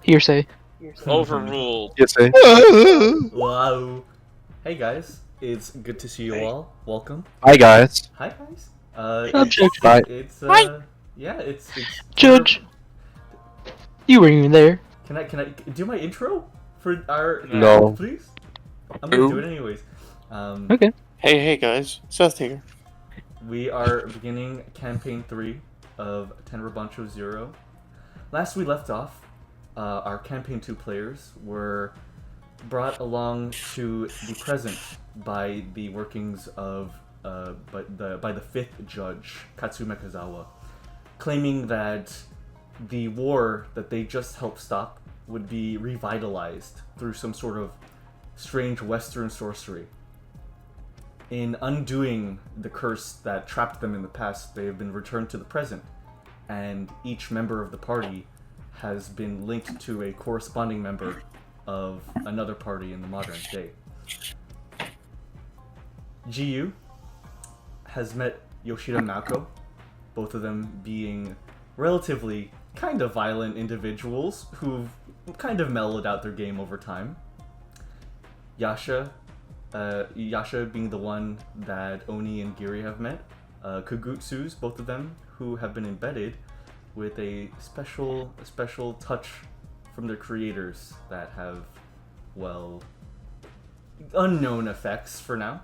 Hearsay. Overruled. Jinsei. Wow. Hey guys, it's good to see you all. Welcome. Hi guys. Hi guys. Objection. Hi. It's yeah, it's Judge. You weren't even there. Can I do my intro for our No. please? I'm gonna do it anyways. Okay. Hey guys, Seth here. We are beginning campaign 3 of Tenra Bansho 0. Last we left off, our campaign 2 players were brought along to the present by the workings of by the 5th judge, Katsume Kazawa, claiming that the war that they just helped stop would be revitalized through some sort of strange Western sorcery. In undoing the curse that trapped them in the past, they have been returned to the present, and each member of the party has been linked to a corresponding member of another party in the modern day. Jiyu has met Yoshida and Niko, both of them being relatively kind of violent individuals who've kind of mellowed out their game over time. Yasha being the one that Onii and Giri have met. Kugutsu's, both of them, who have been embedded with a special touch from their creators that have, well, unknown effects for now.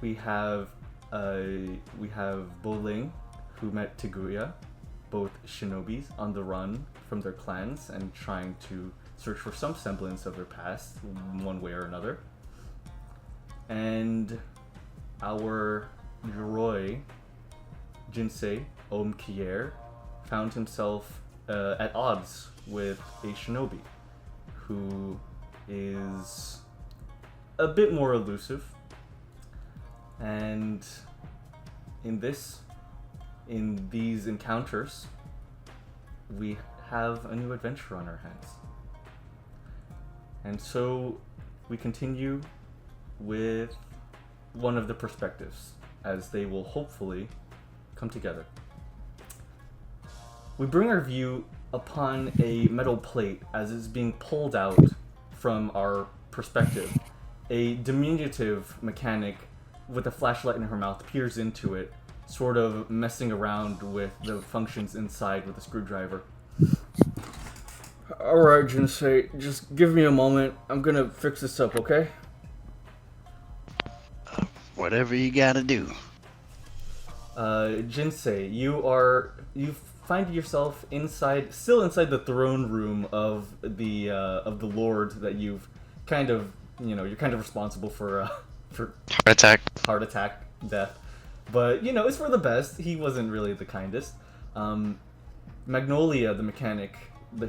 We have Boling, who met Tiguya, both shinobis on the run from their clans and trying to search for some semblance of their past, one way or another. And our Shiroi, Jinsei, Kjær, found himself at odds with a shinobi, who is a bit more elusive. And in these encounters, we have a new adventure on our hands. And so we continue with one of the perspectives, as they will hopefully come together. We bring our view upon a metal plate as it's being pulled out from our perspective. A diminutive mechanic with a flashlight in her mouth peers into it, sort of messing around with the functions inside with a screwdriver. Alright, Jinsei, just give me a moment. I'm gonna fix this up, okay? Whatever you gotta do. Jinsei, you find yourself still inside the throne room of the Lord that you've kind of, you're kind of responsible for heart attack, death. But, it's for the best. He wasn't really the kindest. Magnolia, the mechanic,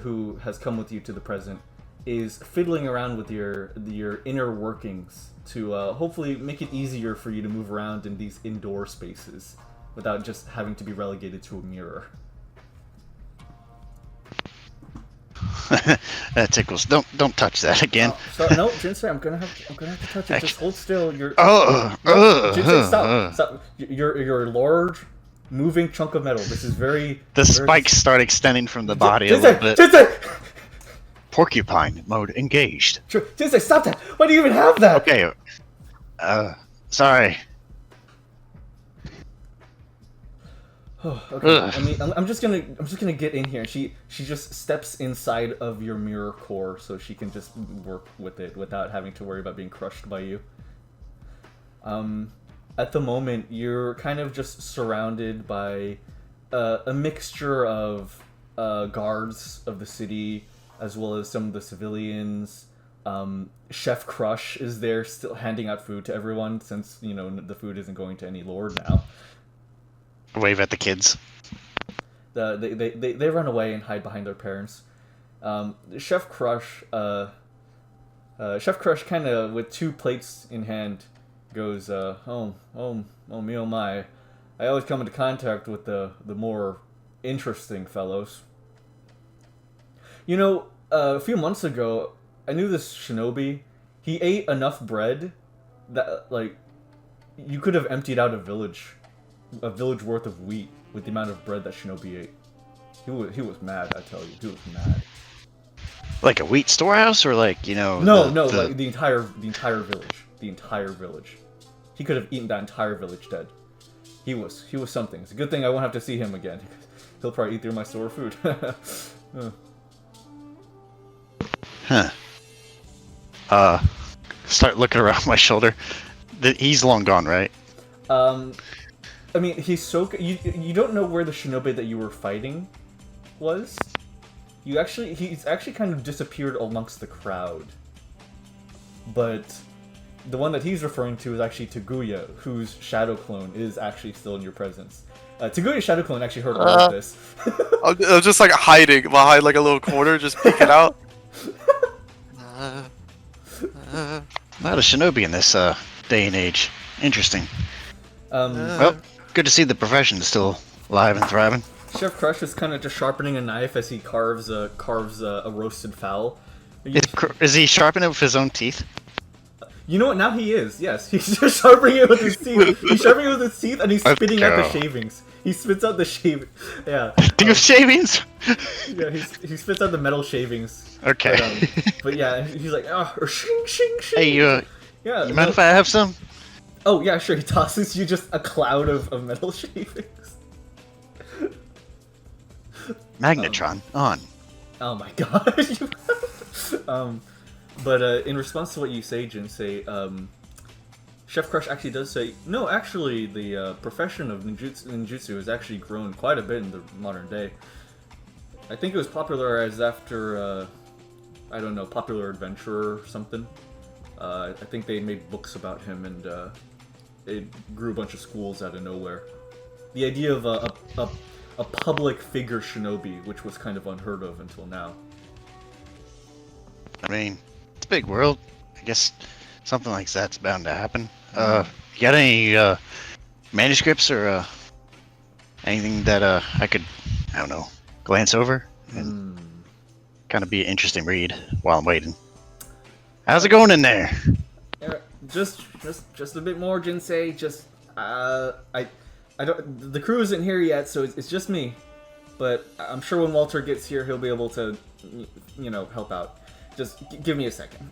who has come with you to the present, is fiddling around with your inner workings to hopefully make it easier for you to move around in these indoor spaces without just having to be relegated to a mirror. That tickles. Don't touch that again. No, Jinsei, I'm gonna have to touch it. Just hold still. Jinsei, stop. You're a large, moving chunk of metal. This is very. The spikes start extending from the body Jinsei, a little bit. Jinsei! Porcupine mode engaged. Jinsei, stop that! Why do you even have that? Okay. Sorry. Okay. I mean, I'm just gonna get in here. She just steps inside of your mirror core so she can just work with it without having to worry about being crushed by you. At the moment, you're kind of just surrounded by a mixture of guards of the city, as well as some of the civilians. Chef Crush is there, still handing out food to everyone, since the food isn't going to any lord now. Wave at the kids. They run away and hide behind their parents. Chef Crush kind of, with 2 plates in hand, goes, oh me oh my. I always come into contact with the more interesting fellows. A few months ago, I knew this shinobi. He ate enough bread that, you could have emptied out a village worth of wheat with the amount of bread that shinobi ate. He was mad. I tell you, he was mad. Like a wheat storehouse, or like No, like the entire village. The entire village. He could have eaten that entire village dead. He was something. It's a good thing I won't have to see him again. He'll probably eat through my store of food. Huh. Start looking around my shoulder. He's long gone, right? I mean, he's so you don't know where the shinobi that you were fighting was. He's actually kind of disappeared amongst the crowd. But the one that he's referring to is actually Tiguya, whose shadow clone is actually still in your presence. Tiguya's shadow clone actually heard all of this. I'm just like hiding behind like a little corner, just peeking out. A lot of shinobi in this day and age. Interesting. Well, good to see the profession is still alive and thriving. Chef Crush is kind of just sharpening a knife as he carves a roasted fowl. Is he sharpening it with his own teeth? You know what? Now he is. Yes, he's just sharpening it with his teeth. He's sharpening it with his teeth, and he's spitting out the shavings. He spits out the shavings. Yeah. Think of shavings? Yeah, he spits out the metal shavings. Okay. But yeah, he's like, shing, shing, shing. Hey, yeah. You mind if I have some? Oh yeah, sure. He tosses you just a cloud of metal shavings. Magnetron on. Oh my god. But in response to what you say, Jinsei, Chef Crush actually does say, no, actually, the profession of ninjutsu has actually grown quite a bit in the modern day. I think it was popularized after, I don't know, Popular Adventurer or something. I think they made books about him, and it grew a bunch of schools out of nowhere. The idea of a public figure shinobi, which was kind of unheard of until now. I mean, it's a big world. I guess something like that's bound to happen. You got any manuscripts or anything that I could, I don't know, glance over and kind of be an interesting read while I'm waiting? How's it going in there? Just a bit more, Jinsei. Just I don't. The crew isn't here yet, so it's just me. But I'm sure when Walter gets here, he'll be able to, help out. Just give me a second.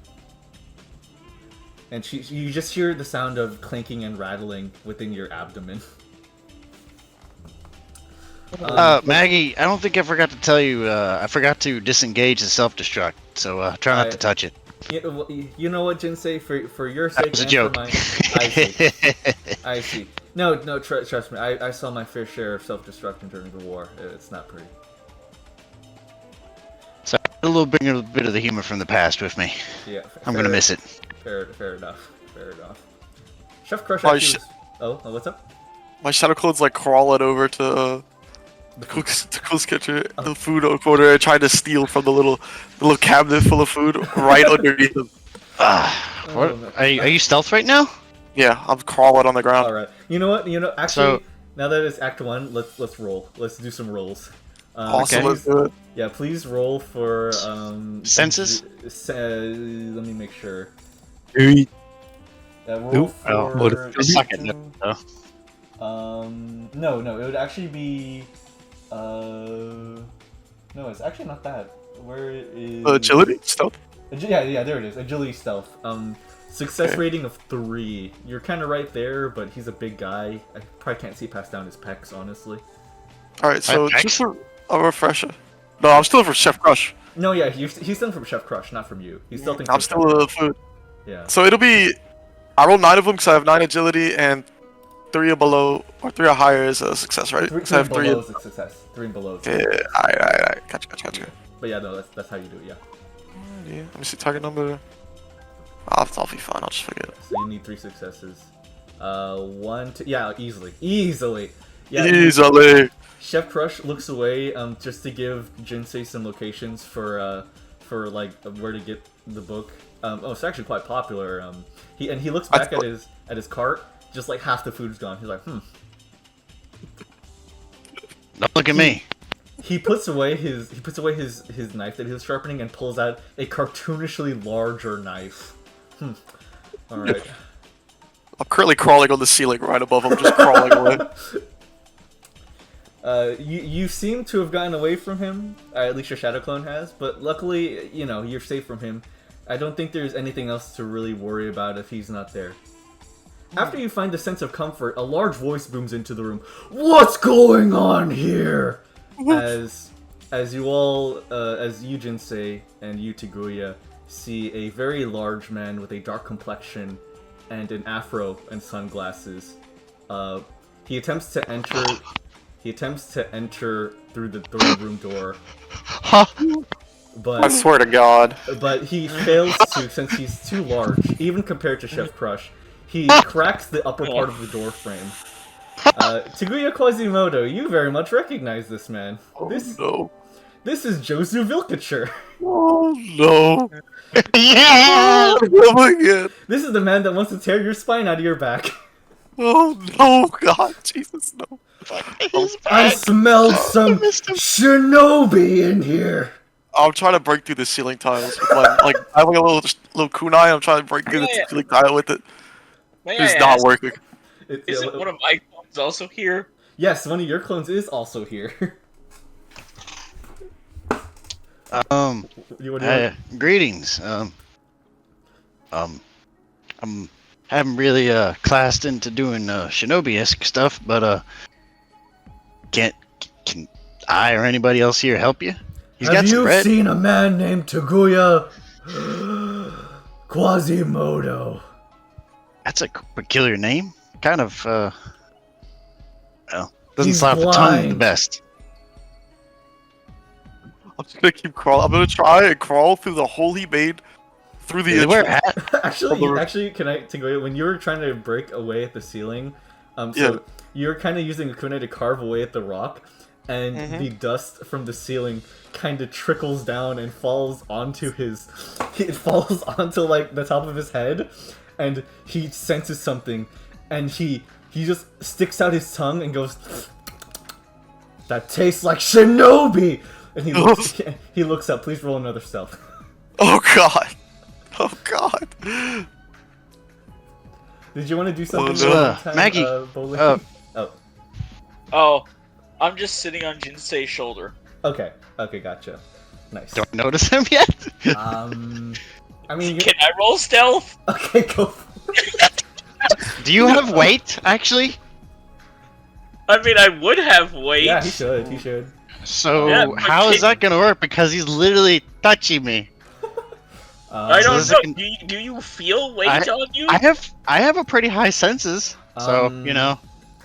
And you just hear the sound of clanking and rattling within your abdomen. Maggie, I don't think I forgot to tell you. I forgot to disengage the self-destruct, so try not to touch it. You know what, Jinsei? For your sake, That was a joke. For mine, I see. No, trust me. I saw my fair share of self-destruction during the war. It's not pretty. So a little bit of the humor from the past with me. Yeah, I'm gonna miss it. Fair enough. Chef Crush actually was... Oh, what's up? My shadow clone's like crawling over to the cook's kitchen, the food corner, and trying to steal from the little cabinet full of food right underneath him. What? Are you stealth right now? Yeah, I'm crawling on the ground. All right. You know what? Actually, now that it's Act 1, let's roll. Let's do some rolls. Awesome, okay. let's do it. Yeah, please roll for Senses? Let me make sure. Yeet. Roll for. Suck it. No, it would actually be. No, it's actually not that. Where is Agility? Stealth? Yeah, there it is. Agility stealth. Success rating of 3. You're kind of right there, but he's a big guy. I probably can't see past down his pecs, honestly. Alright, so just for a refresher. No, I'm still for Chef Crush. No, yeah, he's still from Chef Crush, not from you. He's still thinking. I'm still with the food. Yeah. So it'll be. I rolled 9 of them because I have 9 agility, and 3 or below, or 3 or higher is a success, right? 3 I have 3 below is a success. 3 and below is a Yeah, success. alright. Gotcha. But yeah, no, that's how you do it, yeah. Yeah, let me see, target number. I'll be fine, I'll just forget it. So you need 3 successes. 1, 2, yeah, easily. Yeah, Easily! Chef Crush looks away, just to give Jinsei some locations for like where to get the book. It's actually quite popular. He looks back at his cart, just like half the food's gone. He's like, Don't look at me. He puts away his knife that he was sharpening and pulls out a cartoonishly larger knife. All right. I'm currently crawling on the ceiling right above him, just crawling away. You seem to have gotten away from him, or at least your shadow clone has. But luckily, you know, you're safe from him. I don't think there's anything else to really worry about if he's not there. After you find a sense of comfort, a large voice booms into the room. What's going on here? As you all, as you Jinsei and you Tiguya see a very large man with a dark complexion and an afro and sunglasses. He attempts to enter. He attempts to enter through the room door. But I swear to God. But he fails to, since he's too large, even compared to Chef Crush. He cracks the upper part of the door frame. Tiguya Quasimoto, you very much recognize this man. No. This is Josu Vilkacher. Oh no. Yeah! Oh my God. This is the man that wants to tear your spine out of your back. Oh no, God, Jesus, no. I smelled some shinobi in here. I'm trying to break through the ceiling tiles. With like I have like a little kunai. I'm trying to break through the ceiling tile with it. May It's I not ask, working. isn't one of my clones also here? Yes, one of your clones is also here. Greetings. I haven't really classed into doing shinobi-esque stuff, but can I or anybody else here help you? He's got Have some you bread. seen a man named Tiguya Quasimoto? That's a peculiar name. Kind of well, doesn't He's slap the tongue the blind. best. I'm just gonna keep crawling. I'm gonna try and crawl through the hole he made through the Do they wear a entrance. hat? Actually, can I, Tiguya, when you were trying to break away at the ceiling, Yeah. you're kind of using a kunai to carve away at the rock, and the dust from the ceiling kind of trickles down and falls onto his. It falls onto like the top of his head, and he senses something, and he just sticks out his tongue and goes, "That tastes like shinobi." And he looks up. Please roll another stealth. Oh God. Oh God. Did you want to do something? no. one time, Maggie, Bowling? Oh, Oh, I'm just sitting on Jinsei's shoulder. okay, gotcha. Nice. Do I notice him yet? I mean, Can I roll stealth? okay, go. Do you have weight, actually? I mean, I would have weight. Yeah, he should. He should. So Yeah, but how is that gonna work? Because he's literally touching me. I So don't this know. can- Do you feel weight on you? I have a pretty high senses, so you know.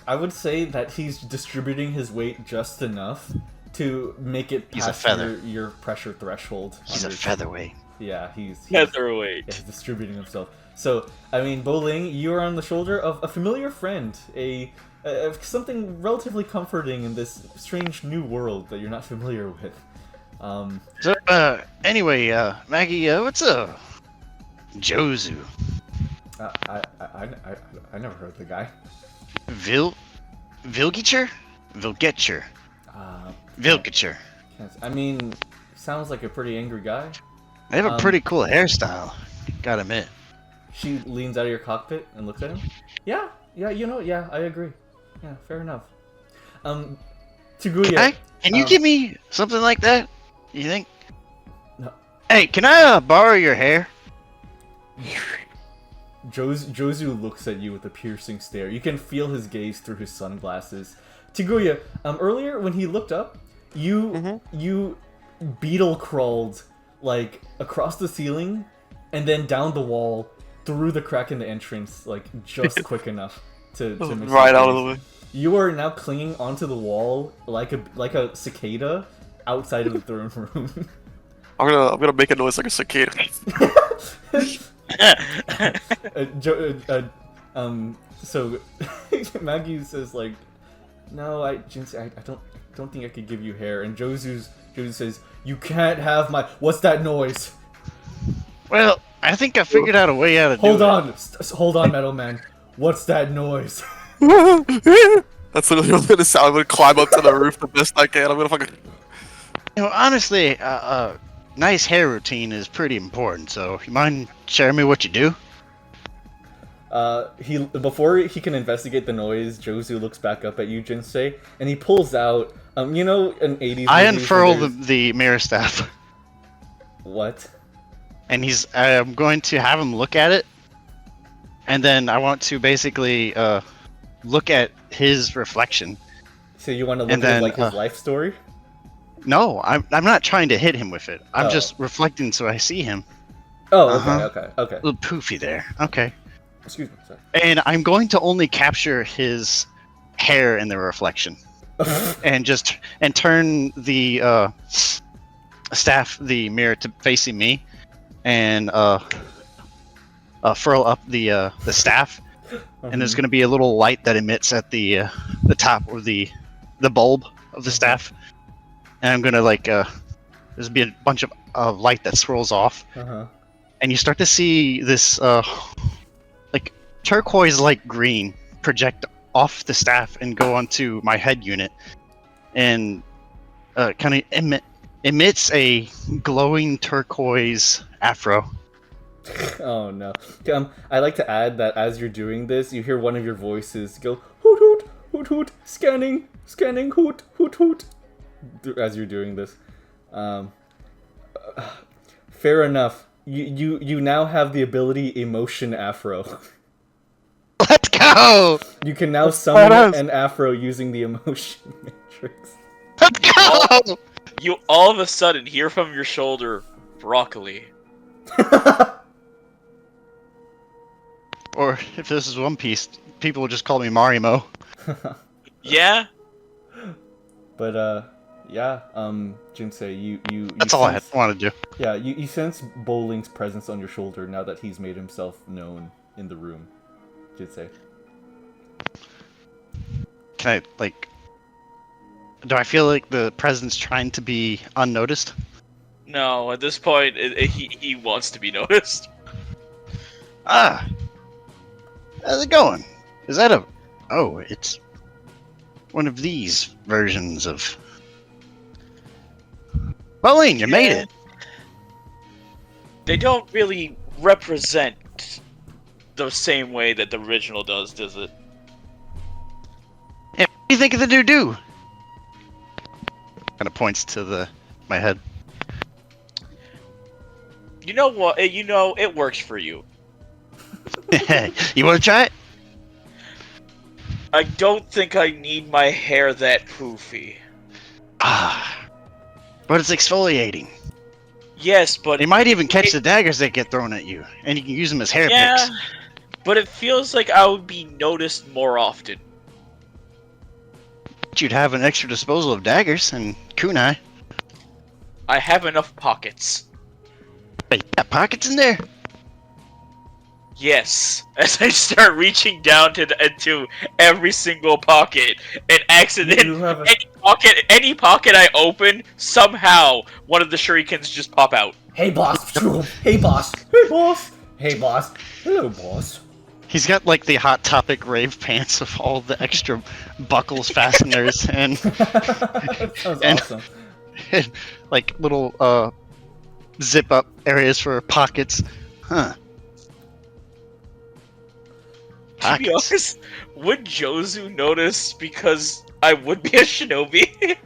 I would say that he's distributing his weight just enough to make it He's a past feather. your pressure threshold. He's a under- featherweight. Yeah, he's Featherweight. yeah, he's distributing himself. So, I mean, Bowling, you are on the shoulder of a familiar friend, something relatively comforting in this strange new world that you're not familiar with. So anyway, Maggie, what's a Josu? I never heard of the guy. Vilgetcher? Vilgetcher. Vilgetcher. I mean, sounds like a pretty angry guy. They have a pretty cool hairstyle, gotta admit. She leans out of your cockpit and looks at him. Yeah, I agree. Yeah, fair enough. Tiguya. Can you give me something like that? You think? No. Hey, can I borrow your hair? Josu looks at you with a piercing stare. You can feel his gaze through his sunglasses. Tiguya, earlier when he looked up, you beetle crawled like across the ceiling and then down the wall through the crack in the entrance, like just quick enough to miss Right your out of the gaze. way. You are now clinging onto the wall like a cicada outside of the throne room. I'm gonna make a noise like a cicada. So Maggie says like, "No, Jinsei, I don't think I could give you hair." And Josu says, "You can't have my. What's that noise? Well, I think I figured out a way out of Hold doing on, hold on, Metal Man. What's that noise?" That's literally what's gonna sound. I'm gonna climb up to the roof the best I can. I'm gonna fucking. You know, honestly, nice hair routine is pretty important. So, you mind sharing me what you do? Before he can investigate the noise, Jozu looks back up at you, Jinsei, and he pulls out, you know, an 80s. I movies unfurl where there's- the mirror staff, What? and I'm going to have him look at it, and then I want to basically look at his reflection. So you want to look And at then, his life story? No, I'm not trying to hit him with it. I'm Oh. just reflecting so I see him. Oh, Uh-huh. okay. A little poofy there. Okay. Excuse me, sorry. And I'm going to only capture his hair in the reflection, and turn the staff, the mirror, to facing me, and furl up the staff. And there's going to be a little light that emits at the top of the bulb of the staff, and I'm going to there's be a bunch of light that swirls off, and you start to see this turquoise-like green project off the staff and go onto my head unit, and kind of emits a glowing turquoise afro. Oh no. I like to add that as you're doing this, you hear one of your voices go hoot hoot hoot hoot, scanning hoot hoot hoot, as you're doing this. Fair enough. You now have the ability emotion afro. Let's go! You can now summon an afro using the emotion matrix. Let's go! You all of a sudden hear from your shoulder, broccoli. Or if this is One Piece, people will just call me Marimo. Yeah? But yeah, Jinsei, you That's all I want to do. Yeah, you sense Bowling's presence on your shoulder now that he's made himself known in the room. Jinsei. Can I, do I feel like the presence trying to be unnoticed? No, at this point, he wants to be noticed. Ah! How's it going? Is that a... Oh, it's one of these versions of... Bowling, you made it! They don't really represent the same way that the original does it? Yeah, what do you think of the doo-doo? Kind of points to my head. You know what? It works for you. You want to try it? I don't think I need my hair that poofy. Ah. But it's exfoliating. Yes, but... You might even catch the daggers that get thrown at you, and you can use them as hair picks. But it feels like I would be noticed more often. You'd have an extra disposal of daggers and kunai. I have enough pockets. Hey, you got pockets in there? Yes. As I start reaching down into every single pocket, and any pocket I open, somehow one of the shurikens just pop out. Hey boss! Hey boss! Hey boss! Hey boss! Hello boss! He's got the Hot Topic rave pants of all the extra buckles, fasteners, and Sounds awesome. and little zip up areas for pockets. Huh. To be honest, would Jozu notice because I would be a shinobi?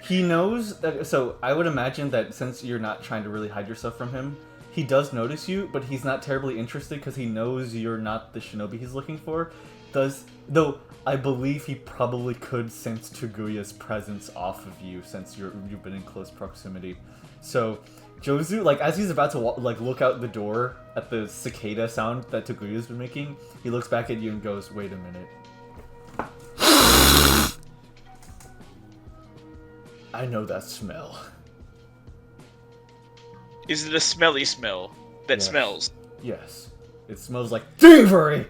He knows that, so I would imagine that since you're not trying to really hide yourself from him, he does notice you, but he's not terribly interested because he knows you're not the shinobi he's looking for. Though I believe he probably could sense Tiguya's presence off of you since you've been in close proximity. So Jozu, as he's about to look out the door at the cicada sound that Tiguya's been making, he looks back at you and goes, "Wait a minute. I know that smell." Is it a smelly smell that Yes. smells? Yes. It smells like thievery!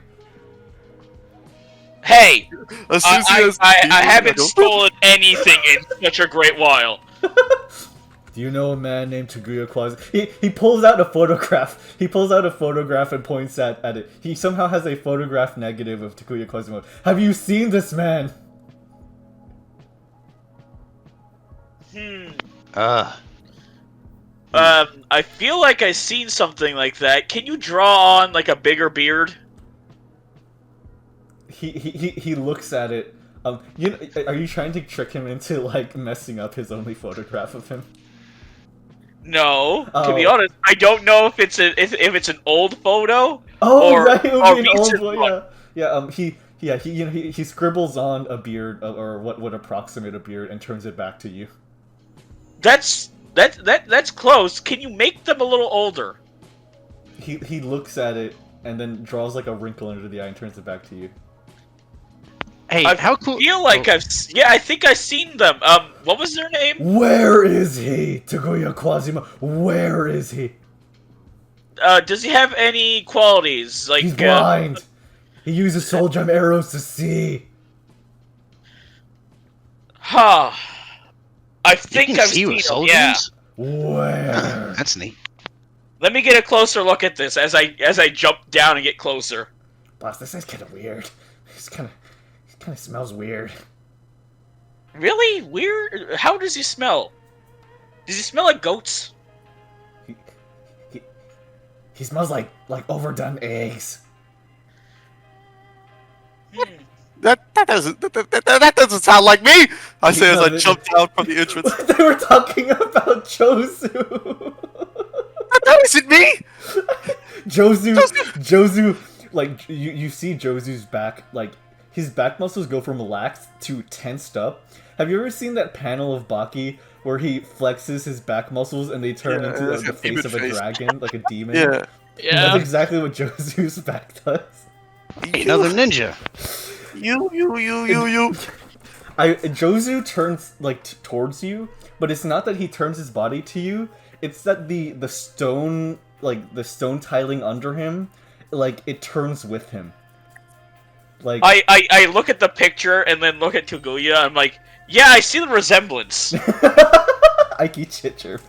Hey! As soon as he has I people, haven't go, stolen anything in such a great while. Do you know a man named Tiguya Quasimoto? He pulls out a photograph. He pulls out a photograph and points at it. He somehow has a photograph negative of Tiguya Quasimoto. Have you seen this man? I feel like I've seen something like that. Can you draw on like a bigger beard? He looks at it. You know, are you trying to trick him into like messing up his only photograph of him? No. To be Oh. honest, I don't know if it's if it's an old photo. Oh, or, right, it would or be an old recent one. one. Yeah. He scribbles on a beard or what would approximate a beard and turns it back to you. That's close. Can you make them a little older? He looks at it and then draws like a wrinkle under the eye and turns it back to you. Hey, I how cool? feel like I think I've seen them. What was their name? Where is he? Tiguya Quasimoto. Where is he? Does he have any qualities like? He's blind. He uses soul gem arrows to see. Huh. I You think can I've see seen with him. soul Yeah. gems? Where? That's neat. Let me get a closer look at this as I jump down and get closer. Boss, this is kind of weird. He kind of smells weird. Really weird? How does he smell? Does he smell like goats? He smells like overdone eggs. That doesn't sound like me. I say as I jump down from the entrance. They were talking about Josu. That isn't me. Josu, like you see Josu's back, like his back muscles go from relaxed to tensed up. Have you ever seen that panel of Baki where he flexes his back muscles and they turn into like, the face of a dragon, like a demon? Yeah. That's exactly what Josu's back does. Another ninja. You. Josu turns like towards you, but it's not that he turns his body to you. It's that the stone, like the stone tiling under him, like it turns with him. Like I look at the picture and then look at Tiguya. I'm like, yeah, I see the resemblance. Ike Chitcher.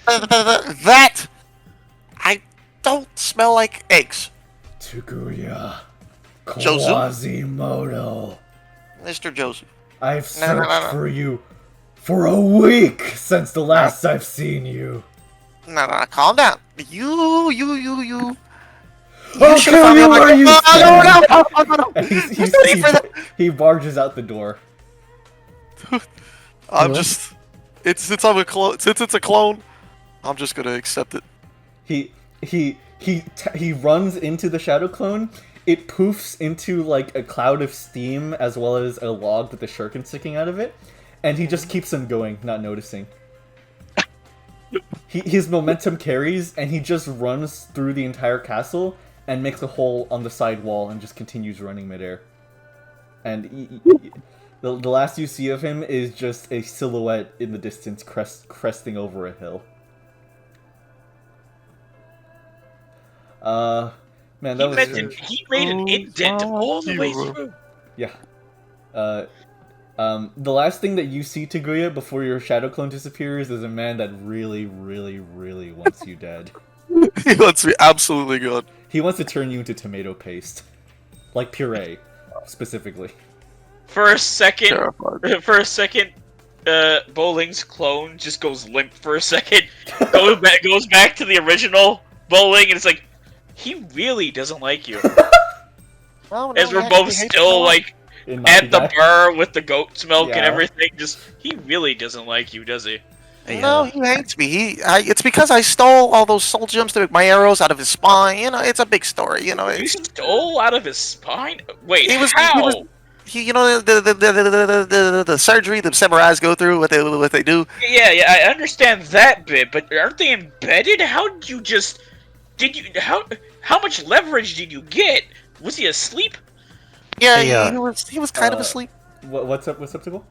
That I don't smell like eggs. Tiguya. Josu? Quasimoto. Mr. Joseph. I've searched for you for a week since the last I've seen you. No, calm down. You. I'll should kill find me you on my- where you No. stand! And he barges out the door. I'm What? just. Since I'm a clone. Since it's a clone, I'm just gonna accept it. He runs into the shadow clone. It poofs into like a cloud of steam as well as a log with the shuriken sticking out of it, and he just keeps on going, not noticing. His momentum carries, and he just runs through the entire castle and makes a hole on the side wall and just continues running midair. And the last you see of him is just a silhouette in the distance cresting over a hill. Man, that was strange. He made an indent all the way through. Yeah. The last thing that you see, Tiguya, before your shadow clone disappears is a man that really, really, really wants you dead. He wants me absolutely good. He wants to turn you into tomato paste. Like puree, specifically. For a second, Terrified. Bowling's clone just goes limp for a second. goes back to the original Bowling, and it's like, he really doesn't like you. No, As we're he both hates me still a lot. like In at the Makidai. bar with the goat's milk and Yeah. everything. Just he really doesn't like you, does he? Hey, No, he hates me. It's because I stole all those soul gems to make my arrows out of his spine. You know, it's a big story. You know, You stole out of his spine? Wait, He was- how? you know the surgery the samurais go through, what they do. Yeah, I understand that bit, but aren't they embedded? How did you just... How much leverage did you get? Was he asleep? Yeah, Hey, he was kind of asleep. What's up, Tickle?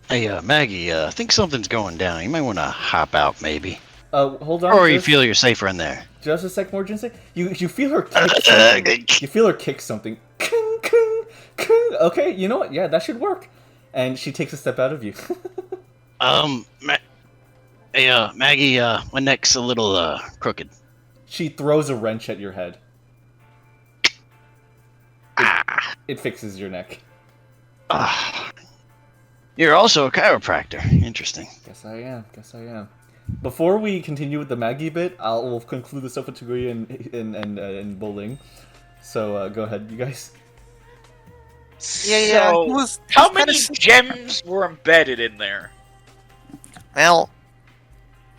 Hey, Maggie, I think something's going down. You might want to hop out, maybe. Hold on. Or you just- feel you're safer in there. Just a sec more, Jinsei. You feel her kick something. You feel her kick something. Kung, kung, kung. Okay, you know what? Yeah, that should work. And she takes a step out of you. Hey, Maggie, my neck's a little, crooked. She throws a wrench at your head. It fixes your neck. You're also a chiropractor. Interesting. Guess I am. Before we continue with the Maggie bit, we'll conclude this up with Tiguya and bowling. So go ahead, you guys. Yeah, So, he was how kinda many sick. gems were embedded in there? Well,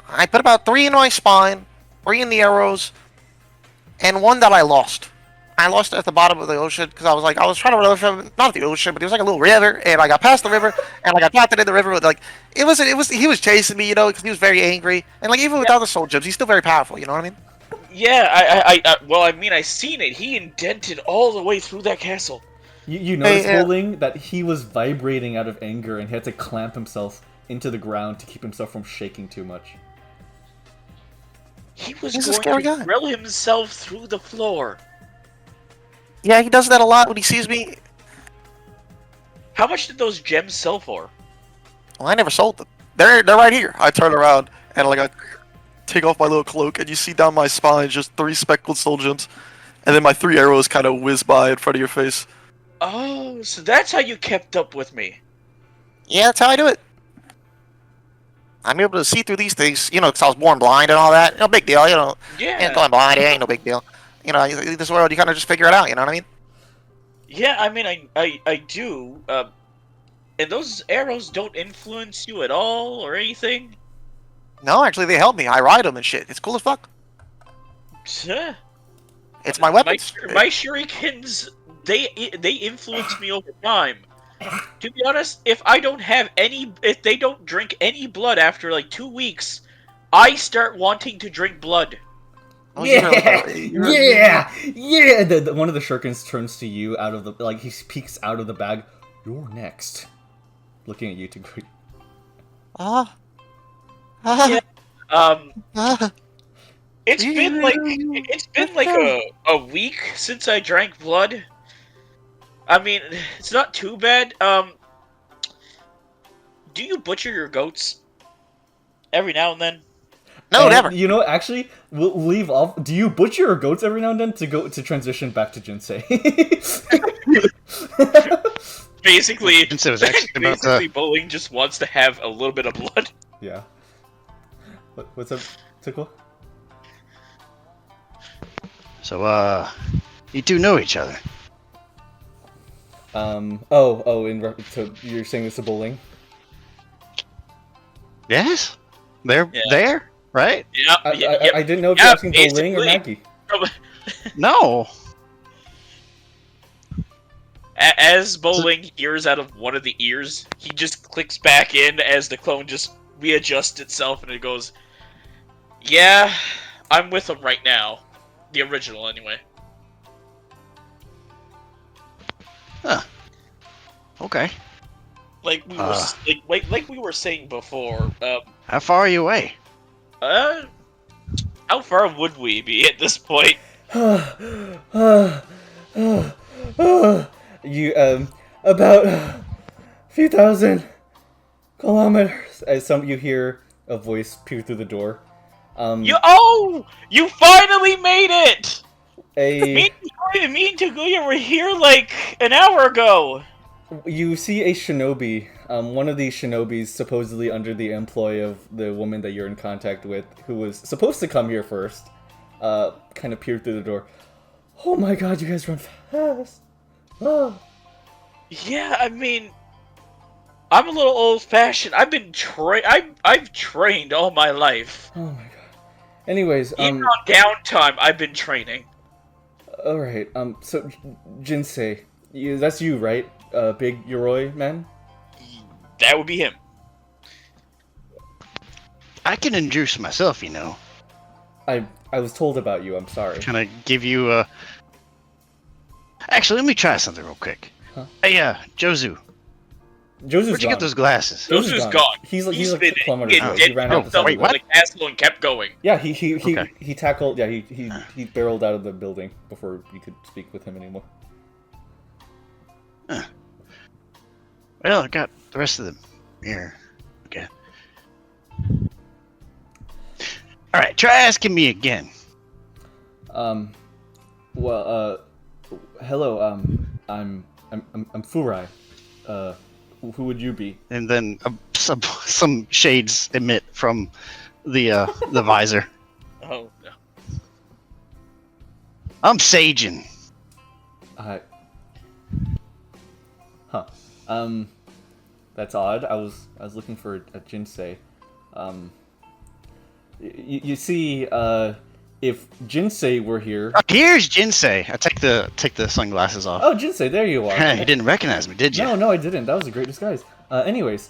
I put about 3 in my spine, 3 in the arrows, and 1 that I lost. I lost it at the bottom of the ocean because I was trying to run from not the ocean, but it was like a little river, and I got past the river, and I got trapped in the river. With, like it was he was chasing me, because he was very angry, and like even without the soul gems, he's still very powerful. You know what I mean? Yeah, well, I mean, I seen it. He indented all the way through that castle. You noticed, Hey, bowling, that he was vibrating out of anger and he had to clamp himself into the ground to keep himself from shaking too much. He was He's a going scary to guy. drill himself through the floor. Yeah, he does that a lot when he sees me. How much did those gems sell for? Well, I never sold them. They're right here. I turn around and I take off my little cloak, and you see down my spine just 3 speckled soul gems, and then my 3 arrows kind of whiz by in front of your face. Oh, so that's how you kept up with me. Yeah, that's how I do it. I'm able to see through these things, because I was born blind and all that. No big deal, Yeah. going blind, it ain't no big deal. This world, you kind of just figure it out, you know what I mean? Yeah, I mean, I do. And those arrows don't influence you at all or anything? No, actually, they help me. I ride them and shit. It's cool as fuck. Huh. It's my weapons. My shurikens, they influence me over time. To be honest, if they don't drink any blood after like 2 weeks, I start wanting to drink blood. Oh, Yeah! One of the shurikens turns to you out of the, he peeks out of the bag. You're next. Looking at you, Tiguya. Yeah. It's Yeah. been like a week since I drank blood. I mean, it's not too bad. Do you butcher your goats every now and then? No, never. You know, actually, we'll leave off. Do you butcher your goats every now and then to transition back to Jinsei? Basically, Jinsei was actually about basically, bowling just wants to have a little bit of blood. Yeah. What's up, Takkul? So, you two know each other. So you're saying this to bowling? Yes? They're Yeah. there, right? Yeah, I didn't know if you're asking bowling or basically. Maggie. No. As bowling hears out of one of the ears, he just clicks back in as the clone just readjusts itself, and it goes, "Yeah, I'm with him right now." The original, anyway. Huh. Okay. Like we were like we were saying before. How far are you away? How far would we be at this point? You about a few thousand kilometers. As you hear a voice peer through the door. You finally made it! Me Me and Tiguya were here like an hour ago. You see a shinobi, one of these shinobis supposedly under the employ of the woman that you're in contact with, who was supposed to come here first, kind of peered through the door. Oh my god, you guys run fast! Oh. Yeah, I mean, I'm a little old-fashioned. I've trained all my life. Oh my god. Anyways, Even on downtime, I've been training. Alright, so, Jinsei, that's you, right? Big Yoroi man? That would be him. I can introduce myself, you know. I was told about you, I'm sorry. Kind of give you a... Actually, let me try something real quick. Huh? Hey, Jozu. Josu's Where'd you gone. get those glasses? Josu's gone. He's He's like been kilometers away. He ran out the himself wait, into what? the castle and kept going. Yeah, he Okay. he tackled. Yeah, he barreled out of the building before you could speak with him anymore. Huh. Well, I got the rest of them here. Okay. All right, try asking me again. Well, hello. I'm Furai. Who would you be? And then some shades emit from the visor. Oh no. I'm saging. Huh. That's odd. I was looking for a Jinsei. You see, if Jinsei were here. Oh, here's Jinsei. I take the sunglasses off. Oh, Jinsei, there you are. You didn't recognize me, did you? No, I didn't. That was a great disguise. Anyways,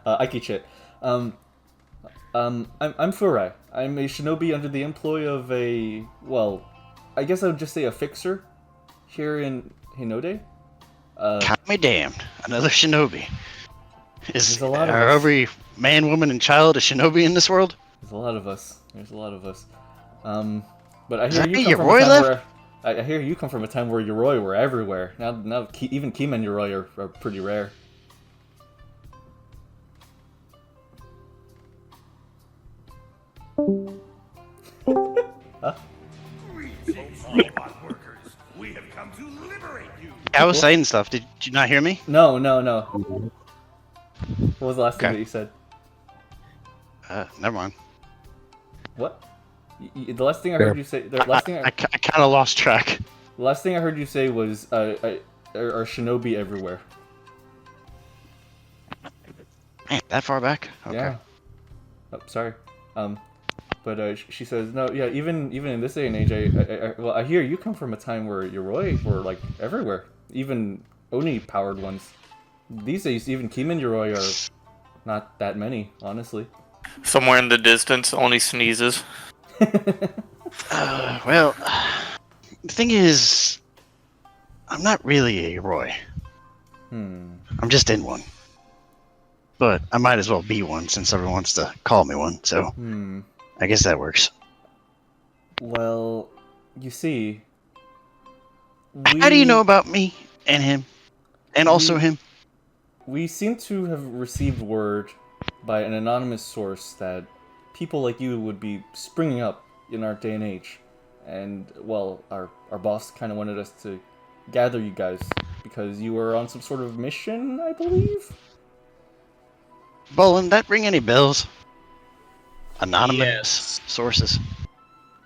Aikichit. I'm Furai. I'm a shinobi under the employ of a, well, I guess I would just say a fixer here in Hinode. Count me damned. Another shinobi. There's a lot of Are us. every man, woman, and child a shinobi in this world? There's a lot of us. But I Is hear that you me, come from Yoroi a time left? where I hear you come from a time where Yoroi were everywhere. Now even Kimen Yoroi are pretty rare. Huh? We have come to liberate you. I was saying stuff. Did you not hear me? No. What was the last thing Okay. that you said? Never mind. What? The last thing I heard you say. The last thing I kind of lost track. the last thing I heard you say was are shinobi everywhere. Man, that far back? Okay. Yeah. Oh, sorry. But she says no. Yeah, even in this day and age, I hear you come from a time where Yoroi were like everywhere. Even Onii powered ones. These days, even Kimen Yoroi are not that many, honestly. Somewhere in the distance, only sneezes. Well, the thing is, I'm not really a Roy. I'm just in one. But I might as well be one since everyone wants to call me one, so I guess that works. Well, you see. How do you know about me and him? And also him? We seem to have received word by an anonymous source that people like you would be springing up in our day and age. And, well, our boss kind of wanted us to gather you guys because you were on some sort of mission, I believe? Bolin, that ring any bells? Anonymous Yes. sources.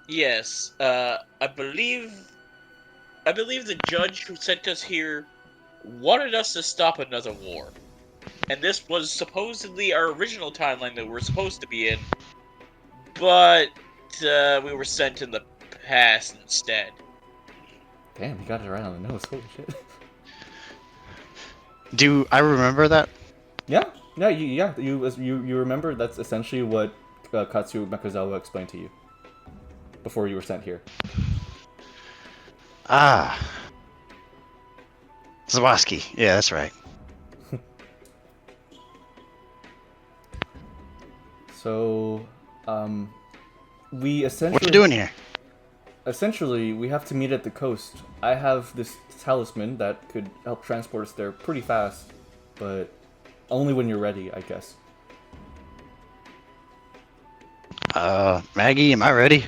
Yes. I believe the judge who sent us here wanted us to stop another war. And this was supposedly our original timeline that we were supposed to be in. But we were sent in the past instead. Damn, you got it right on the nose. Holy shit. Do I remember that? Yeah, you remember that's essentially what Katsu Makazawa explained to you before you were sent here. Ah. Zawaski. Yeah, that's right. So, we essentially... What you doing here? Essentially, we have to meet at the coast. I have this talisman that could help transport us there pretty fast, but only when you're ready, I guess. Maggie, am I ready?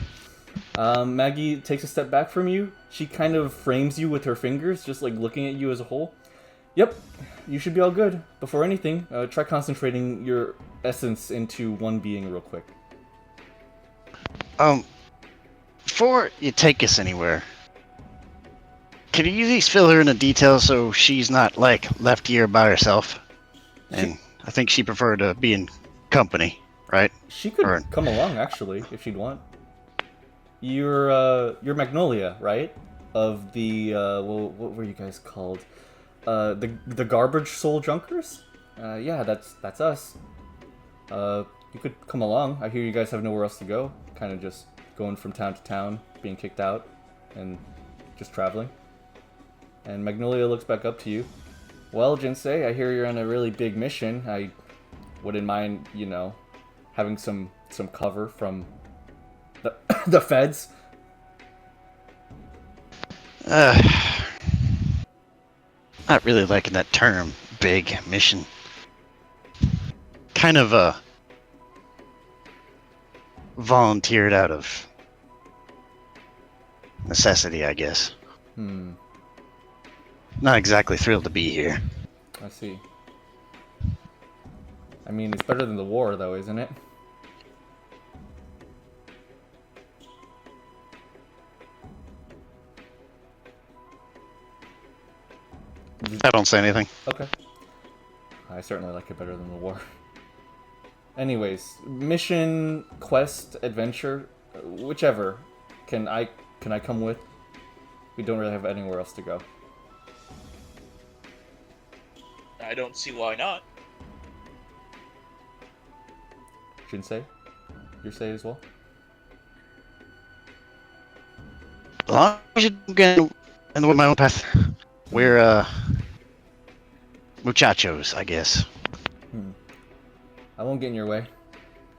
Maggie takes a step back from you. She kind of frames you with her fingers, just like looking at you as a whole. Yep, you should be all good. Before anything, try concentrating your essence into one being real quick. Before you take us anywhere, can you at least fill her in the details so she's not, like, left here by herself? And I think she preferred to be in company, right? She could Or- come along, actually, if she'd want. You're Magnolia, right? Of the, what were you guys called? The Garbage Soul Junkers? Yeah, that's us. You could come along. I hear you guys have nowhere else to go. Kind of just going from town to town, being kicked out, and just traveling. And Magnolia looks back up to you. Well, Jinsei, I hear you're on a really big mission. I wouldn't mind, having some cover from the feds. Not really liking that term, big mission. Kind of, volunteered out of necessity, I guess. Not exactly thrilled to be here. I see. I mean, it's better than the war, though, isn't it? I don't say anything. Okay. I certainly like it better than the war. Anyways, mission, quest, adventure, whichever. Can I come with? We don't really have anywhere else to go. I don't see why not. Jinsei? You say as well? As long as you don't get in the way of my own path. We're, muchachos, I guess. I won't get in your way.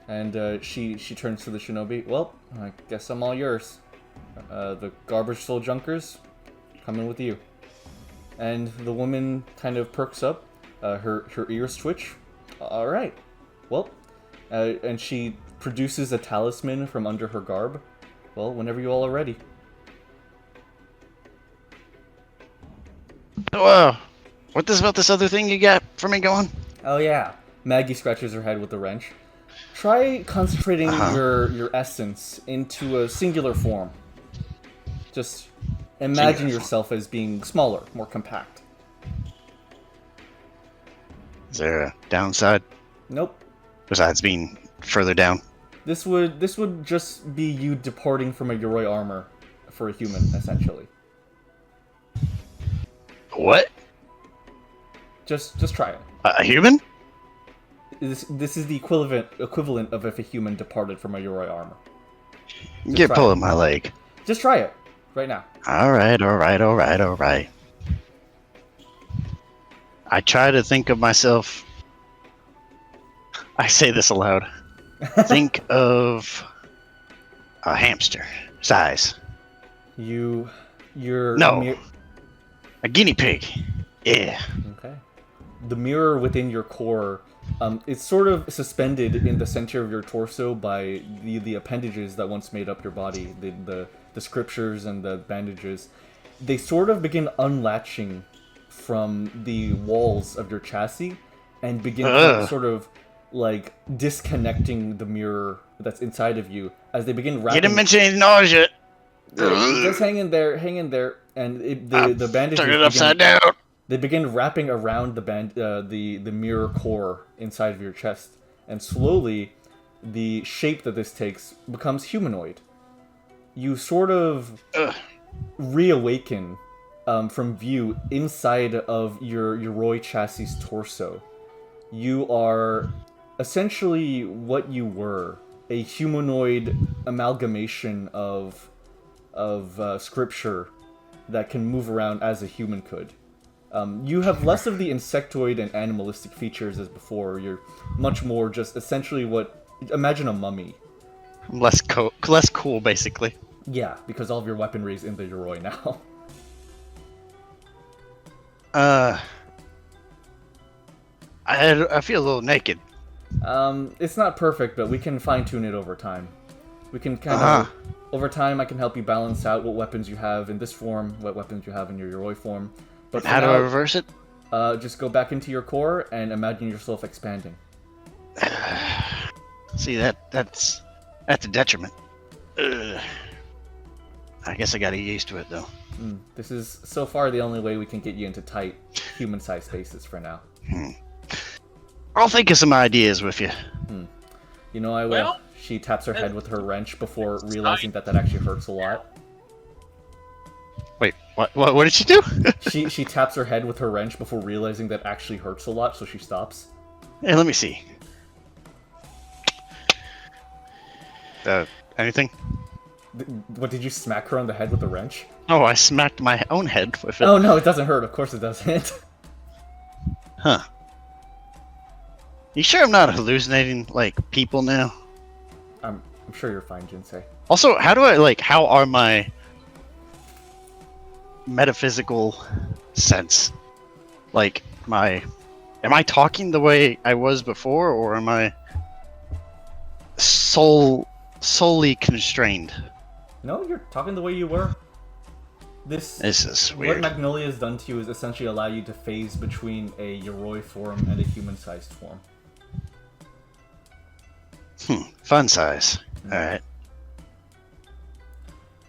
And she turns to the shinobi. Well, I guess I'm all yours. The garbage soul junkers, coming with you. And the woman kind of perks up. Her ears twitch. All right. Well, and she produces a talisman from under her garb. Well, whenever you all are ready. Oh, what is about this other thing you got for me going? Oh yeah. Maggie scratches her head with the wrench. Try concentrating your essence into a singular form. Just imagine yourself as being smaller, more compact. Is there a downside Nope. besides being further down? This would just be you departing from a Yoroi armor for a human, essentially. What? Just try it. A human? This is the equivalent of if a human departed from a Yoroi armor. You're try pulling my leg. Just try it right now. Alright. I try to think of myself. I say this aloud. Think of a hamster size. You're No. A guinea pig. Yeah. Okay. The mirror within your core, it's sort of suspended in the center of your torso by the appendages that once made up your body, the scriptures and the bandages. They sort of begin unlatching from the walls of your chassis and begin sort of like disconnecting the mirror that's inside of you as they begin wrapping. You didn't mention any nausea. Just hang in there, and the bandages Turn it upside down. They begin wrapping around the mirror core inside of your chest, and slowly, the shape that this takes becomes humanoid. You sort of reawaken from view inside of your Yoroi chassis torso. You are essentially what you were, a humanoid amalgamation of scripture that can move around as a human could. You have less of the insectoid and animalistic features as before. You're much more just essentially imagine a mummy. Less cool, basically. Yeah, because all of your weaponry is in the Yoroi now. I feel a little naked. It's not perfect, but we can fine-tune it over time. We can kind of... Over time, I can help you balance out what weapons you have in this form, what weapons you have in your Yoroi form. But How do I reverse it? Just go back into your core and imagine yourself expanding. See, that's a detriment. Ugh. I guess I gotta get used to it, though. This is, so far, the only way we can get you into tight, human-sized spaces for now. I'll think of some ideas with you. You know I will. Well, she taps her head with her wrench before realizing that actually hurts a lot. Wait, what did she do? She taps her head with her wrench before realizing that actually hurts a lot, so she stops. Hey, let me see. Anything? What, did you smack her on the head with the wrench? Oh, I smacked my own head with it. Oh no, it doesn't hurt. Of course it doesn't. Huh. You sure I'm not hallucinating, like, people now? I'm sure you're fine, Jinsei. Also, how are my metaphysical sense? Like, am I talking the way I was before, or am I solely constrained? No, you're talking the way you were. This is weird. What Magnolia has done to you is essentially allow you to phase between a Yoroi form and a human-sized form. Fun size. Alright.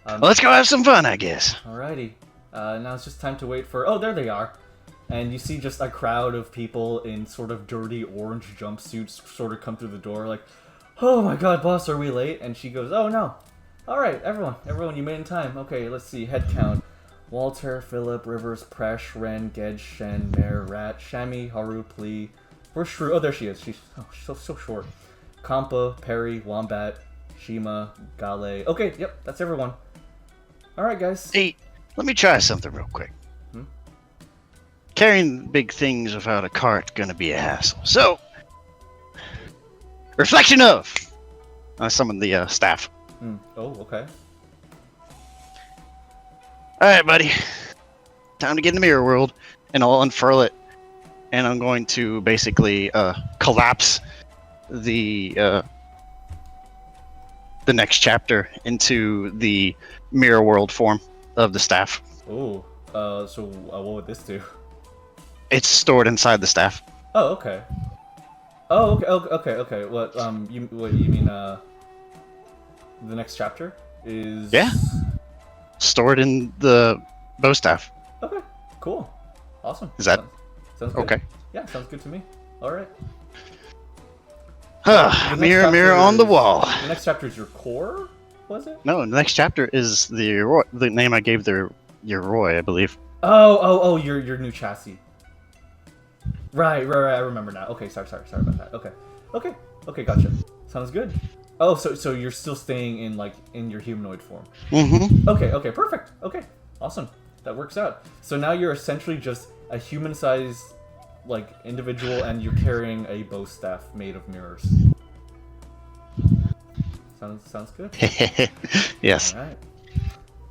Well, let's go have some fun, I guess. Alrighty. Now it's just time to wait for... Oh, there they are. and you see just a crowd of people in sort of dirty orange jumpsuits sort of come through the door, like, "Oh my God, boss, are we late?" And she goes, "Oh no, all right, everyone, you made in time. Okay, let's see, head count: Walter, Philip, Rivers, Presh, Ren, Gedge, Shen, Mare, Rat, Shami, Haru, Plee. Where's Shrew? Oh, there she is. She's so short. Kampa, Perry, Wombat, Shima, Gale. Okay, yep, that's everyone. All right, guys. Hey, let me try something real quick. Carrying big things without a cart gonna be a hassle. So, reflection of. I summon the staff. Oh, okay. All right, buddy. Time to get in the mirror world, and I'll unfurl it, and I'm going to basically collapse the next chapter into the mirror world form of the staff. Oh, so what would this do? It's stored inside the staff. Oh, okay. Oh, okay. What you mean? The next chapter is. Yeah. Stored in the bow staff. Okay. Cool. Awesome. Is that sounds good? okay? Yeah, sounds good to me. All right. Mirror, mirror on the wall. The next chapter is your core, was it? No, the next chapter is the name I gave your Roy, I believe. Oh, your new chassis. Right. I remember now. Okay, sorry about that. Okay, gotcha. Sounds good. Oh, so you're still staying in your humanoid form. Mm-hmm. Okay, perfect. Okay, awesome. That works out. So now you're essentially just a human-sized individual, and you're carrying a bow staff made of mirrors. Sounds good. Yes. All right.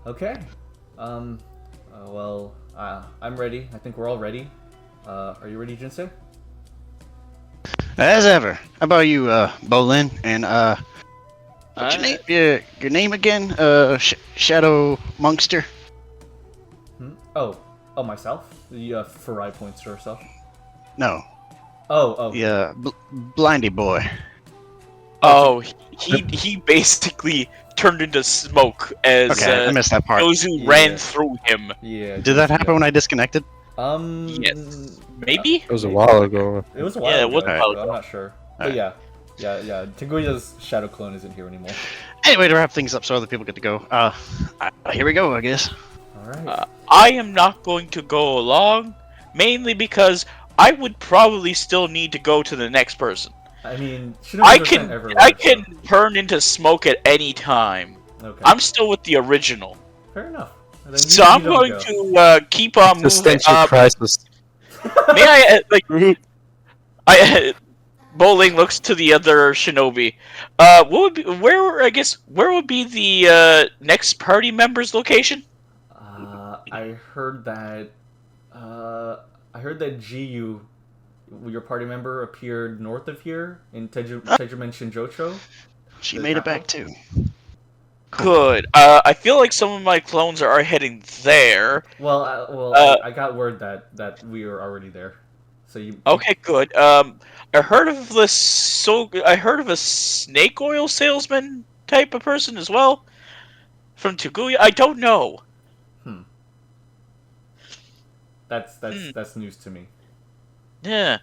Okay. Well, I'm ready. I think we're all ready. Are you ready, Jinsei? As ever. How about you, Bolin? And what's your name? Your name again? Shadow Monkster. Oh, myself. The Farai points to herself. No. Oh. Yeah, Blindy boy. Oh, he basically turned into smoke as Okay, I missed that part. those who ran through him. Yeah. Did that happen when I disconnected? Yes. Maybe? It was a while ago. It was a while Yeah, it ago. was a while so I'm not sure. But Alright. yeah. Tiguya's shadow clone isn't here anymore. Anyway, to wrap things up so other people get to go. Here we go, I guess. All right. I am not going to go along, mainly because I would probably still need to go to the next person. I mean, I can turn into smoke at any time. Okay. I'm still with the original. Fair enough. Then So I'm going to keep on moving Existential up. crisis. May I Bowling looks to the other shinobi. What would be where would be the next party member's location? I heard that. I heard that Jiyu, your party member, appeared north of here in Judgement Shinjocho. She made it back too. Good. I feel like some of my clones are heading there. I got word that we were already there. So you. Okay, good. I heard of this. So I heard of a snake oil salesman type of person as well from Tiguya. I don't know. That's news to me. Yeah.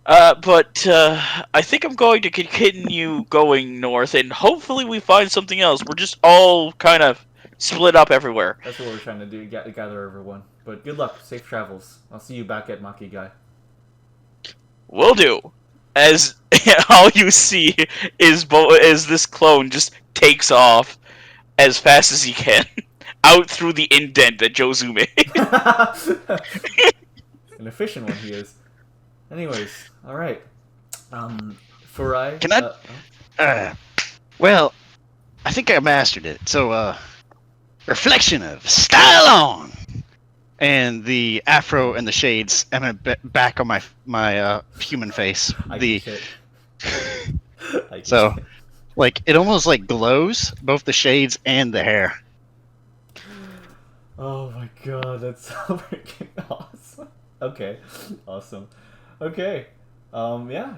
But I think I'm going to continue going north, and hopefully we find something else. We're just all kind of split up everywhere. That's what we're trying to do, gather everyone. But good luck, safe travels. I'll see you back at Maki Guy. Will do. As all you see is this clone just takes off as fast as he can, out through the indent that Jozu made. An efficient one he is. Anyways, alright. Farai... Can I... well, I think I mastered it. So, reflection of style on! And the afro and the shades emanate back on my human face. So, it almost glows, both the shades and the hair. Oh my god, that's so freaking awesome. Okay, awesome. Okay,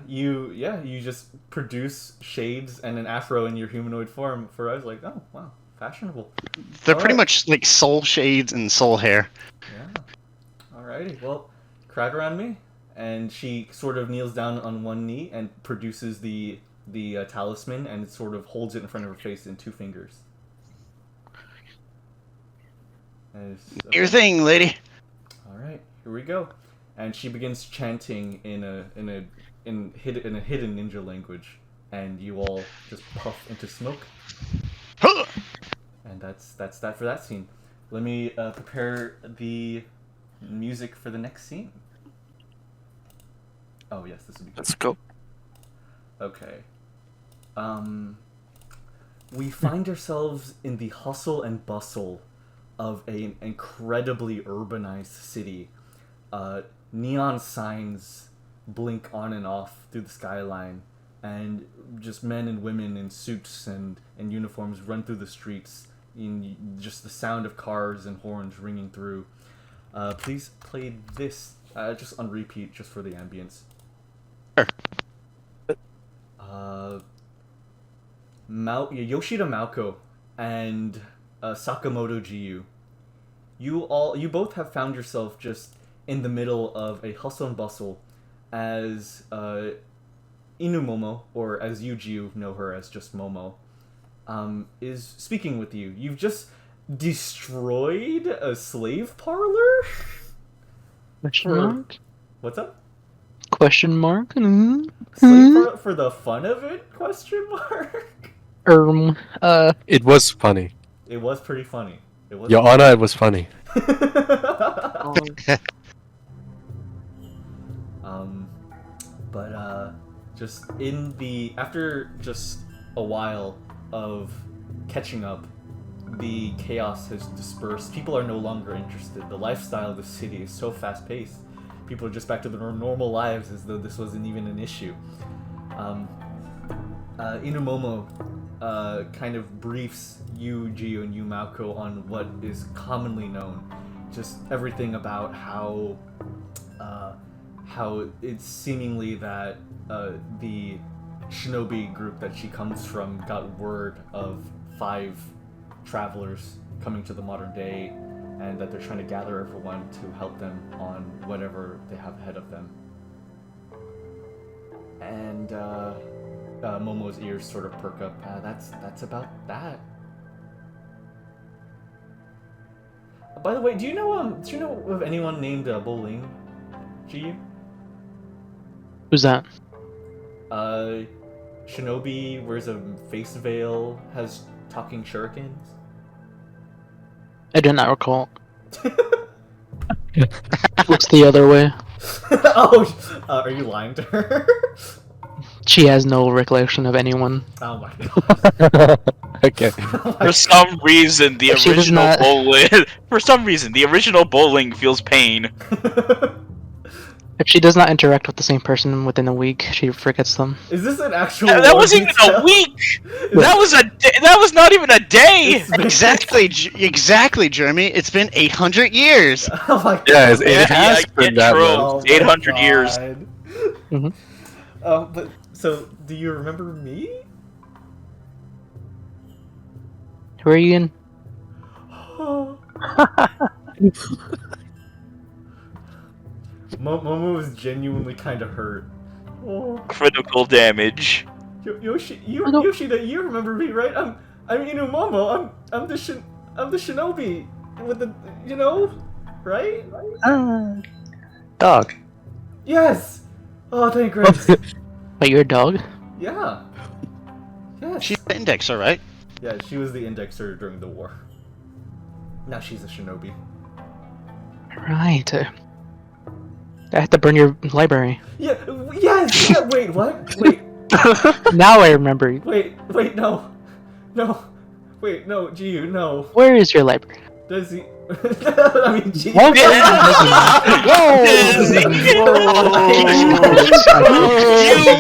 you just produce shades and an afro in your humanoid form. For I was like, oh wow, fashionable. They're pretty much soul shades and soul hair. Yeah. Alrighty. Well, crowd around me, and she sort of kneels down on one knee and produces the talisman and sort of holds it in front of her face in 2 fingers. Your thing, lady. All right, here we go. And she begins chanting in a hidden ninja language, and you all just puff into smoke. And that's that for that scene. Let me prepare the music for the next scene. Oh yes, this would be good. Let's go. Okay. We find ourselves in the hustle and bustle of an incredibly urbanized city. Neon signs blink on and off through the skyline, and just men and women in suits and uniforms run through the streets in just the sound of cars and horns ringing through. Please play this just on repeat, just for the ambience. Yoshida Malko and Sakamoto Jiyu. You both have found yourself just in the middle of a hustle and bustle as Inumomo, or as you, Jiyu, know her as just Momo, is speaking with you. You've just destroyed a slave parlor? Question mark? What's up? Question mark? Slave parlor for the fun of it? Question mark? It was funny. It was pretty funny. It was Your Honor, it was funny. But just after just a while of catching up, the chaos has dispersed. People are no longer interested. The lifestyle of the city is so fast-paced. People are just back to their normal lives as though this wasn't even an issue. Inumomo kind of briefs you, Jiyu, and you, Malko, on what is commonly known. Just everything about how it's seemingly that the shinobi group that she comes from got word of 5 travelers coming to the modern day, and that they're trying to gather everyone to help them on whatever they have ahead of them. And Momo's ears sort of perk up. That's about that. By the way, do you know of anyone named Bowling? Jiyu? Who's that? Shinobi wears a face veil, has talking shurikens. I do not recall. What's the other way? Are you lying to her? She has no recollection of anyone. Oh my god. Okay. For some reason, the If she does original not- bowling. For some reason, the original bowling feels pain. If she does not interact with the same person within a week, she forgets them. Is this an actual? That wasn't even detail? a week. That was That was not even a day. Exactly, Jeremy. It's been 800 years. Oh my god. Yeah, it has been that true. long. Oh my 800 years. god. Mhm. But so, do you remember me? Who are you in? Momo was genuinely kind of hurt. Oh. Critical damage. Yoshida, you remember me, right? I'm Inumomo. I'm the shinobi with the, right? Dog. Yes. Oh, thank goodness. Wait, you're a dog? Yeah. Yes. She's the indexer, right? Yeah, she was the indexer during the war. Now she's a shinobi. Right. I have to burn your library. Yeah. Yes. Yeah, wait. What? Wait. Now I remember. Wait. No. Wait. No. Jiyu. No. Where is your library? Dezy. I mean, Jiyu.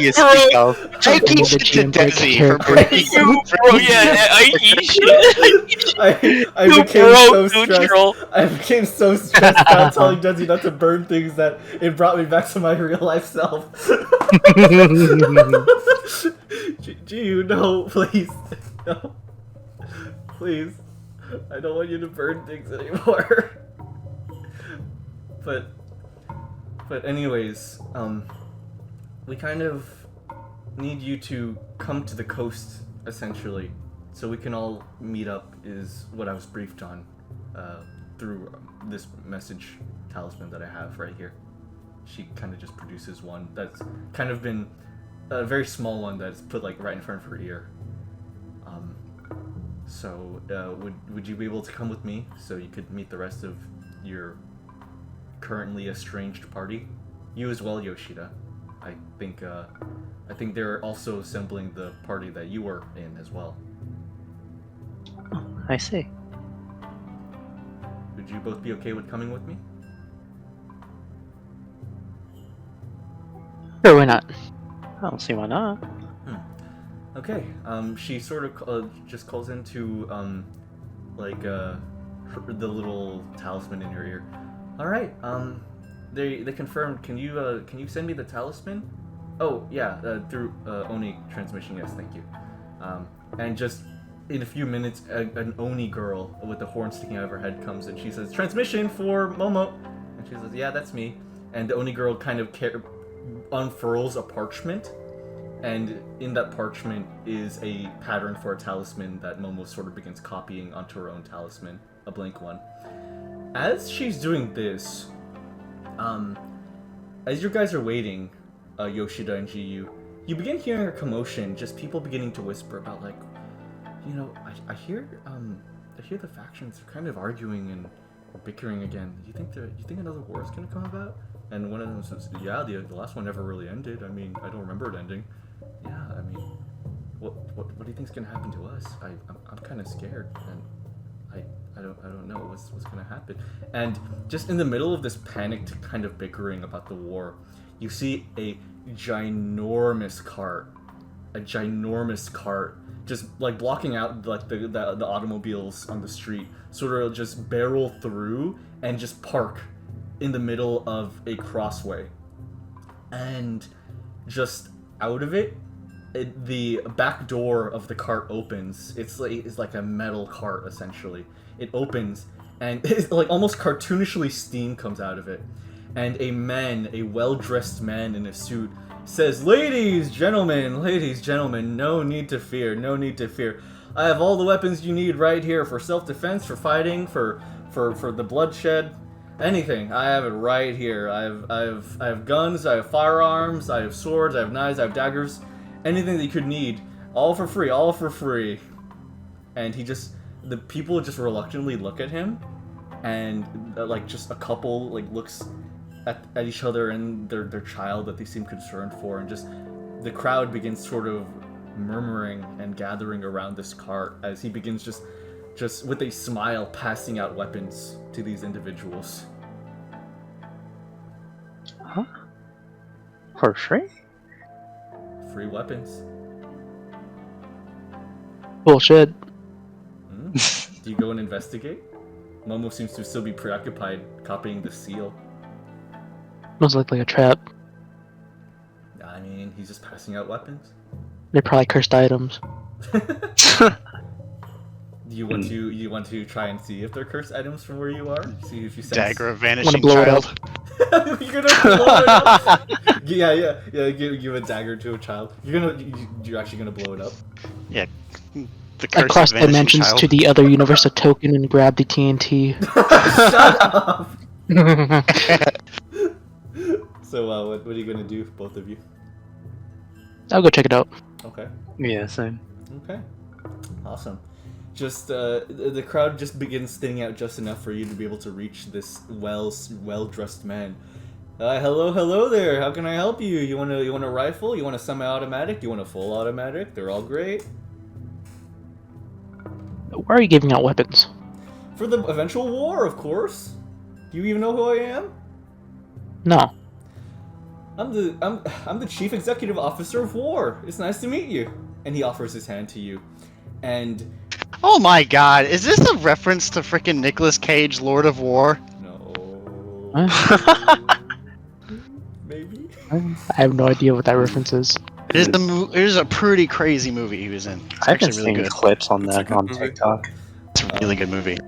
You broke. I keep it to Dezy for breaking. I You became broke so stressed. neutral. I became so stressed about telling Dezy not to burn things that it brought me back to my real life self. Jiyu, no, please. No. Please. I don't want you to burn things anymore. But But anyways, we kind of need you to come to the coast, essentially, so we can all meet up, is what I was briefed on through this message talisman that I have right here. She kind of just produces one that's kind of been a very small one that's put like right in front of her ear. So would you be able to come with me so you could meet the rest of your currently estranged party? You as well, Yoshida. I think they're also assembling the party that you were in as well. I see. Would you both be okay with coming with me? Sure, why not? I don't see why not. Okay. She sort of just calls into the little talisman in your ear. All right. They confirmed. Can you send me the talisman? Oh yeah, through Onii transmission. Yes, thank you. And just in a few minutes, an Onii girl with the horn sticking out of her head comes and she says, "Transmission for Momo." And she says, "Yeah, that's me." And the Onii girl kind of unfurls a parchment. And in that parchment is a pattern for a talisman that Momo sort of begins copying onto her own talisman, a blank one. As she's doing this, as you guys are waiting, Yoshida and Jiyu, you begin hearing a commotion, just people beginning to whisper about like, I hear the factions are kind of arguing and or bickering again. You think another war is gonna come about? And one of them says, "Yeah, the last one never really ended. I mean, I don't remember it ending." Yeah, I mean, what do you think's gonna happen to us? I'm kind of scared, and I don't know what's gonna happen. And just in the middle of this panicked kind of bickering about the war, you see a ginormous cart, just like blocking out like the automobiles on the street, sort of just barrel through and just park in the middle of a crossway, and just out of it, the back door of the cart opens. It's like a metal cart essentially. It opens and it's like almost cartoonishly steam comes out of it, and a well-dressed man in a suit says, ladies, gentlemen, no need to fear, no need to fear. I have all the weapons you need right here for self-defense, for fighting, for the bloodshed. Anything, I have it right here. I have guns, I have firearms, I have swords, I have knives, I have daggers. Anything that you could need, all for free. And the people just reluctantly look at him, and like just a couple like looks at each other and their child that they seem concerned for, and just the crowd begins sort of murmuring and gathering around this cart as he begins just with a smile passing out weapons to these individuals. Huh? For free? Free weapons. Bullshit. Do you go and investigate? Momo seems to still be preoccupied copying the seal. Most likely a trap. I mean, he's just passing out weapons. They're probably cursed items. Do you want to try and see if they're cursed items from where you are? See if you sense... Dagger of I'm vanishing gonna blow child. it up. You're gonna blow it up? Yeah. Give a dagger to a child. You're actually gonna blow it up? Yeah. The curse Across of vanishing dimensions child. to the other universe a token and grab the TNT. Shut up! So, what are you gonna do, both of you? I'll go check it out. Okay. Yeah, same. Okay. Awesome. Just, the crowd just begins thinning out just enough for you to be able to reach this well-dressed man. Hello there, how can I help you? You want a rifle? You want a semi-automatic? You want a full automatic? They're all great. Why are you giving out weapons? For the eventual war, of course. Do you even know who I am? No. I'm the Chief Executive Officer of War. It's nice to meet you. And he offers his hand to you. And... Oh my god, is this a reference to frickin' Nicolas Cage, Lord of War? No... Maybe? I have no idea what that reference is. It is a pretty crazy movie he was in. It's I've been actually really seeing good. clips on It's a that good on movie. TikTok. It's a really good movie.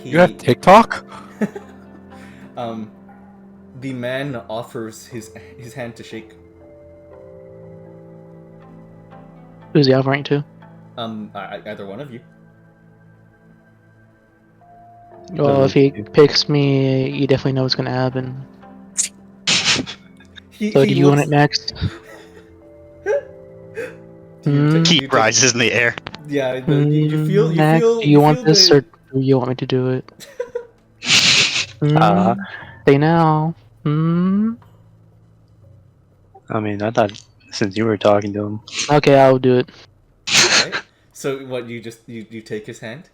You have TikTok? The man offers his hand to shake. Who's he offering to? Either one of you. Well, if he picks me, you definitely know what's gonna happen. So do you want it next? Heat rises in the air. Yeah, you feel. Next, do you want this or do you want me to do it? Say now. I mean, I thought since you were talking to him. Okay, I'll do it. Okay. So what? You take his hand?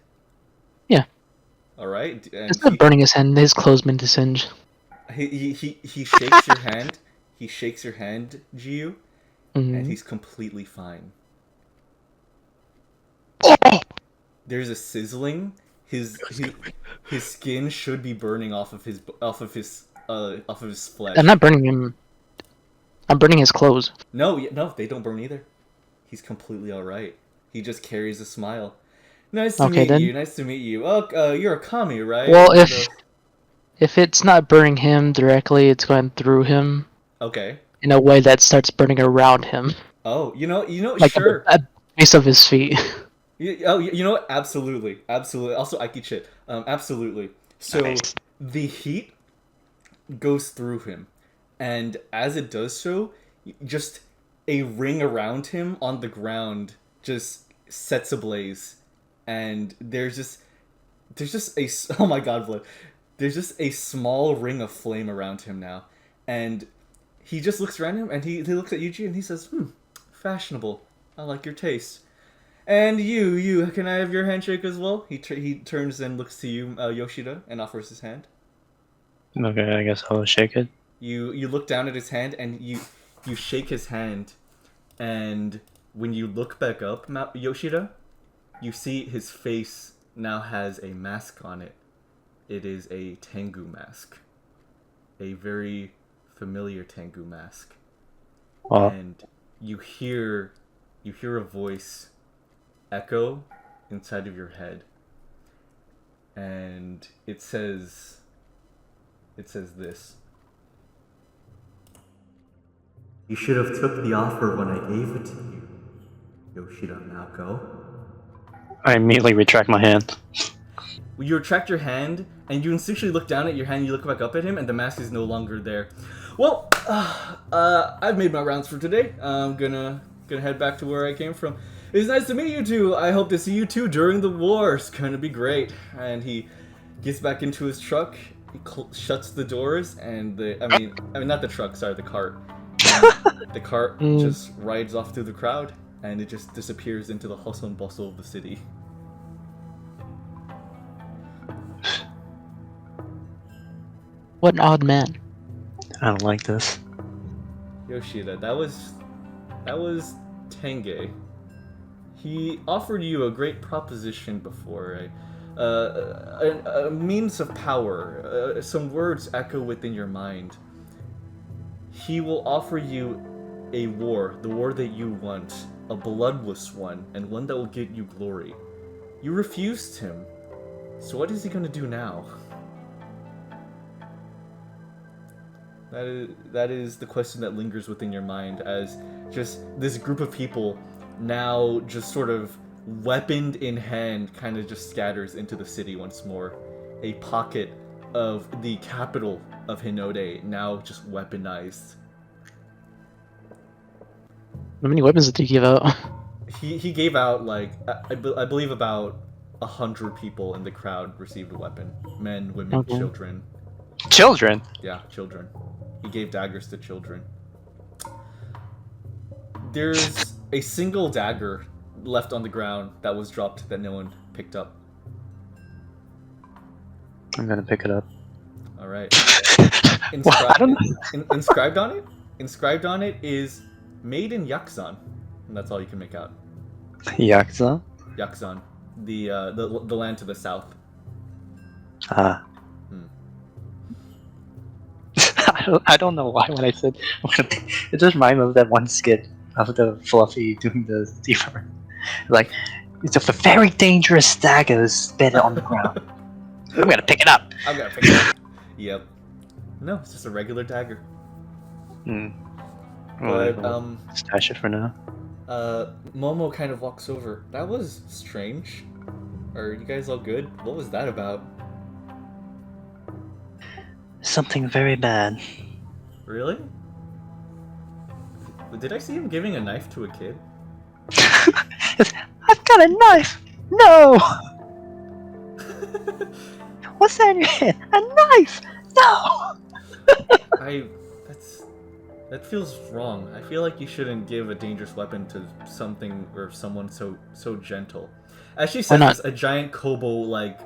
Yeah. All right. And It's not burning his hand. His clothes meant to singe. He shakes your hand. He shakes your hand, Jiyu, and he's completely fine. Oh! There's a sizzling. His skin should be burning off of his flesh. I'm not burning him. I'm burning his clothes. No, they don't burn either. He's completely all right. He just carries a smile. Nice to meet you. Nice to meet you. Oh, you're a kami, right? Well, if it's not burning him directly, it's going through him. Okay. In a way that starts burning around him. Oh, like sure. At the base of his feet. You know what? Absolutely. Also, Aiki shit. Absolutely. So Nice. The heat goes through him, and as it does so, just a ring around him on the ground just sets ablaze, and there's just a oh my god, blood. There's just a small ring of flame around him now, and he just looks around him, and he looks at Yuji, and he says, fashionable. I like your taste. And you, can I have your handshake as well? He turns and looks to you, Yoshida, and offers his hand. Okay, I guess I'll shake it. You look down at his hand, and you shake his hand, and when you look back up, Yoshida, you see his face now has a mask on it. It is a Tengu mask. A very familiar Tengu mask. Oh. And you hear a voice echo inside of your head, and it says this: you should have took the offer when I gave it to you, Yoshida. Now go. I immediately retract my hand. You retract your hand, and you instinctually look down at your hand, and you look back up at him, and the mask is no longer there. Well, I've made my rounds for today. I'm gonna head back to where I came from. It's nice to meet you two. I hope to see you two during the war. It's gonna be great. And he gets back into his truck. He shuts the doors, and I mean not the truck. Sorry, the cart. The cart just rides off through the crowd, and it just disappears into the hustle and bustle of the city. What an odd man. I don't like this. Yoshida, that was Tenge. He offered you a great proposition before, a means of power. Some words echo within your mind. He will offer you a war, the war that you want, a bloodless one, and one that will get you glory. You refused him, so what is he going to do now? That is the question that lingers within your mind, as just this group of people, now just sort of weaponed in hand, kind of just scatters into the city once more. A pocket of the capital of Hinode, now just weaponized. How many weapons did he give out? He gave out, like, I believe about 100 people in the crowd received a weapon. Men, women, children. Children? Yeah, children. He gave daggers to children. There's a single dagger left on the ground that was dropped that no one picked up. I'm gonna pick it up. Alright. Well, I don't know. Inscribed on it is made in Yakzan. And that's all you can make out. Yakuza? Yakzan. The land to the south. Ah. I don't know why when I said it just reminded me of that one skit of the Fluffy doing the deeper. Like, it's a very dangerous dagger bedded on the ground. I'm gonna pick it up. I'm gonna pick it up. Yep. No, it's just a regular dagger. Hmm. But Stash it for now. Momo kind of walks over. That was strange. Are you guys all good? What was that about? Something very bad. Really? Did I see him giving a knife to a kid? I've got a knife! No! What's that in your hand? A knife! No! That feels wrong. I feel like you shouldn't give a dangerous weapon to something or someone so gentle. As she says this, a giant kobo like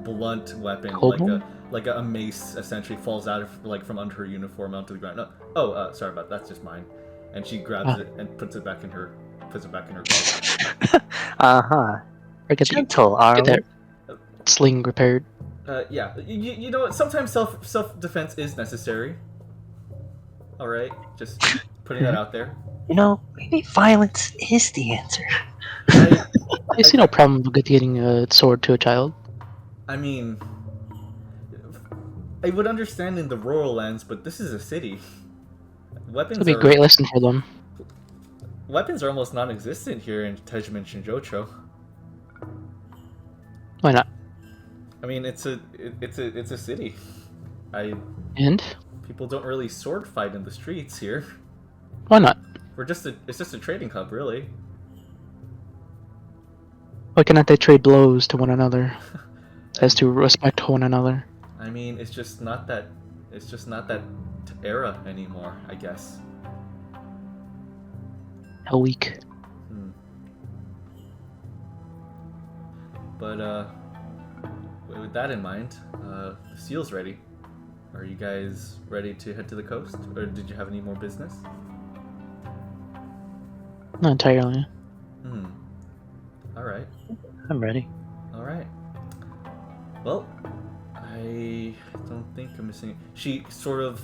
blunt weapon, like a mace essentially falls out of from under her uniform onto the ground. No, sorry about that. That's just mine. And she grabs it and puts it back in her glove. Gentle, are get that sling repaired. Yeah. You know what? Sometimes self defense is necessary. All right, just putting that out there. You know, maybe violence is the answer. I see no problem with getting a sword to a child. I mean, I would understand in the rural lands, but this is a city. Weapons It'll be a great lesson for them. Weapons are almost non-existent here in Judgement Shinjocho. Why not? I mean, it's a city. And people don't really sword fight in the streets here. Why not? It's just a trading hub, really. Why cannot they trade blows to one another, as to respect one another? I mean, it's just not that era anymore, I guess. How weak. But with that in mind, the seal's ready. Are you guys ready to head to the coast, or did you have any more business? Not entirely. All right. I'm ready. All right. Well, I don't think I'm missing. She sort of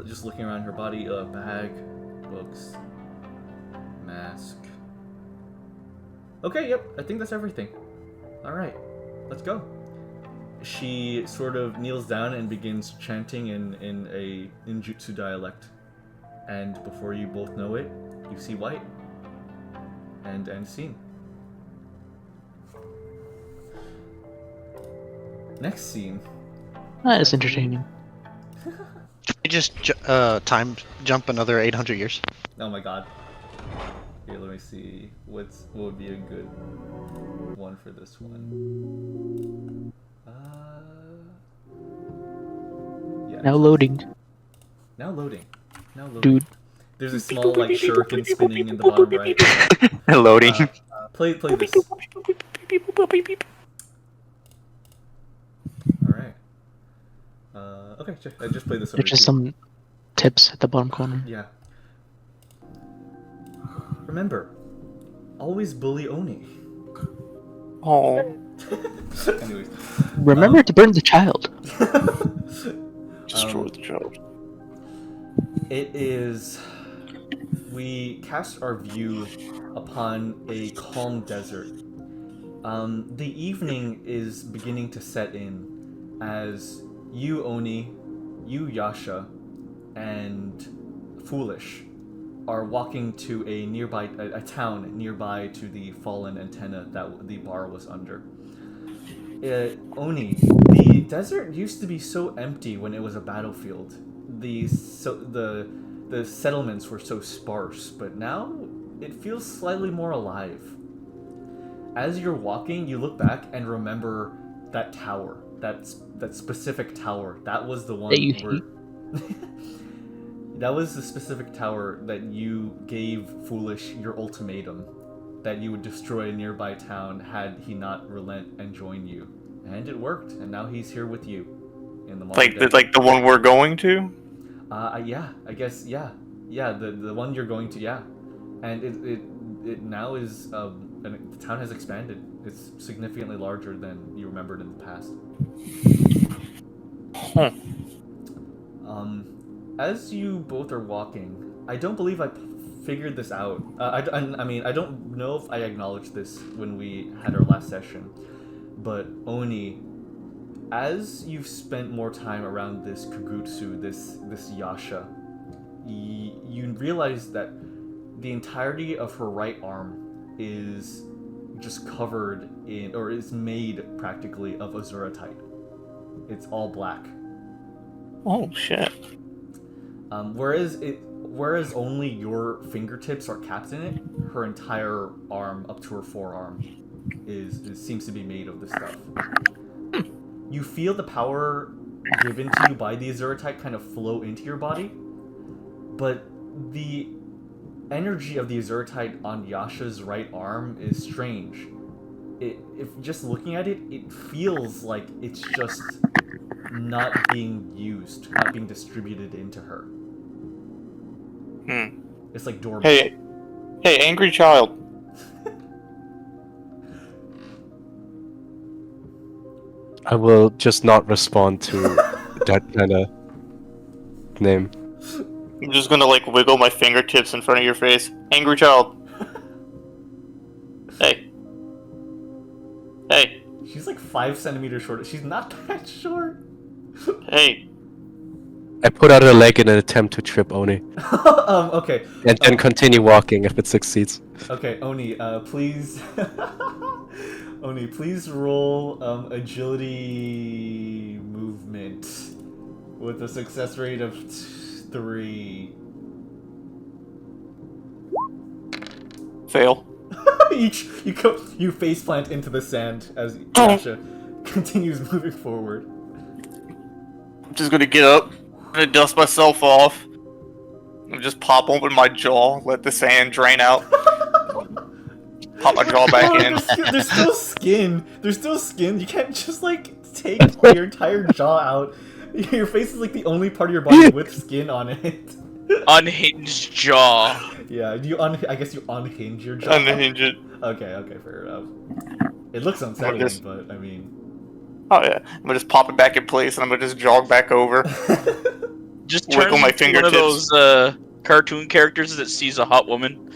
just looking around her body. Bag, books, mask. Okay. Yep. I think that's everything. All right. Let's go. She sort of kneels down and begins chanting in a ninjutsu dialect, and before you both know it, you see white. And end scene. Next scene. That is entertaining. You just time jump another 800 years. Oh my god. Here, let me see. What would be a good one for this one? Yeah. Now loading. Now loading. Dude. There's a small shuriken spinning in the bottom right. Loading. Play this. Alright. Okay, I just played this over There's just some tips at the bottom corner. Yeah. Remember, always bully Onii. Oh. Anyways. Remember to burn the child. Destroy the child. It is... We cast our view upon a calm desert. The evening is beginning to set in as you, Onii, you, Yasha, and Foolish are walking to a town nearby to the fallen antenna that the bar was under. Onii, the desert used to be so empty when it was a battlefield. The settlements were so sparse, but now it feels slightly more alive. As you're walking, you look back and remember that tower, that specific tower. That was the one where that was the specific tower that you gave Foolish your ultimatum, that you would destroy a nearby town had he not relent and join you. And it worked, and now he's here with you in the modern day. Like the one we're going to? Yeah, I guess, yeah, the one you're going to, yeah, and it now is and the town has expanded. It's significantly larger than you remembered in the past. As you both are walking, I don't believe I figured this out. I mean, I don't know if I acknowledged this when we had our last session, but Onii, as you've spent more time around this Kugutsu, this Yasha, you realize that the entirety of her right arm is just covered in, or is made practically of azuratite. It's all black. Oh shit. Whereas only your fingertips are capped in it, her entire arm up to her forearm seems to be made of this stuff. You feel the power given to you by the azuratite kind of flow into your body, but the energy of the azuratite on Yasha's right arm is strange. If just looking at it, it feels like it's just not being used, not being distributed into her. It's like dormant. Hey, angry child. I will just not respond to that kind of name. I'm just gonna like wiggle my fingertips in front of your face. Angry child. Hey. Hey. She's like 5 centimeters short. She's not that short. Hey. I put out a leg in an attempt to trip Oni, Okay. and then continue walking if it succeeds. Okay, Onii, please... Onii, please roll agility movement with a success rate of 3. Fail. you faceplant into the sand as Yasha continues moving forward. I'm just gonna get up, I'm gonna dust myself off, and just pop open my jaw, let the sand drain out. Pop my jaw back in. There's still skin. There's still skin. You can't just like take your entire jaw out. Your face is like the only part of your body with skin on it. Unhinged jaw. Yeah, I guess you unhinge your jaw. Unhinge it. Okay, fair enough. It looks unsettling, but I mean... Oh yeah, I'm gonna just pop it back in place and I'm gonna just jog back over. Just wiggle turns my into one of fingertips. those cartoon characters that sees a hot woman.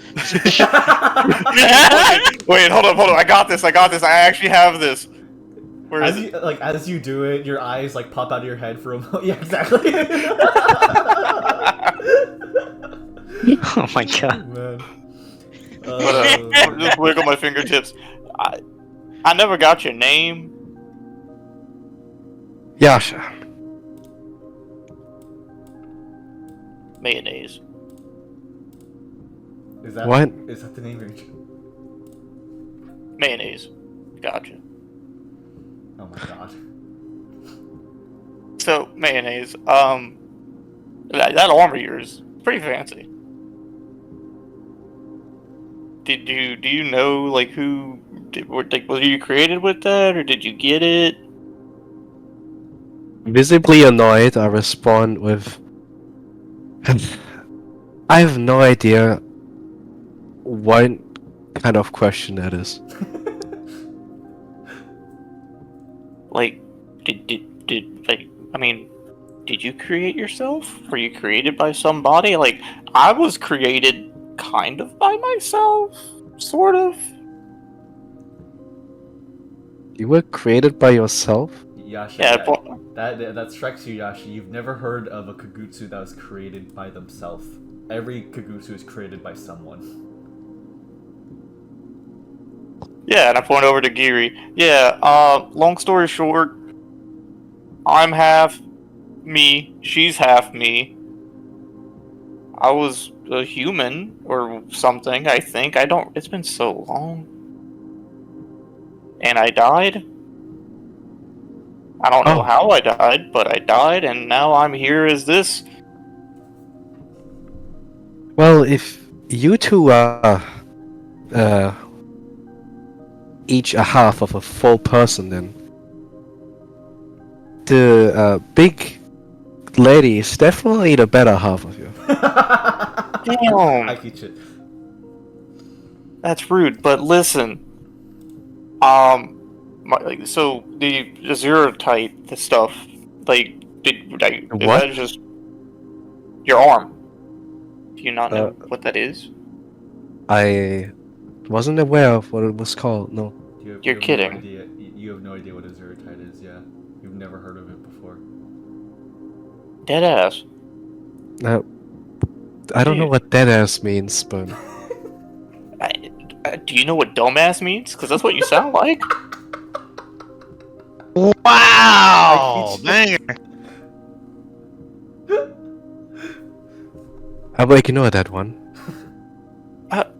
Wait, hold on. I got this. I actually have this. Where is it? As you do it, your eyes like pop out of your head for a moment. Yeah, exactly. Oh my god. Man. Just wiggle my fingertips. I never got your name. Yasha. Mayonnaise. Is that What? Is that the name of your... Mayonnaise. Gotcha. Oh my god. So, mayonnaise. That arm of yours, pretty fancy. Do you know like who? Was you created with that, or did you get it? Visibly annoyed, I respond with... I have no idea what kind of question that is. Like, did you create yourself? Were you created by somebody? Like, I was created kind of by myself, sort of. You were created by yourself? Yasha, Yeah, that strikes you, Yasha. You've never heard of a Kugutsu that was created by themselves. Every Kugutsu is created by someone. Yeah, and I point over to Giri. Yeah, long story short, I'm half me, she's half me. I was a human or something, I think. It's been so long. And I died. I don't know how I died, but I died, and now I'm here as this. Well, if you two are each a half of a full person, then the big lady is definitely the better half of you. Damn. I get it. That's rude, but listen. So the Azurite, the stuff, like, is What? that just your arm? Do you not know what that is? I wasn't aware of what it was called, no. You're kidding. No idea. You have no idea what Azuritite is, yeah. You have never heard of it before. Deadass. I don't know what deadass means, but Do you know what dumbass means? Because that's what you sound like. Wow! Banger! I will ignore that one.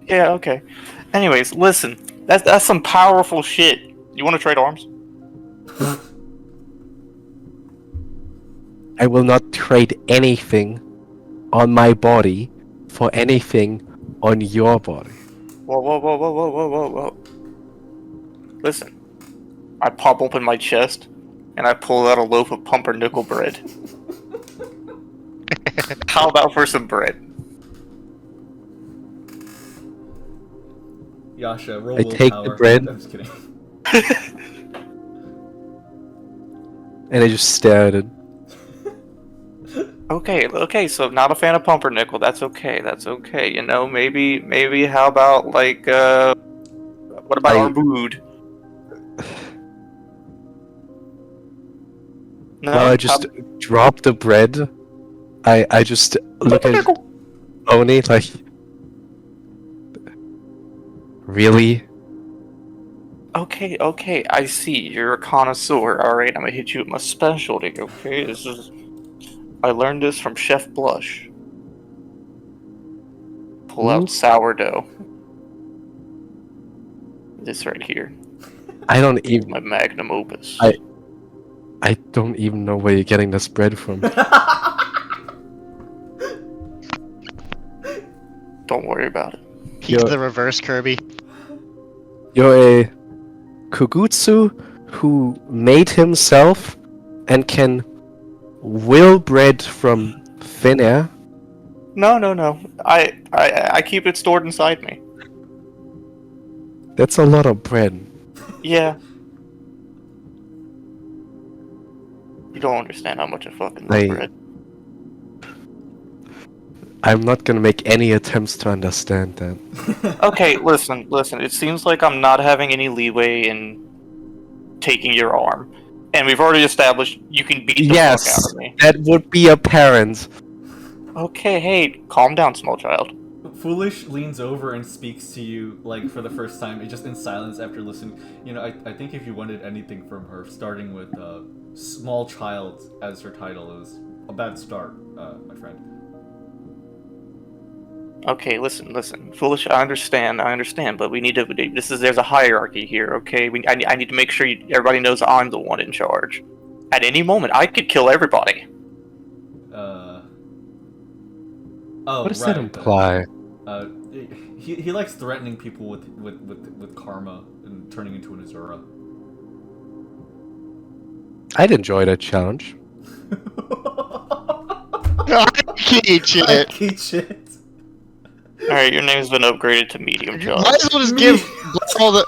Yeah, okay. Anyways, listen. That's some powerful shit. You want to trade arms? I will not trade anything on my body for anything on your body. Whoa. Listen. I pop open my chest, and I pull out a loaf of pumpernickel bread. How about for some bread? Yasha, roll I take the willpower. bread. I'm just kidding. And I just stare at it. Okay, so not a fan of pumpernickel. That's okay. You know, maybe how about like what about our food? No, Well, I just drop the bread. I just look at Onii like, really? Okay, I see. You're a connoisseur. Alright, I'm gonna hit you with my specialty, okay? I learned this from Chef Blush. Pull out sourdough. This right here. I don't even. My magnum opus. I don't even know where you're getting this bread from. Don't worry about it. He's the reverse Kirby. You're a Kugutsu who made himself and can will bread from thin air. No. I keep it stored inside me. That's a lot of bread. Yeah. You don't understand how much I fucking love bread. I'm not gonna make any attempts to understand that. Okay, listen. It seems like I'm not having any leeway in taking your arm. And we've already established you can beat the fuck out of me. That would be apparent. Okay, hey, calm down, small child. Foolish leans over and speaks to you, like, for the first time, just in silence after listening. You know, I think if you wanted anything from her, starting with small child as her title is a bad start, my friend. Okay, listen. Foolish, I understand, but we need to. There's a hierarchy here, okay? I need to make sure everybody knows I'm the one in charge. At any moment, I could kill everybody. What does that imply? He likes threatening people with karma and turning into an Azura. I'd enjoy that challenge. I keep shit. Alright, your name's been upgraded to medium child. Might as well just give all the...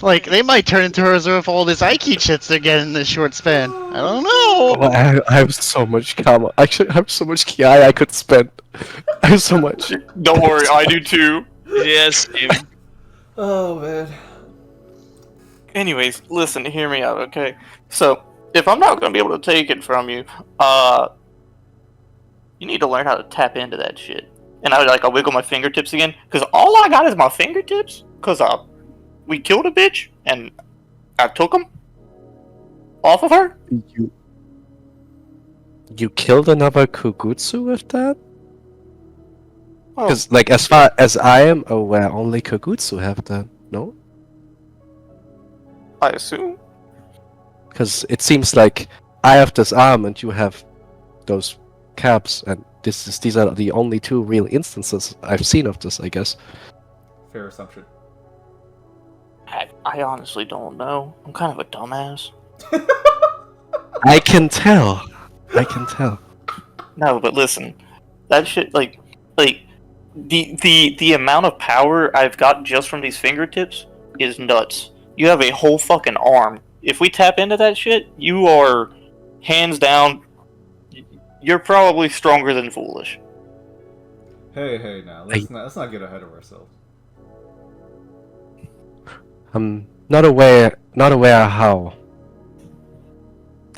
Like, they might turn into her Azura for all this Aiki shits they're getting in this short span. I don't know! Well, I have so much karma. Actually, I have so much Kjær I could spend. I have so much. Don't worry, I do too. Yes. Oh, man. Anyways, listen, hear me out, okay? So, if I'm not gonna be able to take it from you, you need to learn how to tap into that shit. And I'll wiggle my fingertips again, because all I got is my fingertips, because we killed a bitch, and I took them off of her. You killed another Kugutsu with that? Oh, Because, like, as far as I am aware, only Kugutsu have that, no? I assume. Because it seems like I have this arm and you have those caps, and these are the only two real instances I've seen of this, I guess. Fair assumption. I honestly don't know. I'm kind of a dumbass. I can tell. No, but listen, that shit, like the amount of power I've got just from these fingertips is nuts. You have a whole fucking arm. If we tap into that shit, you are hands down. You're probably stronger than Foolish. Hey, now let's not get ahead of ourselves. I'm not aware how.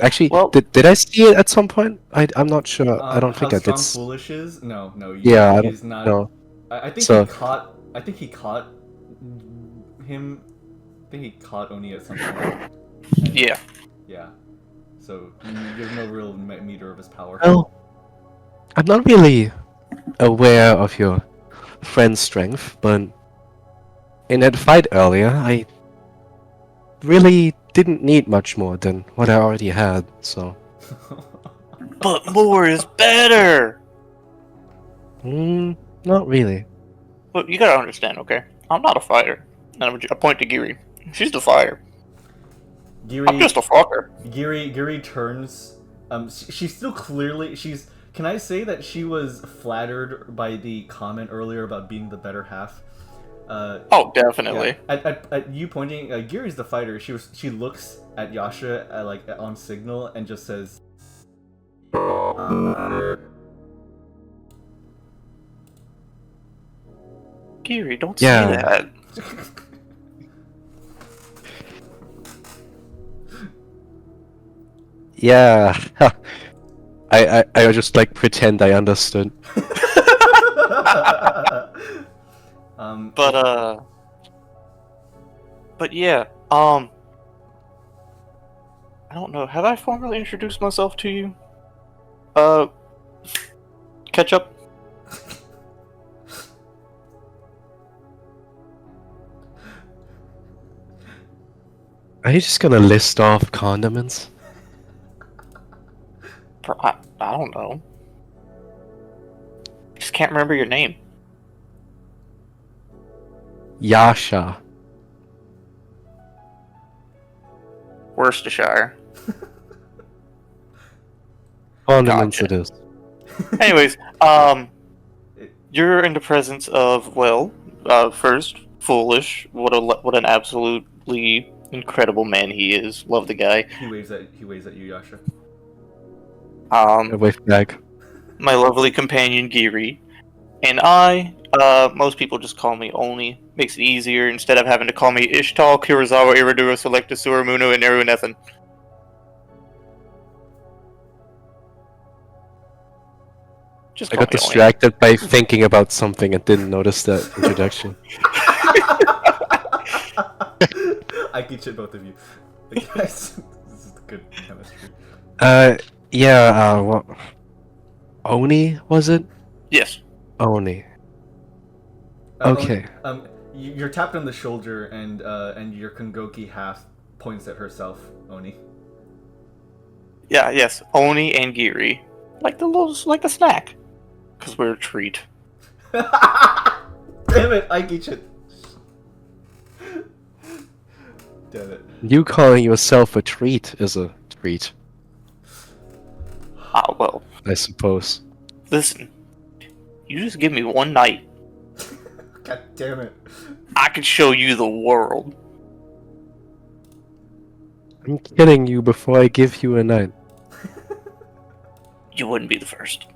Actually, Well- did I see it at some point? I'm not sure. I don't think how I did. strong Foolish is? No, Yeah, I he's don't not. know. I think So- he caught. I think he caught him. I think he caught Onii at some point. And- Yeah. Yeah. So you have no real meter of his power. Well, I'm not really aware of your friend's strength, but in that fight earlier, I really didn't need much more than what I already had, so... But more is better! Not really. But you gotta understand, okay? I'm not a fighter. And I point to Giri. She's the fighter. I'm just a fucker. Giri turns. She's still clearly. Can I say that she was flattered by the comment earlier about being the better half? Oh, definitely. Yeah. At you pointing, Giri's the fighter. She looks at Yasha like on signal and just says. Giri, don't Yeah. say that. Yeah. I just like pretend I understood. But yeah, I don't know. Have I formally introduced myself to you? Ketchup? Are you just gonna list off condiments? I don't know. Just can't remember your name. Yasha. Worcestershire. Condiments Gotcha. it is. Anyways, you're in the presence of, well, first, Foolish. What an absolutely incredible man he is. Love the guy. He waves at you, Yasha. A wave back. My lovely companion Giri, and most people just call me Onii. Makes it easier instead of having to call me Ishtal, Kurozawa, Iriduo, Selecta, Suro, Muno, Eneru, Nethen. Just I call got me Onii. distracted by thinking about something and didn't notice that introduction. I can shit both of you. Guys, this is good chemistry. What? Onii, was it? Yes. Onii. Okay. You're tapped on the shoulder, and your Kongoki half points at herself, Onii. Yeah, yes. Onii and Giri. Like the snack. Because we're a treat. Damn it, I get it. Damn it. You calling yourself a treat is a treat, Ah, well. I suppose. Listen. You just give me one night. God damn it. I can show you the world. I'm kidding you before I give you a night. You wouldn't be the first.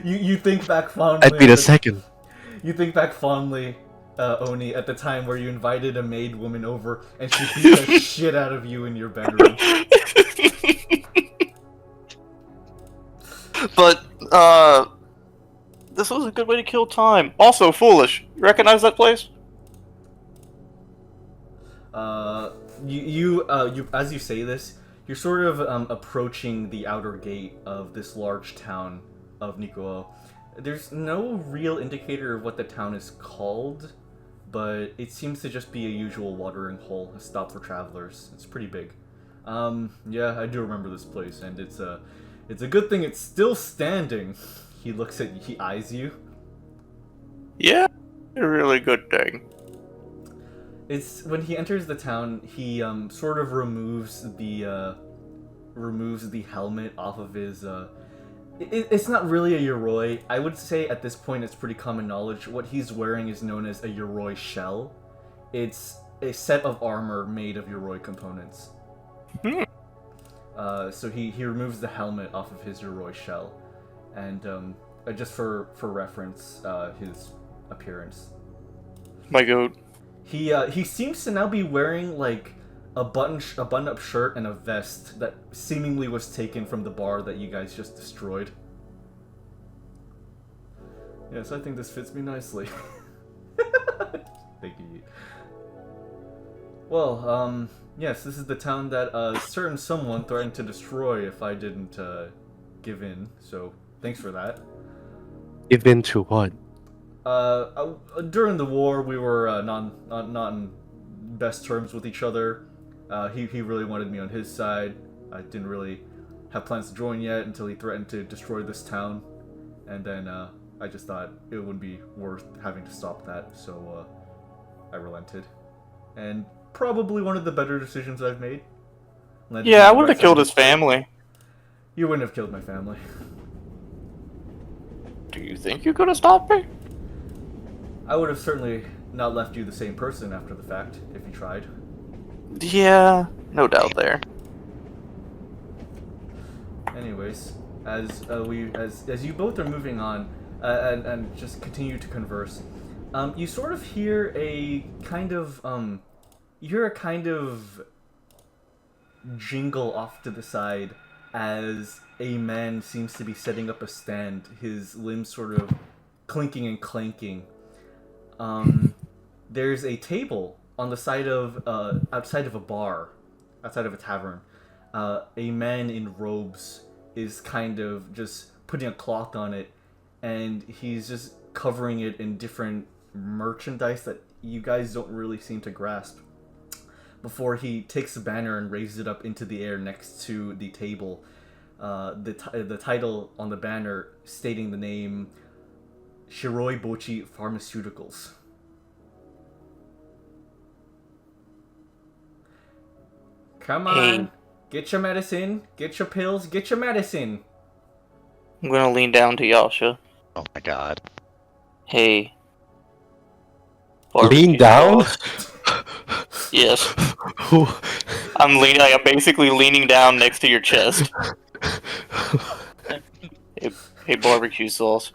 you think back fondly. I'd be the second. You think back fondly, Onii, at the time where you invited a maid woman over and she beat the shit out of you in your bedroom. But, this was a good way to kill time. Also, Foolish. You recognize that place? You as you say this, you're sort of approaching the outer gate of this large town of Niko. There's no real indicator of what the town is called, but it seems to just be a usual watering hole, a stop for travelers. It's pretty big. Yeah, I do remember this place, and it's a good thing it's still standing. He eyes you. Yeah, a really good thing. It's when he enters the town, he sort of removes the helmet off of his. It's not really a Yoroi. I would say at this point it's pretty common knowledge. What he's wearing is known as a Yoroi shell. It's a set of armor made of Yoroi components. So he removes the helmet off of his Yoroi shell, and just for reference, his appearance. My goat. He seems to now be wearing like a button-up shirt and a vest that seemingly was taken from the bar that you guys just destroyed. Yes, I think this fits me nicely. Thank you, Yeet. Well, yes, this is the town that a certain someone threatened to destroy if I didn't give in. So thanks for that. Give in to what? During the war, we were not in best terms with each other. He really wanted me on his side. I didn't really have plans to join yet until he threatened to destroy this town, and then I just thought it wouldn't be worth having to stop that, so I relented. And probably one of the better decisions I've made. Yeah, I would have killed his family. You wouldn't have killed my family. Do you think you could have stopped me? I would have certainly not left you the same person after the fact, if you tried. Yeah, no doubt there. Anyways, as you both are moving on and just continue to converse, you sort of hear a kind of jingle off to the side as a man seems to be setting up a stand, his limbs sort of clinking and clanking. There's a table on the side of outside of a bar, outside of a tavern. A man in robes is kind of just putting a cloth on it, and he's just covering it in different merchandise that you guys don't really seem to grasp. Before he takes the banner and raises it up into the air next to the table, the title on the banner stating the name Shiroi Bocch Pharmaceuticals. Come on, Hey. Get your medicine, get your pills, get your medicine. I'm gonna lean down to Yasha. Oh my god. Hey. Lean down? Yes. I'm basically leaning down next to your chest. Hey, barbecue sauce.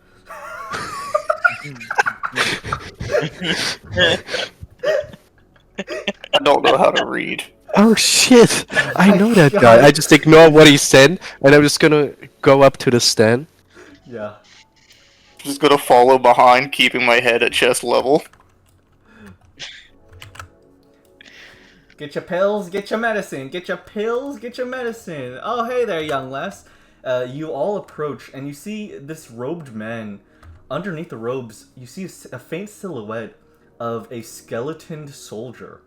I don't know how to read. Oh shit! I know that guy. I just ignore what he said, and I'm just gonna go up to the stand. Yeah. Just gonna follow behind, keeping my head at chest level. Get your pills, get your medicine, get your pills, get your medicine. Oh, hey there, young lass. You all approach, and you see this robed man. Underneath the robes, you see a faint silhouette of a skeletoned soldier.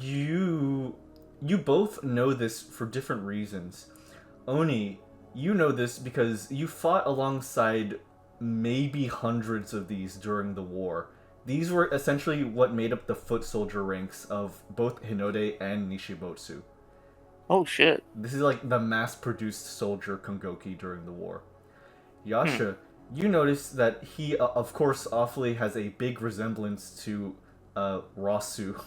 You both know this for different reasons. Onii, you know this because you fought alongside maybe hundreds of these during the war. These were essentially what made up the foot soldier ranks of both Hinode and Nishibotsu. Oh shit. This is like the mass-produced soldier Kongoki during the war. Yasha, you notice that he, of course, awfully has a big resemblance to Rasu,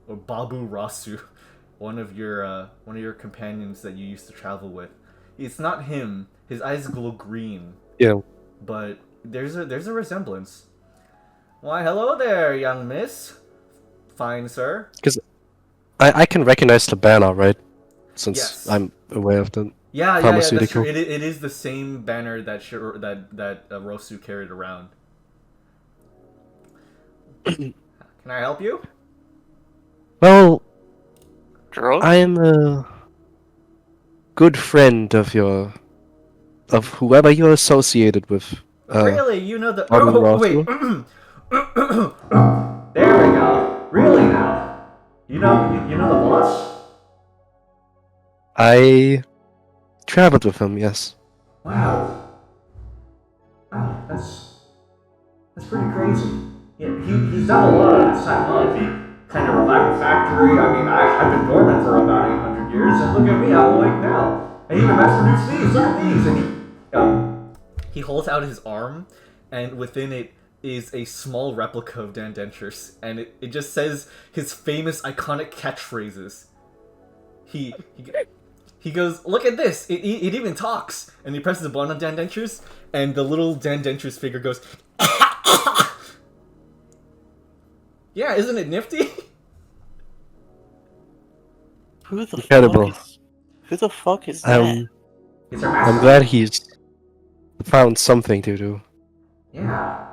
or Babu Rasu, one of your companions that you used to travel with. It's not him. His eyes glow green. Yeah. But there's a resemblance. Why, hello there, young miss. Fine, sir. Because I can recognize the banner, right? Since Yes. I'm aware of the Yeah, that's pharmaceutical. true. It is the same banner that Rosu carried around. Can I help you? Well, Drug? I am a good friend of whoever you're associated with. Really? You know the... Babu Oh, Rasu? wait. There we go. Really now? You know the boss? I traveled with him, yes. Wow. Wow, that's pretty crazy. Yeah, he's done a lot of this time off. He kind of revived the factory. I mean, I've been dormant for about 800 years, and look at me, I'm awake now. And even mass-produced these, look at these! And he holds out his arm, and within it is a small replica of Dan Dentures, and it just says his famous iconic catchphrases. He goes, look at this! It even talks! And he presses a button on Dan Dentures, and the little Dan Dentures figure goes, yeah, isn't it nifty? Who the Incredible. Who the fuck is that? It's our I'm mascot. glad he's found something to do. Yeah.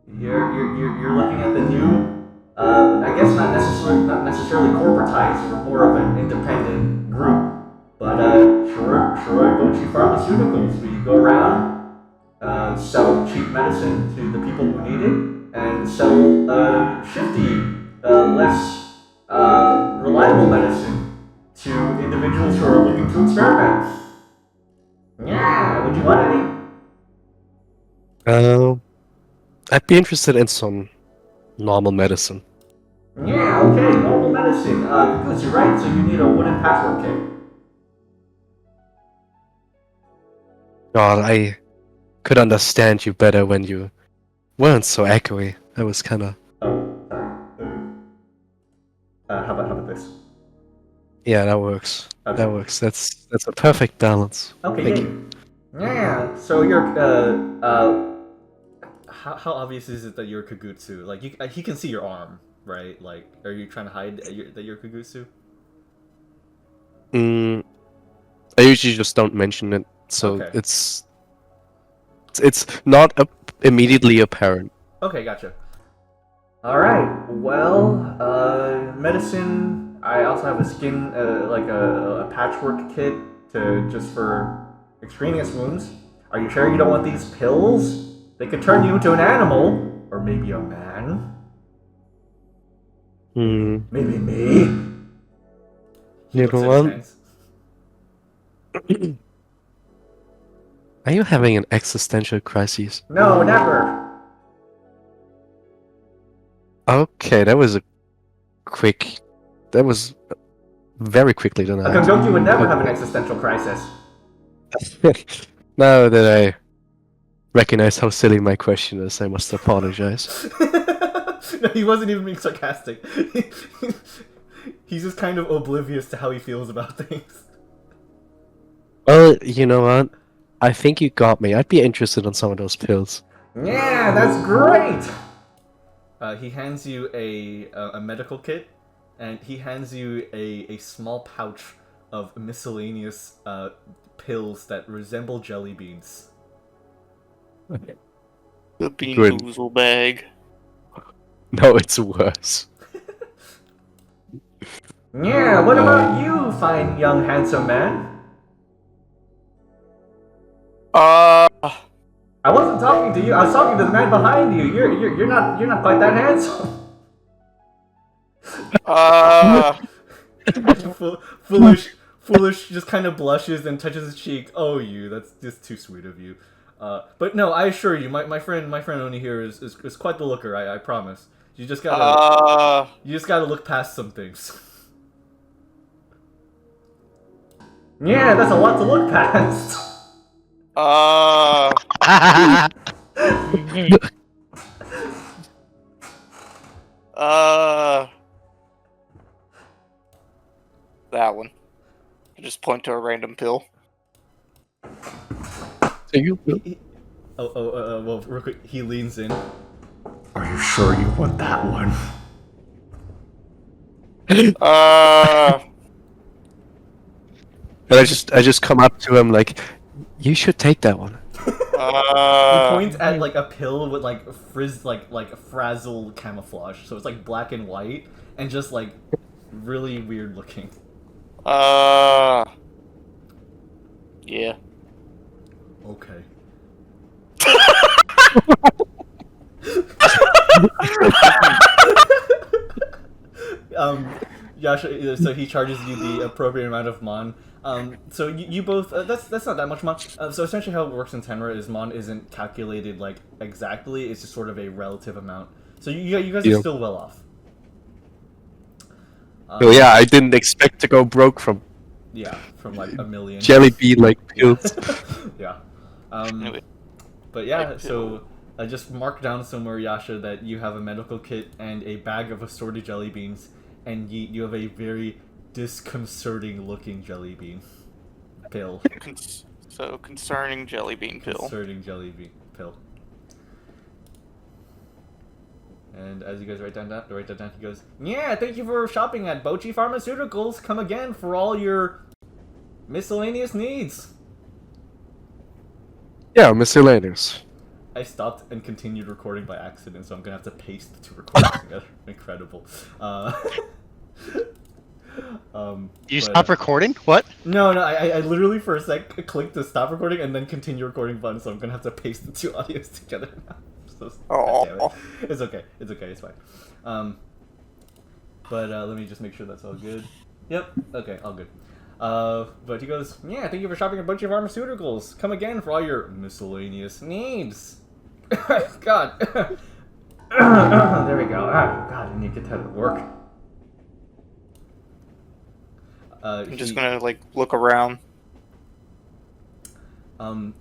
You're looking at the new, I guess not necessarily corporatized, but more of an independent group. But Shiroi Bocch Pharmaceuticals, where you go around, sell cheap medicine to the people who need it, and sell shifty, less reliable medicine to individuals who are looking to experiment. Yeah, would you want any? I'd be interested in some normal medicine. Yeah, okay, normal medicine. You're right, so you need a wooden patchwork kit. God, I could understand you better when you weren't so echoey. I was kinda... Oh, sorry. How about this? Yeah, that works. Okay. That works. That's a perfect balance. Okay, Thank yeah. you. Yeah, so you're, how obvious is it that you're Kagutsu? Like, he can see your arm, right? Like, are you trying to hide that you're Kagutsu? I usually just don't mention it, so Okay. it's not immediately apparent. Okay, gotcha. Alright, well, medicine, I also have a skin, like a patchwork kit just for extraneous wounds. Are you sure you don't want these pills? They could turn you into an animal, or maybe a man. Maybe me. You know what? Are you having an existential crisis? No, never. Okay, that was very quickly done. A Kogoki would never have an existential crisis. Now that I recognize how silly my question is, I must apologize. No, he wasn't even being sarcastic. He's just kind of oblivious to how he feels about things. Well, you know what? I think you got me. I'd be interested in some of those pills. Yeah, that's great! He hands you a medical kit, and he hands you a small pouch of miscellaneous pills that resemble jelly beans. The Bean Good. Boozle bag. No, it's worse. Yeah, what about you, fine young handsome man? I wasn't talking to you. I was talking to the man behind you. You're not quite that handsome. Foolish just kind of blushes and touches his cheek. Oh, that's just too sweet of you. But no, I assure you, my friend Onii here is quite the looker. I promise. You just gotta look past some things. Yeah, that's a lot to look past. That one. I just point to a random pill. Well, real quick, he leans in. Are you sure you want that one? And I just come up to him like, you should take that one. He points at like a pill with like like frazzled camouflage, so it's like black and white and just like really weird looking. Yeah. Okay. Yasha, so he charges you the appropriate amount of mon. So you both, that's not that much mon. So essentially how it works in Tenra is mon isn't calculated like exactly, it's just sort of a relative amount. So you guys are still well off. Oh yeah, I didn't expect to go broke from from like a million. jelly bean like pills. Yeah. But yeah, so I just mark down somewhere, Yasha, that you have a medical kit and a bag of assorted jelly beans, and Yeet, you have a very disconcerting looking jelly bean pill. So concerning jelly bean pill. Concerning jelly bean pill. And as you guys write that down, he goes, "Yeah, thank you for shopping at Bocchi Pharmaceuticals. Come again for all your miscellaneous needs." Yeah, miscellaneous. I stopped and continued recording by accident, so I'm gonna have to paste the two recordings together. Incredible. You stop recording? What? No, I literally for a sec clicked the stop recording and then continue recording button, so I'm gonna have to paste the two audios together now. So, damn it. It's okay, it's fine. But let me just make sure that's all good. Yep, okay, all good. But he goes, "Yeah, thank you for shopping at Bocchi Pharmaceuticals. Come again for all your miscellaneous needs." God. There we go. God, I need to get that to work. I'm just gonna like look around.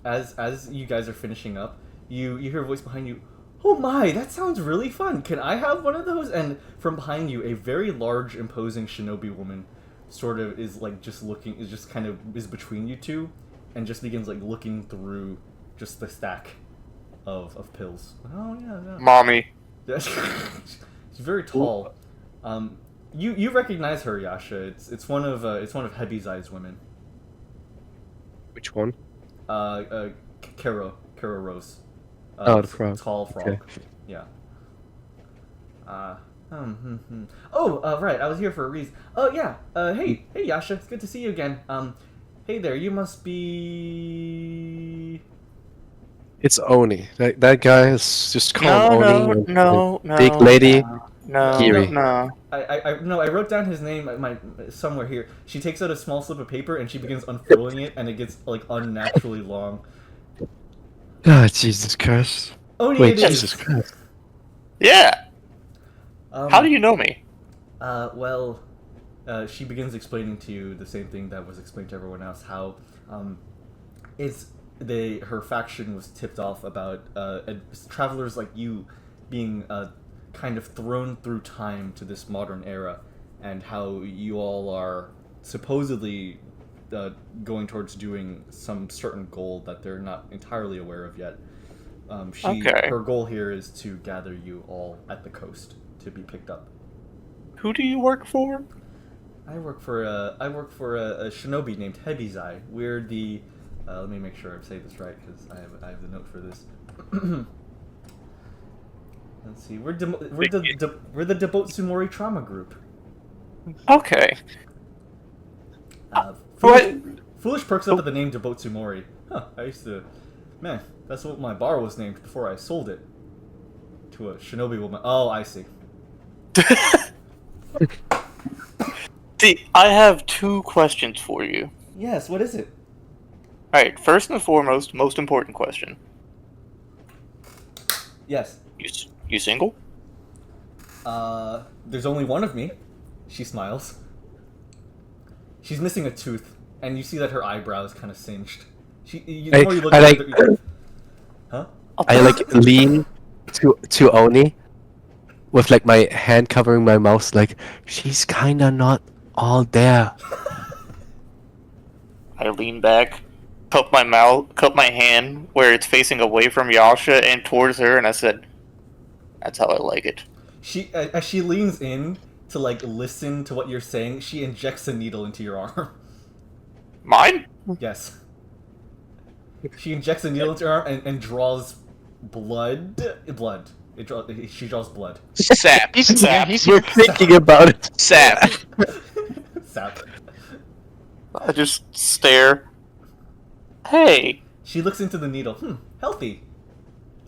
As you guys are finishing up, you hear a voice behind you. "Oh my, that sounds really fun. Can I have one of those?" And from behind you, a very large, imposing shinobi woman sort of is like just looking, is just kind of is between you two, and just begins like looking through just the stack of pills. Oh yeah. Mommy. She's very tall. You recognize her, Yasha. It's one of Hebi-Zai's women. Which one? Kjær Rose. Oh, the frog. Tall frog. Okay. Yeah. Oh, right. I was here for a reason. Oh, yeah. Hey, Yasha. It's good to see you again. Hey there. You must be. It's Onii. That guy is just called Onii. No. Big lady. Giri. No. I wrote down his name somewhere here. She takes out a small slip of paper and she begins unfurling it, and it gets like unnaturally long. Ah, Jesus Christ. Onii, Wait, it is. Jesus Christ. Yeah. How do you know me? Well, she begins explaining to you the same thing that was explained to everyone else. How, her faction was tipped off about travelers like you being kind of thrown through time to this modern era, and how you all are supposedly going towards doing some certain goal that they're not entirely aware of yet. Her goal here is to gather you all at the coast to be picked up. Who do you work for? I work for a shinobi named Hebi-Zai. We're the let me make sure I say this right because I have the note for this. Let's see. We're the Debotsumori trauma group. Okay. Foolish perks up at the name Debotsumori. Huh, I used to... Man, that's what my bar was named before I sold it. To a shinobi woman. Oh, I see. See, I have two questions for you. Yes, what is it? Alright, first and foremost, most important question. Yes. You single? There's only one of me. She smiles. She's missing a tooth, and you see that her eyebrow is kind of singed. I like lean to Onii with like my hand covering my mouth, like she's kinda not all there. I lean back, cup my hand where it's facing away from Yasha and towards her, and I said, "That's how I like it." As she leans in to like listen to what you're saying, she injects a needle into your arm. Mine? Yes. She injects a needle into her arm and draws blood. She draws blood. Sap. We're thinking about it. Sap. Sap. I just stare. Hey. She looks into the needle. Healthy.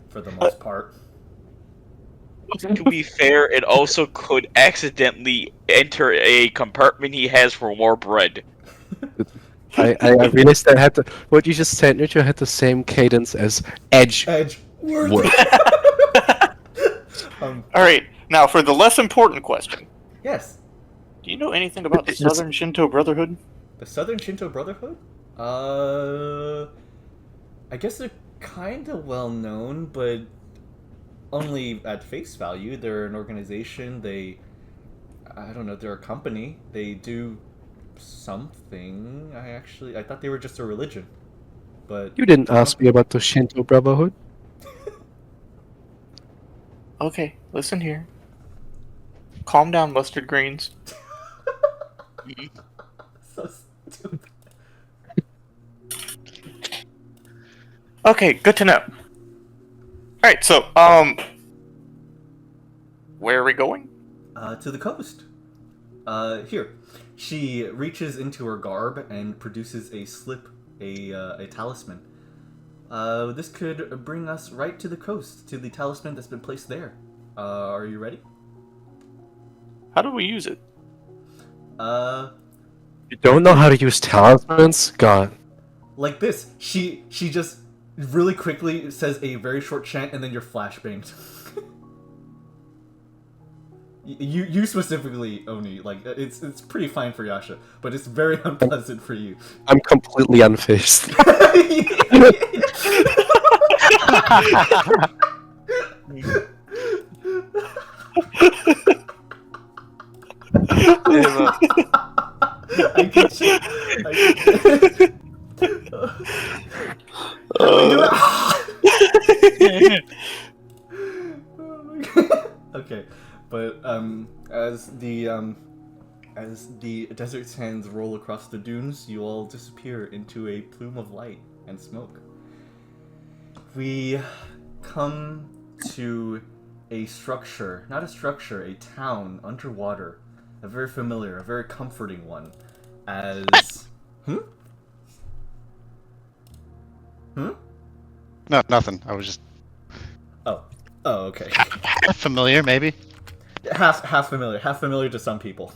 For the most part. To be fair, it also could accidentally enter a compartment he has for more bread. I realized that had what you just said, Neutral, had the same cadence as Edge. Word. Alright, now for the less important question. Yes. Do you know anything about the Southern Shinto Brotherhood? The Southern Shinto Brotherhood? I guess they're kind of well known, but only at face value. They're an organization. I don't know, they're a company. They do something. I thought they were just a religion. But You didn't ask me about the Shinto Brotherhood. Okay, listen here. Calm down, mustard greens. So stupid. Okay, good to know. Alright, so, where are we going? To the coast. Here. She reaches into her garb and produces a talisman. This could bring us right to the coast, to the talisman that's been placed there. Are you ready? How do we use it? You don't know how to use talismans? God. Like this. She just really quickly says a very short chant and then you're flashbanged. You specifically, Onii, like, it's pretty fine for Yasha, but it's very unpleasant for you. I'm completely unfazed. I get you. Okay, but as the desert sands roll across the dunes, you all disappear into a plume of light and smoke. We come to a structure, not a structure, a town underwater. A very familiar, a very comforting one. As... No, nothing. I was just Oh, okay. familiar, maybe. Half familiar to some people.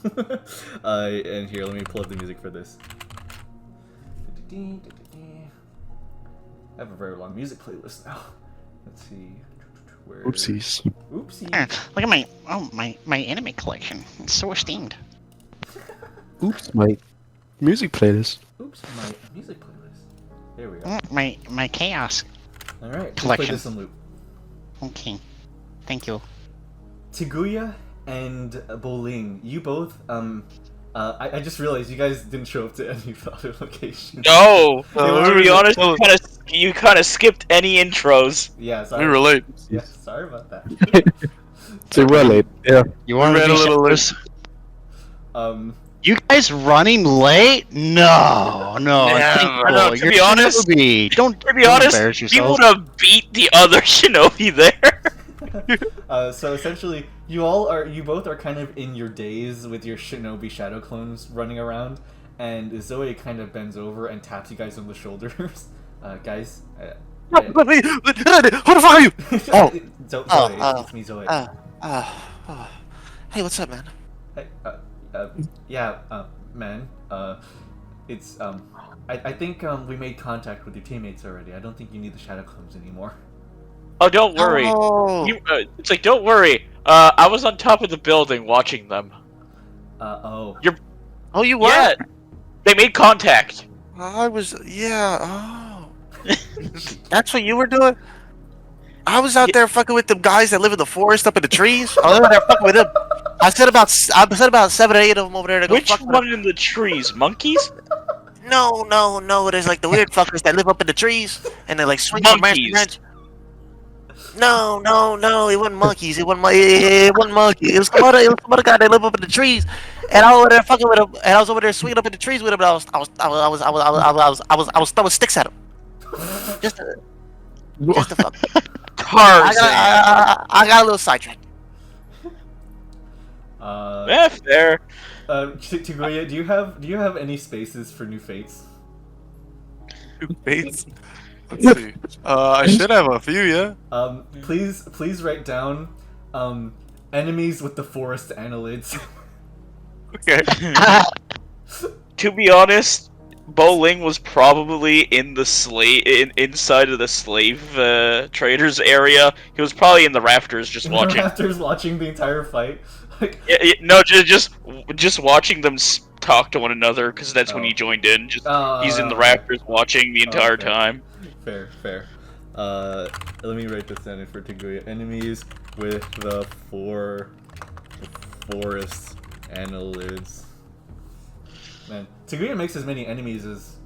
And here, let me pull up the music for this. I have a very long music playlist now. Let's see. Where... Oopsies. Oopsie. Look at my anime collection. It's so esteemed. Oops, my music playlist. Oops, my music playlist. There we go. My chaos. Alright, Collection. play this in loop. Okay. Thank you. Tiguya and Boling, you both, I just realized you guys didn't show up to any of the other locations. No! To be honest, you kind of skipped any intros. Yeah, sorry. We were late. Yeah, sorry about that. So we're late. Yeah. You want to ran be a little late. shadows? You guys running late? No. No, to be honest, don't embarrass yourself. you would have beat the other shinobi there. So essentially, you both are kind of in your daze with your shinobi shadow clones running around, and Zoe kind of bends over and taps you guys on the shoulders. Guys, Who the fuck are you? Zoe, it's me, Zoe. Hey, what's up, man? Hey, yeah, man, it's, I think, we made contact with your teammates already. I don't think you need the shadow clones anymore. Oh, don't worry. Oh. It's like, don't worry. I was on top of the building watching them. Oh. Oh, you were? Yeah, they made contact. I was, yeah, oh. That's what you were doing? I was out there fucking with them guys that live in the forest up in the trees. I was out there fucking with them. I said about 7 or 8 of them over there to go Which fuck with one in the trees? Monkeys? No. There's like the weird fuckers that live up in the trees and they like swing from branch to Monkeys. branch. No. It wasn't monkeys. It wasn't monkeys. It was some other guy that live up in the trees. And I was over there fucking with him. And I was over there swinging up in the trees with him. And I was throwing sticks at him. Just to fuck. I got a little sidetracked. Fair. Tiguya, do you have any spaces for new fates? New fates? Let's see. I should have a few, yeah. Please write down, enemies with the forest annelids. Okay. To be honest, Boling was probably in the inside of the slave traders area. He was probably in the rafters just watching. Rafters watching the entire fight. No, just watching them talk to one another because that's when he joined in. He's in the rafters watching the entire time. Fair. Let me write this down for Tiguya. Enemies with the forest annelids. Man, Tiguya makes as many enemies as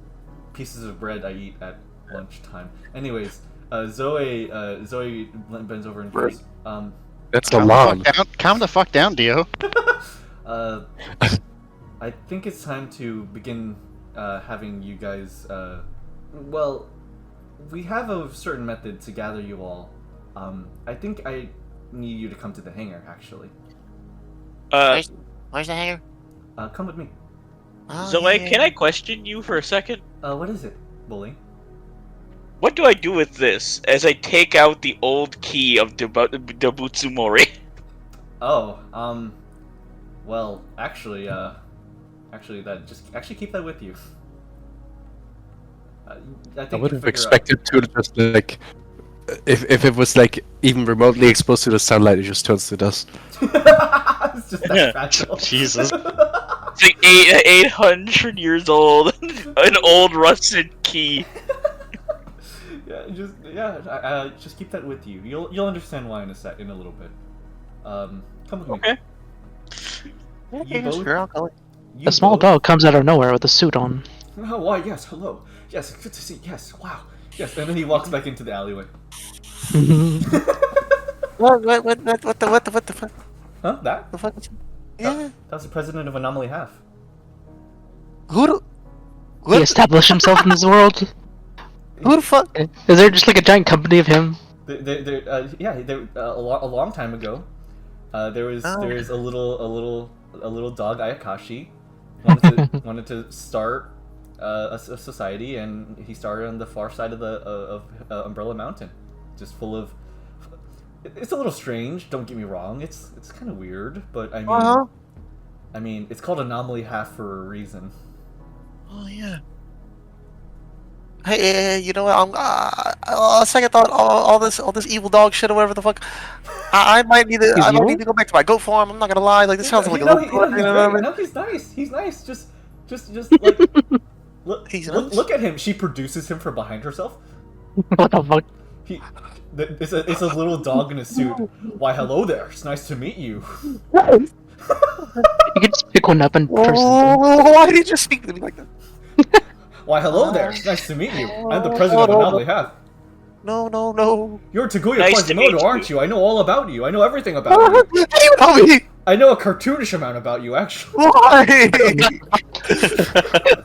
pieces of bread I eat at lunchtime. Anyways, Zoe bends over and goes, That's Calm alarm. the fuck down, calm the fuck down, Dio. I think it's time to begin having you guys. Well, we have a certain method to gather you all. I think I need you to come to the hangar, actually. Where's the hangar? Come with me. Oh, Zoe, yeah. can I question you for a second? What is it, Bully? What do I do with this as I take out the old key of Dobutsumori? Oh, well, actually, keep that with you. I think I you would have figure expected to just like, if it was like even remotely exposed to the sunlight, it just turns to dust. it's just that Yeah. fragile. Jesus. It's like 800 years old, an old rusted key. Just keep that with you. You'll understand why in a little bit. Come with me. Okay. Yeah, sure, I'll go. You A small both- dog comes out of nowhere with a suit on. Oh, why? Yes. Hello. Yes. Good to see. Yes. Wow. Yes. And then he walks back into the alleyway. What the fuck? Huh? That? The fuck? Yeah. That's the president of Anomaly Half. Who the? He What? established himself in this world. Who the fuck? Is there just like a giant company of him? A long time ago, there was a little dog Ayakashi wanted to start a society, and he started on the far side of the Umbrella Mountain, just full of. It's a little strange. Don't get me wrong. It's kind of weird, but I mean, it's called Anomaly Half for a reason. Oh yeah. Hey, you know what? Second thought, all this evil dog shit or whatever the fuck. I might need to. I might need to go back to my goat farm. I'm not gonna lie. Like this sounds like a little. He's nice. He's nice. Just like look at him. She produces him from behind herself. What the fuck? It's a little dog in a suit. Why, hello there. It's nice to meet you. You could just pick one up and person. Why did you just speak to me like that? Why, hello there. It's nice to meet you. I'm the president of Anomaly Half. No. You're Tiguya Nice to meet Quasimoto, aren't you? I know all about you. I know everything about you. How do you know me? I know a cartoonish amount about you, actually. Why?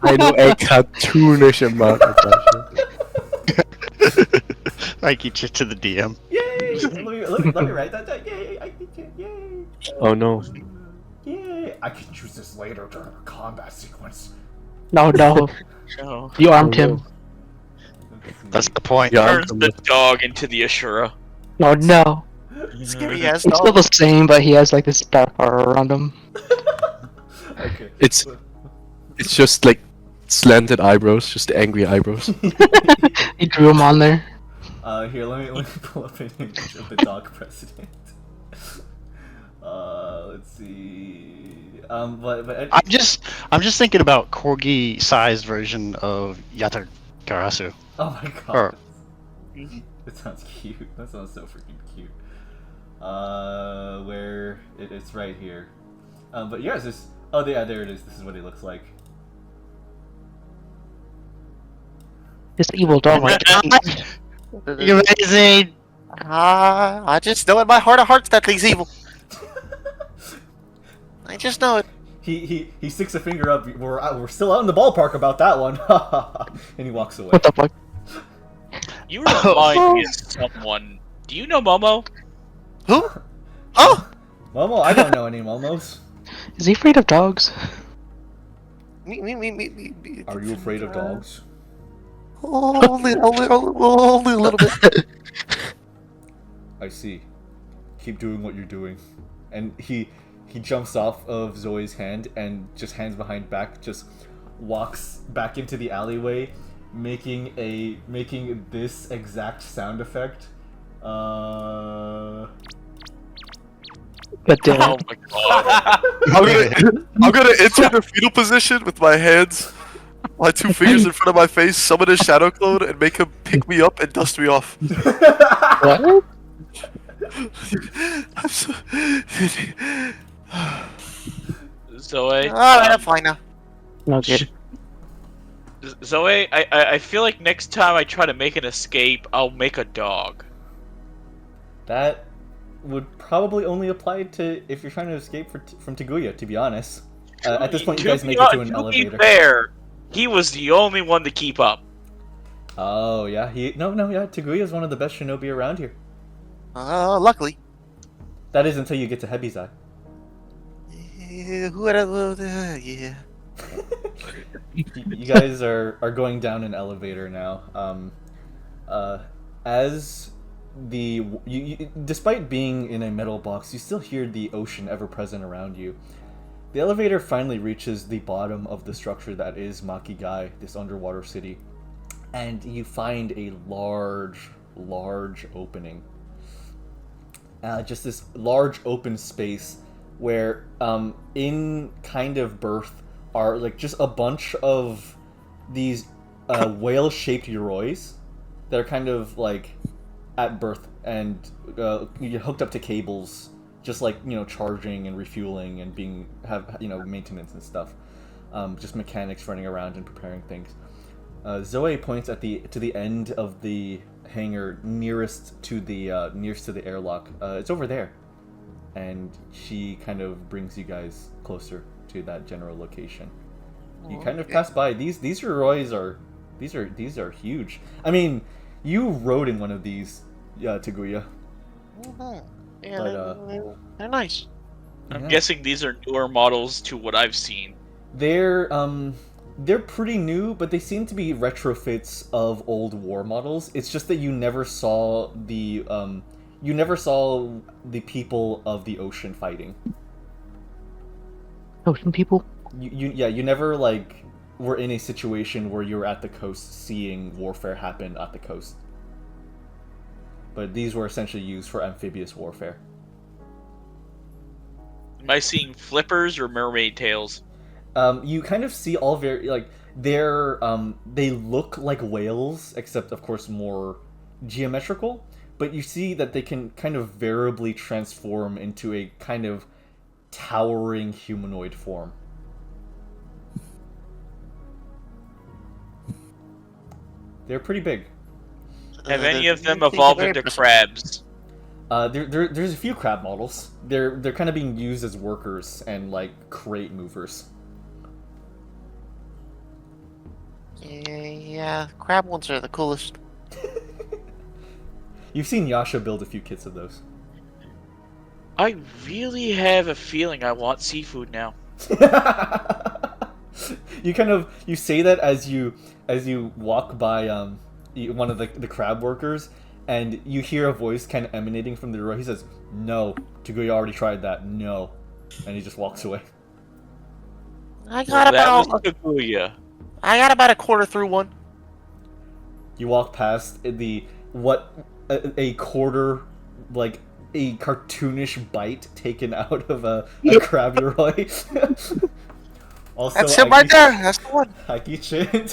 I know a cartoonish amount of that. I get you to the DM. Yay! let me write that down. Yay! Oh no. Yay! I can use this later during a combat sequence. No. Oh. You armed him. That's the point. Yeah. Turns the dog into the Ashura. No. Scary ass It's still dog. the same, but he has like this dark aura around him. Okay. It's just like slanted eyebrows, just angry eyebrows. He drew him on there. Here, let me pull up an image of the dog president. Let's see. But I'm just thinking about corgi-sized version of Yatakarasu. oh my god, Or- that sounds cute. That sounds so freaking cute. Where it's right here. But yeah, it's just. Oh yeah, there it is. This is what he looks like. This evil dog like You're amazing. I just know in my heart of hearts that thing's evil. I just know it. He sticks a finger up. We're still out in the ballpark about that one. And he walks away. what the fuck? You remind me of someone. Do you know Momo? Who? Oh! Momo, I don't know any Momos. Is he afraid of dogs? Me. Are you afraid of dogs? Only a little bit. I see. Keep doing what you're doing. And he jumps off of Zoe's hand and just hands behind back, just walks back into the alleyway, making this exact sound effect. But damn. Oh my god. I'm gonna enter the fetal position with my hands, my two fingers in front of my face, summon a shadow clone, and make him pick me up and dust me off. What? I'm so... Zoe. Alright, I'm fine now. Okay. Zoe, I feel like next time I try to make an escape, I'll make a dog. That would probably only apply to if you're trying to escape from Tiguya, to be honest. At this point, you guys make it to an elevator. To be fair, he was the only one to keep up. Oh, yeah. Tiguya is one of the best shinobi around here. Luckily. That is until you get to Hebi-Zai. Yeah. You guys are going down an elevator now. As despite being in a metal box, you still hear the ocean ever present around you. The elevator finally reaches the bottom of the structure that is Makigai, this underwater city, and you find a large opening. Just this large open space where, in kind of birth, are like just a bunch of these whale-shaped Yoruis that are kind of like at birth, and you're hooked up to cables, just like, you know, charging and refueling and have maintenance and stuff. Just mechanics running around and preparing things. Zoe points to the end of the hangar nearest to the airlock. It's over there, and she kind of brings you guys closer to that general location. You kind of pass by these Roys are huge. I mean, you rode in one of these, Tiguya. Yeah, But, they're nice. I'm guessing these are newer models to what I've seen. They're pretty new, but they seem to be retrofits of old war models. It's just that you never saw the people of the ocean fighting. Ocean people? You never like were in a situation where you were at the coast seeing warfare happen at the coast. But these were essentially used for amphibious warfare. Am I seeing flippers or mermaid tails? You kind of see all very like they look like whales, except of course more geometrical. But you see that they can kind of variably transform into a kind of towering humanoid form. They're pretty big. Have any of them evolved into crabs? There's a few crab models. They're kind of being used as workers and like crate movers. Yeah, crab ones are the coolest. You've seen Yasha build a few kits of those. I really have a feeling I want seafood now. You say that as you walk by one of the crab workers, and you hear a voice kind of emanating from the row. He says, "No, Tiguya already tried that. No," and he just walks away. I got Tiguya. I got about a quarter through one. You walk past a quarter, like a cartoonish bite taken out of a crab Yoroi. Also, That's him right there. That's the one. Haki-chin.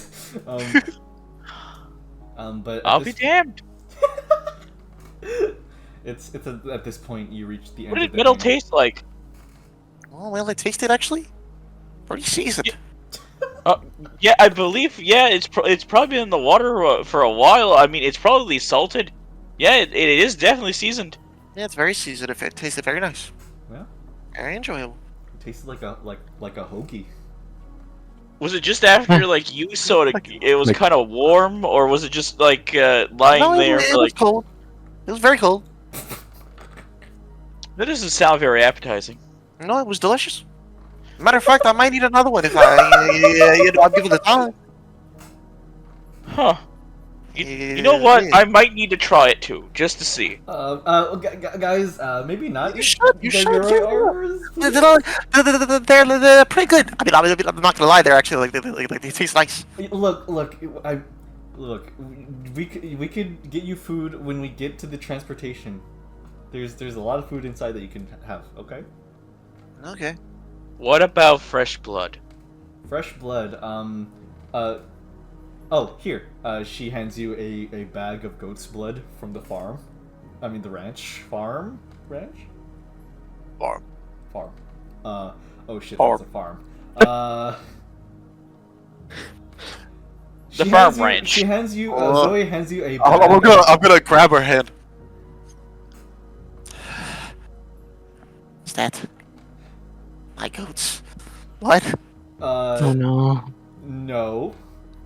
But I'll be damned. It's at this point you reach the end. What did of the metal hangar. taste like? Oh, well, it tasted actually pretty seasoned. Yeah, I believe. Yeah, it's probably been in the water for a while. I mean, it's probably salted. Yeah, it is definitely seasoned. Yeah, it's very seasoned. It tasted very nice. Yeah, Very enjoyable. it tasted like a hoagie. Was it just after like use, so it was kind of warm, or was it just like lying No, there it for was like? cold. It was very cold. That doesn't sound very appetizing. No, it was delicious. Matter of fact, I might eat another one if I'm given the time. Huh. You know what? I might need to try it too, just to see. Guys, maybe not. You should. You guys should. are- They're pretty good. I mean, I'm not gonna lie. They're actually like they taste nice. Look, we could get you food when we get to the transportation. There's a lot of food inside that you can have. Okay. Okay. What about fresh blood? Fresh blood. Oh, here. She hands you a bag of goat's blood from the farm. I mean, the ranch. Farm? Ranch? Farm. Farm. Oh shit, Farm. that's a farm. The farm ranch. She hands you, Zoe hands you a bag. I'm gonna grab her hand. Is that my goat's blood? Oh no. No.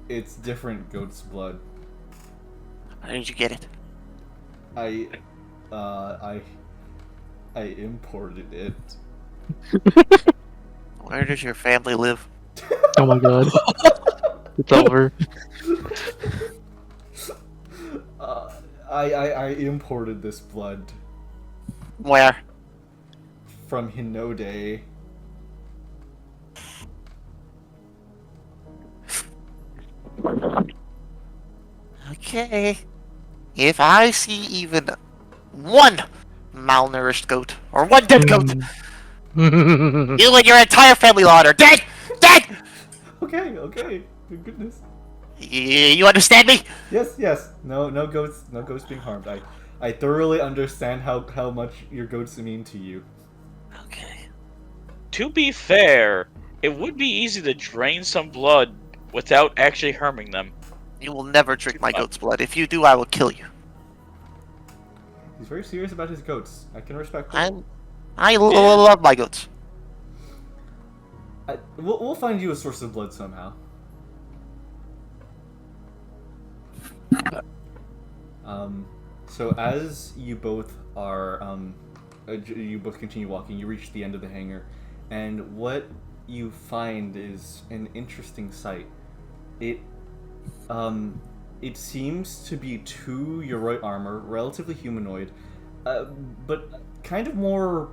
It's different goat's blood. Where did you get it? I imported it. Where does your family live? Oh my god. It's over. I imported this blood Where? from Hinode. Okay. If I see even one malnourished goat or one dead goat, you and your entire family lot are dead! Dead! Okay. Good goodness. You understand me? Yes. No goats being harmed. I thoroughly understand how much your goats mean to you. Okay. To be fair, it would be easy to drain some blood without actually harming them. You will never drink my goat's blood. If you do, I will kill you. He's very serious about his goats. I can respect that. I love my goats. We'll find you a source of blood somehow. So as you both are, you both continue walking, you reach the end of the hangar, and what you find is an interesting sight. It seems to be two Yoroi armor, relatively humanoid, but kind of more,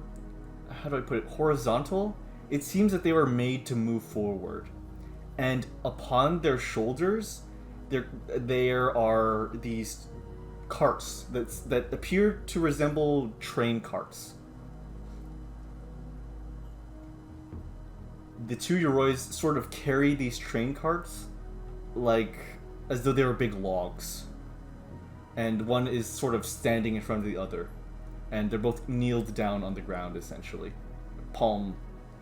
how do I put it, horizontal? It seems that they were made to move forward. And upon their shoulders, there are these carts that appear to resemble train carts. The two Yorois sort of carry these train carts like as though they were big logs. And one is sort of standing in front of the other. And they're both kneeled down on the ground, essentially. Palm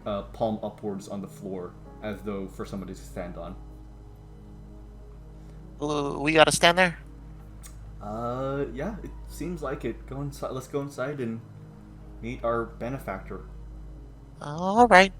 upwards on the floor, as though for somebody to stand on. We gotta stand there? Yeah, it seems like it. Go inside. Let's go inside and meet our benefactor. Alright.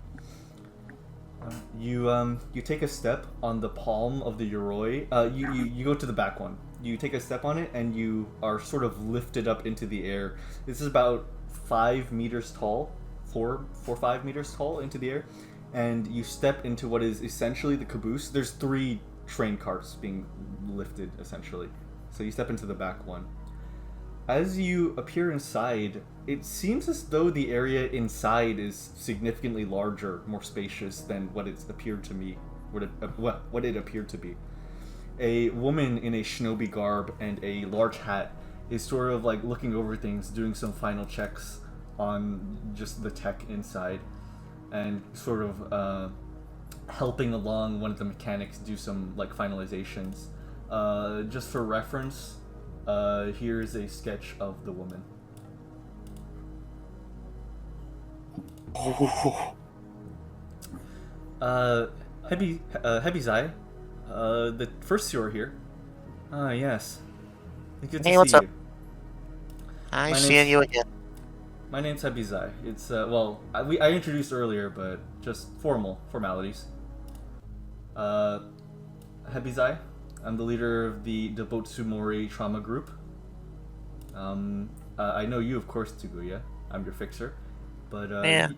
You take a step on the palm of the Yoroi. You go to the back one. You take a step on it, and you are sort of lifted up into the air. This is about 5 meters tall, 4-5 meters tall into the air, and you step into what is essentially the caboose. There's 3 train carts being lifted, essentially. So you step into the back one. As you appear inside, it seems as though the area inside is significantly larger, more spacious than what it appeared to me. What it appeared to be. A woman in a shinobi garb and a large hat is sort of like looking over things, doing some final checks on just the tech inside, and sort of helping along one of the mechanics do some like finalizations. Just for reference, here's a sketch of the woman. Hebi-Zai, the first Suro here. Ah, yes. Good to Hey, what's see up? you. I'm My seeing name's- you again. My name's Hebi-Zai. It's, I introduced earlier, but just formalities. Hebi-Zai, I'm the leader of the Botsumori trauma group. I know you, of course, Tiguya. I'm your fixer. But, Yeah.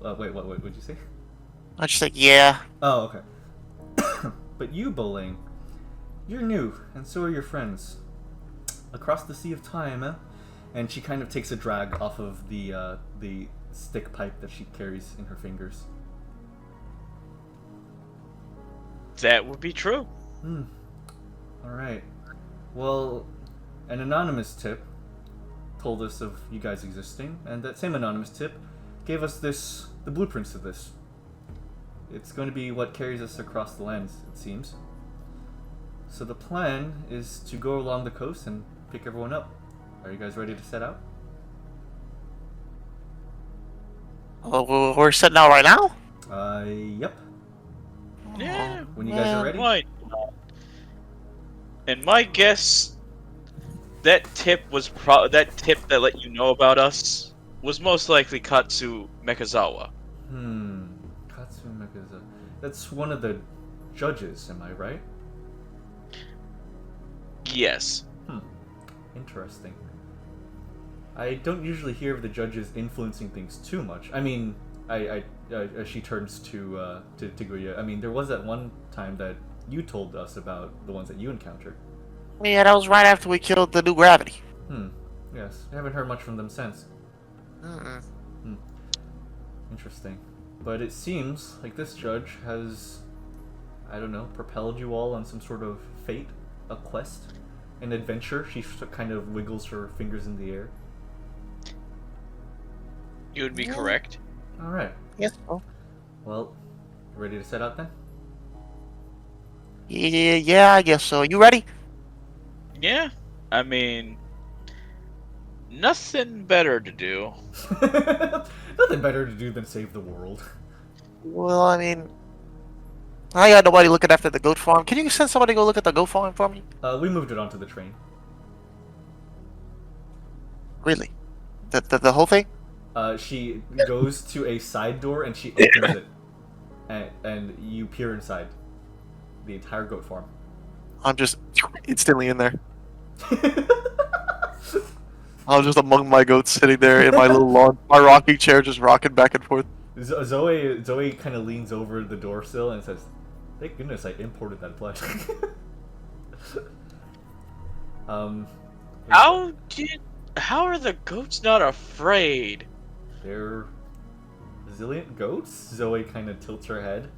Wait, what did you say? I just think, yeah. Oh, okay. But you, Bowling, you're new, and so are your friends. Across the sea of time, eh? And she kind of takes a drag off of the stick pipe that she carries in her fingers. That would be true. Alright. Well, an anonymous tip told us of you guys existing, and that same anonymous tip gave us the blueprints of this. It's going to be what carries us across the lands, it seems. So the plan is to go along the coast and pick everyone up. Are you guys ready to set out? Oh, we're setting out right now? Yep. Yeah. When you guys are ready? Right. And my guess, that tip that let you know about us was most likely Katsu Mekazawa. Katsu Mekazawa. That's one of the judges, am I right? Yes. Interesting. I don't usually hear of the judges influencing things too much. I mean, she turns to Tiguya. I mean, there was that one time that you told us about the ones that you encountered. Yeah, that was right after we killed the new gravity. Yes, I haven't heard much from them since. Interesting. But it seems like this judge has, I don't know, propelled you all on some sort of fate, a quest, an adventure. She kind of wiggles her fingers in the air. You would be correct. Alright. Yes. Oh. Well, ready to set out then? Yeah, I guess so. You ready? Yeah. I mean, nothing better to do. Nothing better to do than save the world. Well, I mean, I got nobody looking after the goat farm. Can you send somebody to go look at the goat farm for me? We moved it onto the train. Really? The whole thing? She goes to a side door and she opens it. And you peer inside the entire goat farm. I'm just instantly in there. I was just among my goats sitting there in my little lawn, my rocking chair, just rocking back and forth. Zoe kind of leans over the door sill and says, "Thank goodness I imported that plush." How are the goats not afraid? They're resilient goats? Zoe kind of tilts her head.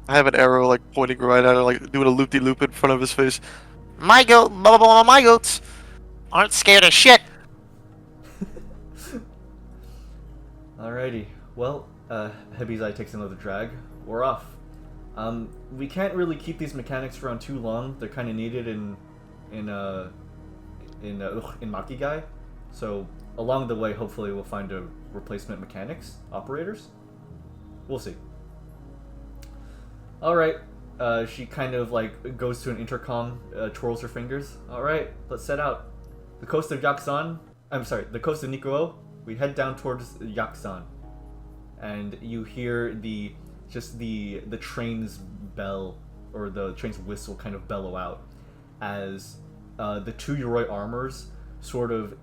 I have an arrow like pointing right at it, like doing a loop-de-loop in front of his face. My goats aren't scared of shit. Alrighty. Well, Hebi-Zai takes another drag. We're off. We can't really keep these mechanics around too long. They're kind of needed in Makigai. So along the way, hopefully we'll find a replacement mechanics operators. We'll see. All right. She kind of like goes to an intercom, twirls her fingers. All right, let's set out. The coast of Yaksan. I'm sorry, the coast of Niko. We head down towards Yaksan, and you hear the train's bell, or the train's whistle kind of bellow out as the two Yoroi armors sort of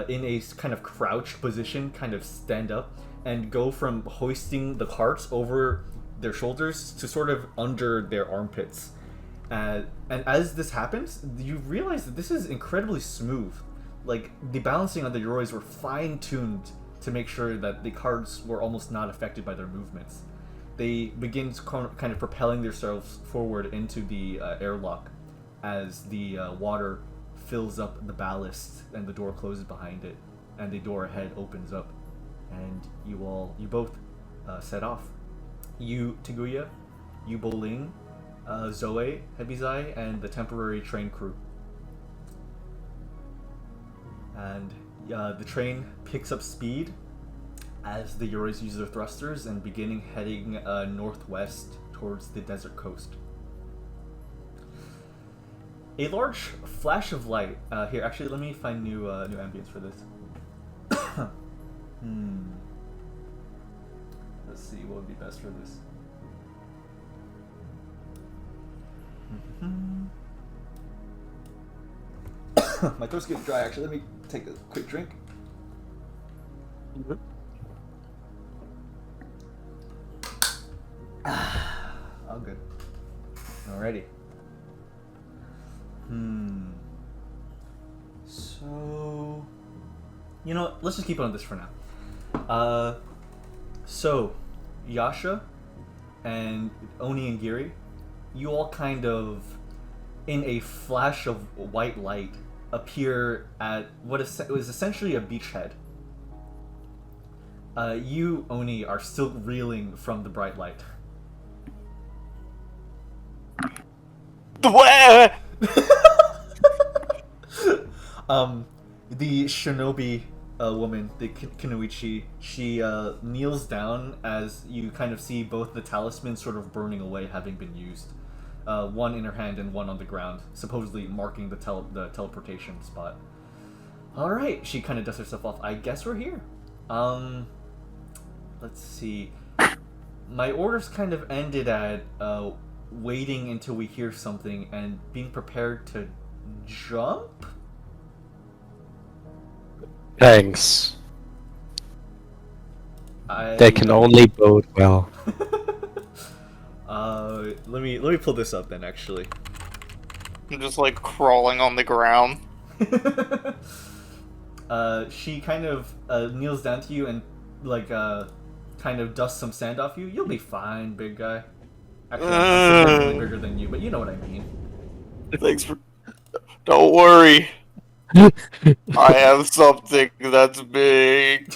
in a kind of crouched position kind of stand up and go from hoisting the carts over their shoulders to sort of under their armpits. And as this happens, you realize that this is incredibly smooth. Like, the balancing on the Yorois were fine-tuned to make sure that the carts were almost not affected by their movements. They begin kind of propelling themselves forward into the airlock as the water fills up the ballast and the door closes behind it, and the door ahead opens up, and you both set off. You, Tiguya, you, Boling, Zoe, Hebi-Zai, and the temporary train crew. And the train picks up speed as the Yorois use their thrusters and heading northwest towards the desert coast. A large flash of light. Here, actually, let me find new ambience for this. Let's see what would be best for this. My throat's getting dry. Actually, let me take a quick drink. All good. Alrighty. So, you know, let's just keep on this for now. So, Yasha and Onii and Giri, you all kind of, in a flash of white light, appear at what was essentially a beachhead. You, Onii, are still reeling from the bright light. The shinobi woman, the Kunoichi, she kneels down as you kind of see both the talismans sort of burning away, having been used. One in her hand and one on the ground, supposedly marking the teleportation spot. Alright, she kind of dusts herself off. I guess we're here. Let's see. My orders kind of ended at waiting until we hear something and being prepared to jump. Thanks. That can only bode well. Let me pull this up then. Actually, I'm just like crawling on the ground. she kind of kneels down to you and like kind of dusts some sand off you. You'll be fine, big guy. Actually, I'm significantly bigger than you, but you know what I mean. Thanks for. Don't worry. I have something that's big.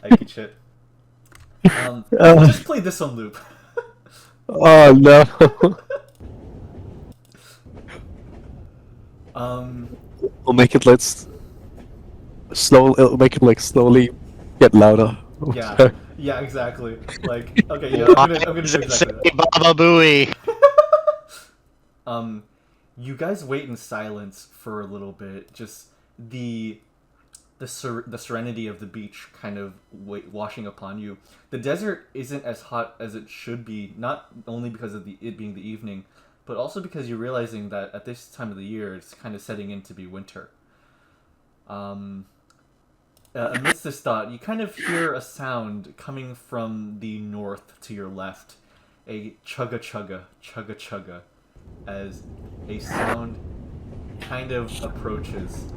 I can shit. Just play this on loop. Oh no. We'll make it it'll make it like slowly get louder. Yeah, exactly. Like, okay, yeah, I'm gonna do exactly that. Baba Booey. You guys wait in silence for a little bit. Just the serenity of the beach kind of washing upon you. The desert isn't as hot as it should be, not only because of it being the evening, but also because you're realizing that at this time of the year, it's kind of setting in to be winter. Amidst this thought, you kind of hear a sound coming from the north to your left. A chugga chugga, chugga chugga, as a sound kind of approaches.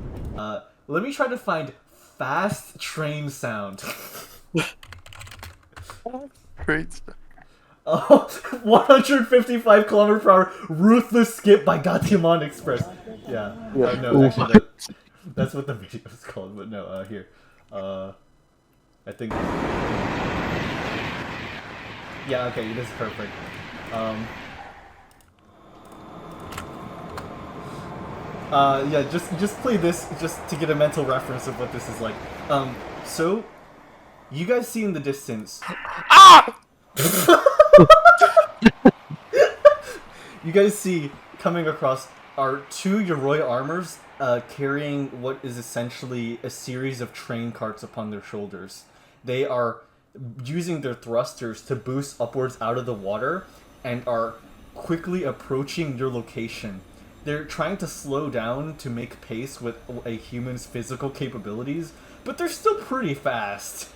Let me try to find fast train sound. Great. Oh, 155 km per hour, ruthless skip by Gatimon Express. Yeah. No, actually, that's what the video is called. But no, here. I think. Yeah. Okay. It is perfect. Yeah, just play this just to get a mental reference of what this is like. So you guys see in the distance. Ah! You guys see coming across are two Yoroi armors carrying what is essentially a series of train carts upon their shoulders. They are using their thrusters to boost upwards out of the water and are quickly approaching your location. They're trying to slow down to make pace with a human's physical capabilities, but they're still pretty fast.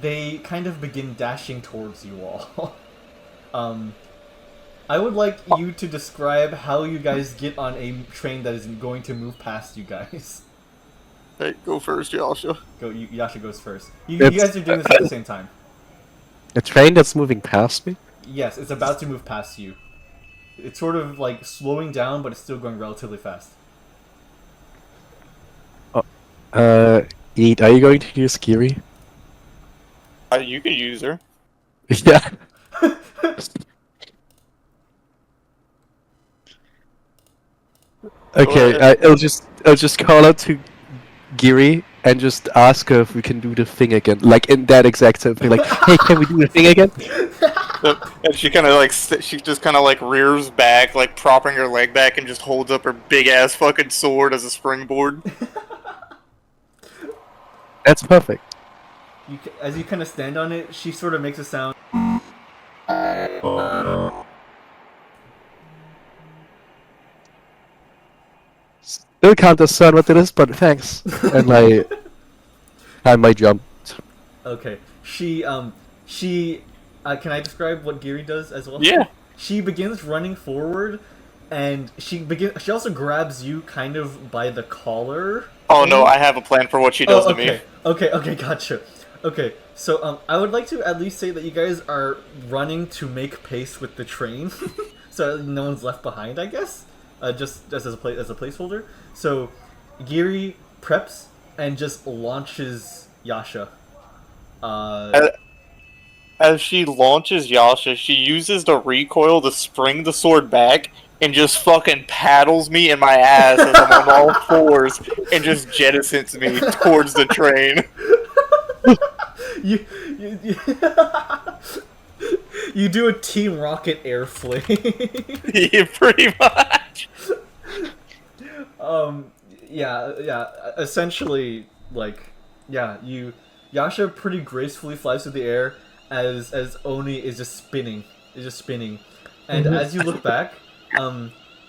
They kind of begin dashing towards you all. I would like you to describe how you guys get on a train that is going to move past you guys. Hey, go first, Yasha. Yasha goes first. You guys are doing this at the same time. A train that's moving past me? Yes, it's about to move past you. It's sort of like slowing down, but it's still going relatively fast. Yeet, are you going to use Giri? You can use her. Yeah. Okay, I'll just call out to Giri and just ask her if we can do the thing again, like in that exact same thing. Like, hey, can we do the thing again? And she kind of like she just kind of like rears back, like propping her leg back, and just holds up her big ass fucking sword as a springboard. That's perfect. As you kind of stand on it, she sort of makes a sound. Still can't discern what it is, but thanks. And I might jump. Okay. Can I describe what Giri does as well? Yeah. She begins running forward, and she also grabs you kind of by the collar. Oh no, I have a plan for what she does to me. Okay, gotcha. Okay, so I would like to at least say that you guys are running to make pace with the train, so no one's left behind, I guess. Just as a placeholder. So, Giri preps and just launches Yasha. As she launches Yasha, she uses the recoil to spring the sword back and just fucking paddles me in my ass as I'm on all fours and just jettisons me towards the train. You do a Team Rocket air fling. Yeah, pretty much. Yeah. Essentially, like, yeah, Yasha pretty gracefully flies through the air as Onii is just spinning, and as you look back,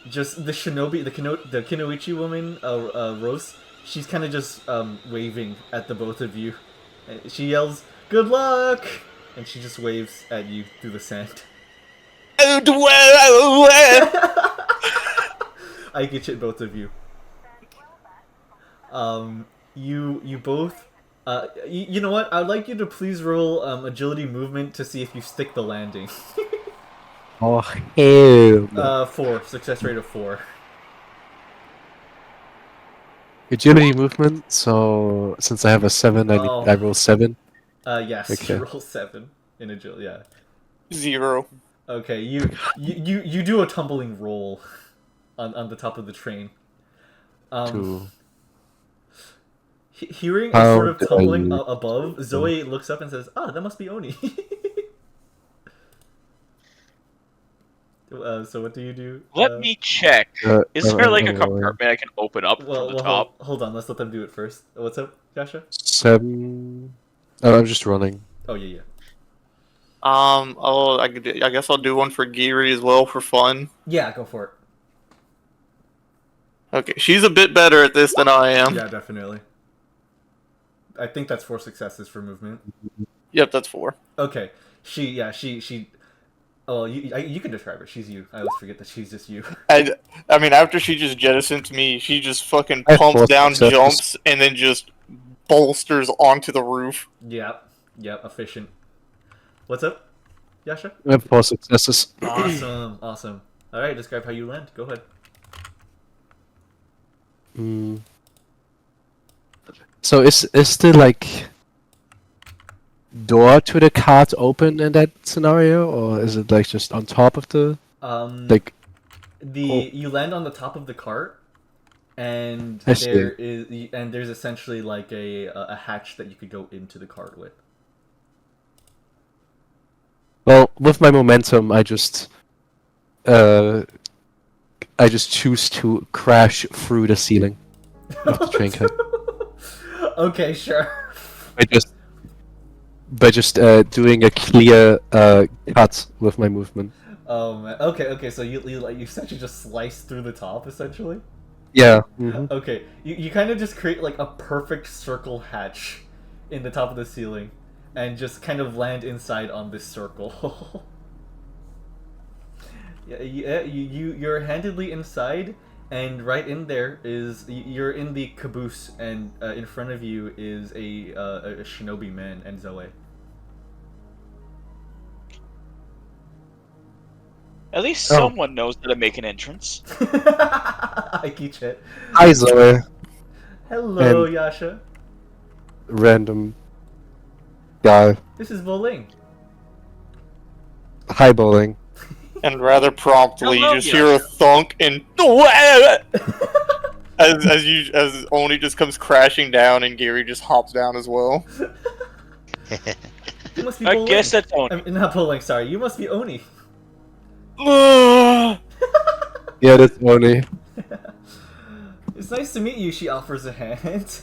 just the shinobi, the Kinoichi woman, Rose, she's kind of just waving at the both of you. And she yells, "Good luck!" and she just waves at you through the sand. I get it, both of you. You both. You know what? I'd like you to please roll agility movement to see if you stick the landing. Oh hell! No. 4 success rate of 4. Agility movement. So since I have a 7, I roll 7. Yes, Okay. roll 7 in agility. Yeah. 0. Okay, you do a tumbling roll on the top of the train. To Hearing a How sort of dare tumbling you. above, Zoe looks up and says, "Ah, that must be Onii." So what do you do? Let me check. Is there like a compartment I can open up from the top? Hold on, let's let them do it first. What's up, Yasha? 7. Oh, I'm just running. Oh yeah. I guess I'll do one for Giri as well for fun. Yeah, go for it. Okay, she's a bit better at this than I am. Yeah, definitely. I think that's 4 successes for movement. Yep, that's 4. Okay. She. Oh, you can describe her. She's you. I always forget that she's just you. I mean, after she just jettisons me, she just fucking I have pumps 4 down, successes. jumps, and then just bolsters onto the roof. Yep, efficient. What's up, Yasha? I have 4 successes. Awesome. Alright, describe how you land. Go ahead. So is the like door to the cart open in that scenario, or is it like just on top of the like? You land on the top of the cart, and I see. there's essentially like a hatch that you could go into the cart with. Well, with my momentum, I just choose to crash through the ceiling of the train car. Okay, sure. By just doing a clear cut with my movement. Oh man. Okay. So you essentially just slice through the top, essentially. Yeah. Mhm. Okay. You kind of just create like a perfect circle hatch in the top of the ceiling, and just kind of land inside on this circle. You're handedly inside, and right in there is you're in the caboose, and in front of you is a shinobi man and Zoe. At least someone knows how to make an entrance. I get it. Hi Zoe. Hello, And- Yasha. Random guy. This is Voling. Hi bowling. And rather promptly, Hello, you just hear a thunk and as Oni just comes crashing down, and Giri just hops down as well. You must be I Voling. guess that's Onii. Not Voling, sorry. You must be Oni. Yeah, that's Onii. It's nice to meet you, she offers a hand.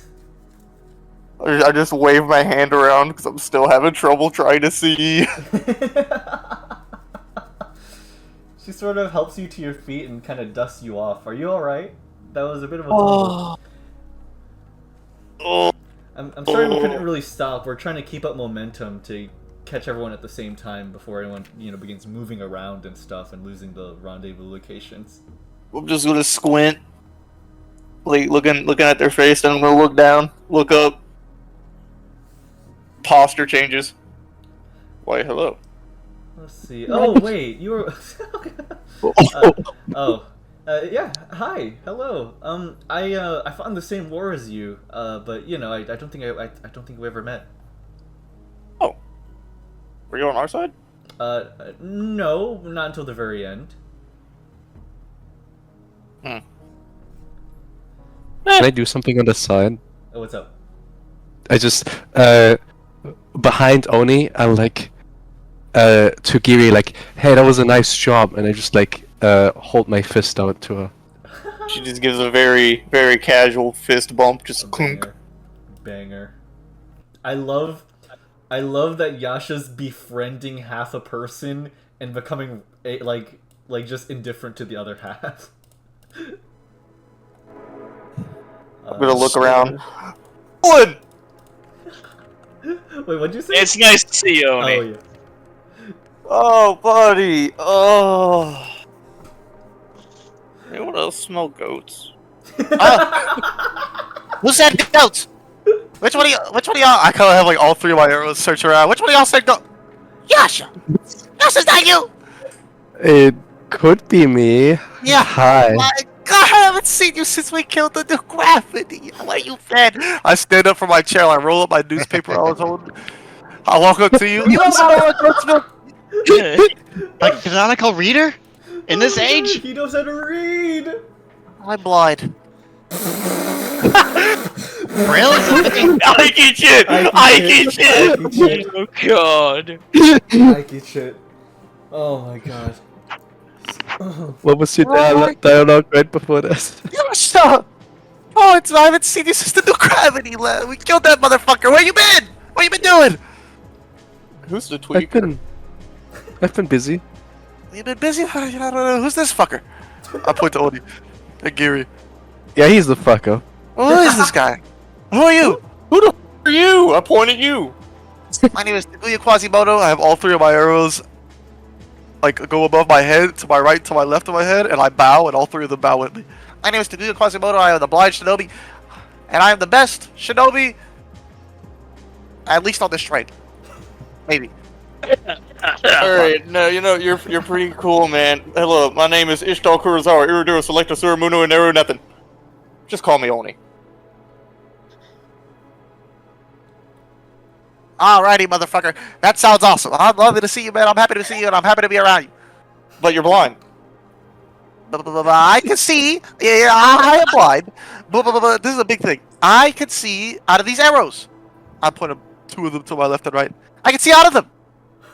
I just wave my hand around because I'm still having trouble trying to see. She sort of helps you to your feet and kind of dusts you off. Are you alright? That was a bit of a tumble. I'm sorry we couldn't really stop. We're trying to keep up momentum to catch everyone at the same time before anyone, begins moving around and stuff and losing the rendezvous locations. I'm just gonna squint, like looking at their face, and I'm gonna look down, look up. Posture changes. Why, hello. Let's see. Oh wait, you were. Yeah. Hi. Hello. I fought in the same war as you. But I don't think I don't think we ever met. Oh. Were you on our side? No, not until the very end. Can I do something on the side? Oh, what's up? I just behind Oni, I'm like to Giri like, hey, that was a nice job, and I just like hold my fist out to her. She just gives a very, very casual fist bump, just clunk. Banger. I love that Yasha's befriending half a person and becoming like just indifferent to the other half. I'm gonna look around. One! Wait, what'd you say? It's nice to see you, Onii. Oh yeah. Oh, buddy. Oh. Anyone else smell goats? Who said goats? Which one of y'all? I kind of have like all three of my arrows search around. Which one of y'all said goat? Yasha! Yasha's not you! It could be me. Yeah. Hi. My God, I haven't seen you since we killed the new gravity. Where you been? I stand up from my chair, I roll up my newspaper I was holding. I walk up to you. You don't know what goats smell? Like a canonical reader? In this age? He knows how to read! I'm blind. Really? I get shit! I get shit! Oh god. I get shit. Oh my god. What was your dialogue right before this? Yasha! Oh, I haven't seen you since the new gravity left. We killed that motherfucker. Where you been? What you been doing? Who's the tweaker? I've been busy. You been busy? I don't know. Who's this fucker? I point to Onii. Hey, Giri. Yeah, he's the fucker. Who is this guy? Who are you? Who the f are you? I point at you. My name is Tiguya Quasimoto. I have all three of my arrows like go above my head, to my right, to my left of my head, and I bow, and all three of them bow with me. My name is Tiguya Quasimoto. I am the blind shinobi, and I am the best shinobi, at least on this train. Maybe. Alright, no, you know, you're pretty cool, man. Hello, my name is Ishtal Kurozawa, Iriduo, Selecta, Suro, Muno, and Eneru, Nethen. Just call me Onii. Alrighty, motherfucker. That sounds awesome. I'm lovely to see you, man. I'm happy to see you, and I'm happy to be around you. But you're blind. I can see. Yeah, I am blind. This is a big thing. I can see out of these arrows. I put two of them to my left and right. I can see out of them.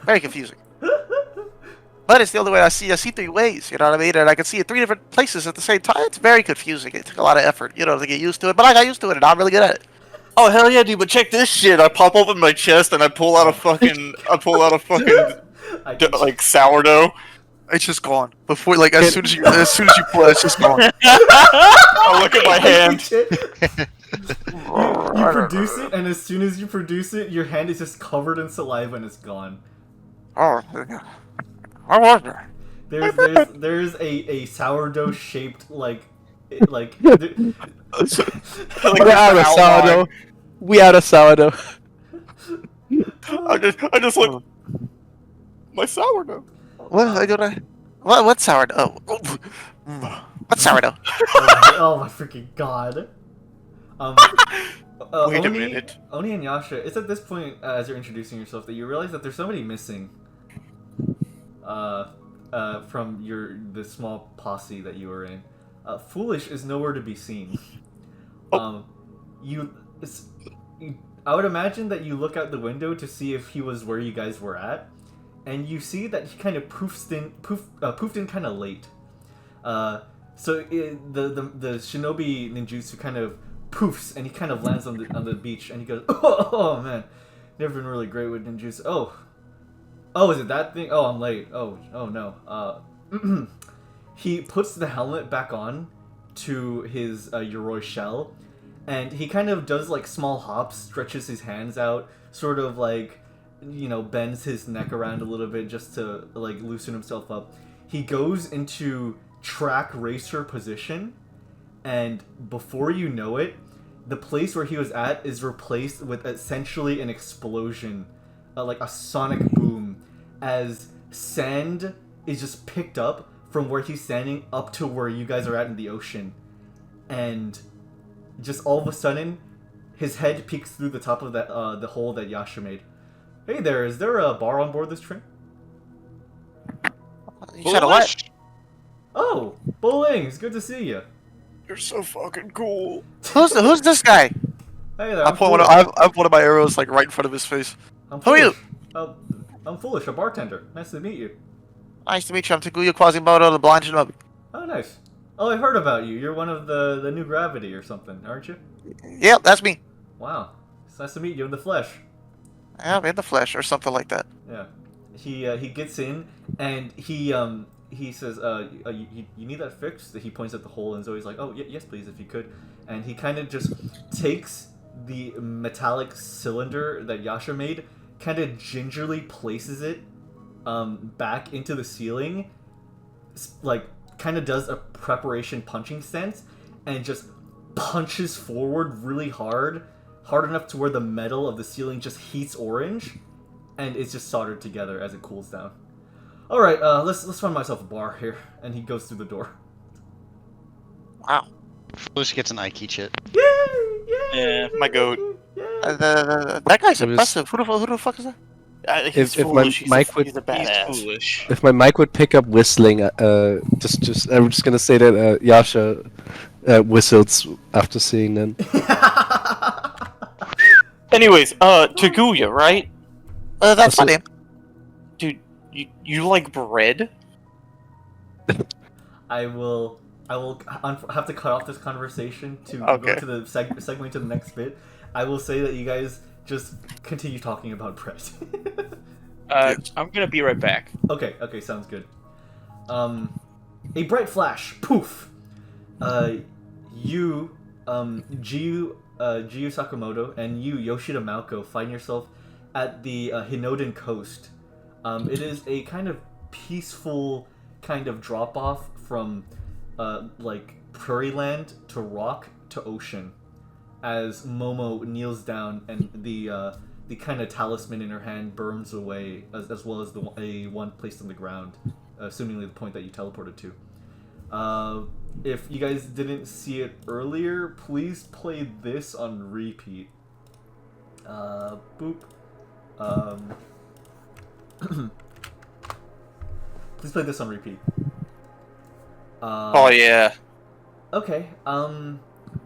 Very confusing. But it's the only way I see. I see three ways, you know what I mean? And I can see in three different places at the same time. It's very confusing. It took a lot of effort, you know, to get used to it. But I got used to it, and I'm really good at it. Oh hell yeah, dude! But check this shit. I pop open my chest and I pull out a fucking, like sourdough. It's just gone. Before, like, as soon as you pull it, it's just gone. I look at my hand. You produce it, and as soon as you produce it, your hand is just covered in saliva and it's gone. Oh, I wonder. There's a sourdough shaped like. Like We're out of sourdough. We out of sourdough. I just look. My sourdough. What sourdough? What sourdough? Oh my freaking god. Wait a minute. Onii and Yasha, it's at this point, as you're introducing yourself, that you realize that there's somebody missing. From the small posse that you were in. Foolish is nowhere to be seen. I would imagine that you look out the window to see if he was where you guys were at, and you see that he kind of poofed in kind of late. The shinobi ninjutsu kind of poofs, and he kind of lands on the beach, and he goes, "Oh man, never been really great with ninjutsu." Oh, is it that thing? Oh, I'm late. Oh no. He puts the helmet back on to his Yoroi shell, and he kind of does like small hops, stretches his hands out, sort of like, you know, bends his neck around a little bit just to like loosen himself up. He goes into track racer position, and before you know it, the place where he was at is replaced with essentially an explosion, like a sonic boom, as sand is just picked up from where he's standing up to where you guys are at in the ocean. And just all of a sudden, his head peeks through the top of that the hole that Yasha made. Hey there, is there a bar on board this train? You said a what? Oh, Bowling, it's good to see you. You're so fucking cool. Who's this guy? Hey there, I have one of my arrows like right in front of his face. Who are you? I'm Foolish, a bartender. Nice to meet you. Nice to meet you. I'm Tiguya Quasimoto, the blind shinobi. Oh, nice. Oh, I heard about you. You're one of the new Gravity or something, aren't you? Yep, that's me. Wow. It's nice to meet you in the flesh. I'm in the flesh or something like that. Yeah. He gets in and he says, you need that fixed? He points at the hole and Zoe's like, oh, yes, please, if you could. And he kind of just takes the metallic cylinder that Yasha made, kind of gingerly places it back into the ceiling, like, kind of does a preparation punching stance, and just punches forward really hard enough to where the metal of the ceiling just heats orange, and it's just soldered together as it cools down. All right, let's find myself a bar here, and he goes through the door. Wow. Foolish gets an Ike chip. Yay! Yay! Yeah, my goat. Yay! That guy's It was- impressive. Who the fuck is that? He's If my foolish. mic would- He's a He's badass. foolish. If my mic would pick up whistling, just I'm just gonna say that Yasha whistled after seeing them. Anyways, Tiguya, right? That's my Also- name. Dude, you like bread? I will have to cut off this conversation to Okay. go to the segue to the next bit. I will say that you guys just continue talking about bread. I'm gonna be right back. Okay, sounds good. A bright flash, poof. You, Jiyu Sakamoto, and you, Yoshida Malko, find yourself at the Hinoden coast. It is a kind of peaceful kind of drop off from like prairie land to rock to ocean, as Momo kneels down and the kind of talisman in her hand burns away, as well as a one placed on the ground, assumingly the point that you teleported to. If you guys didn't see it earlier, please play this on repeat. Boop. Please play this on repeat. Oh yeah. Okay.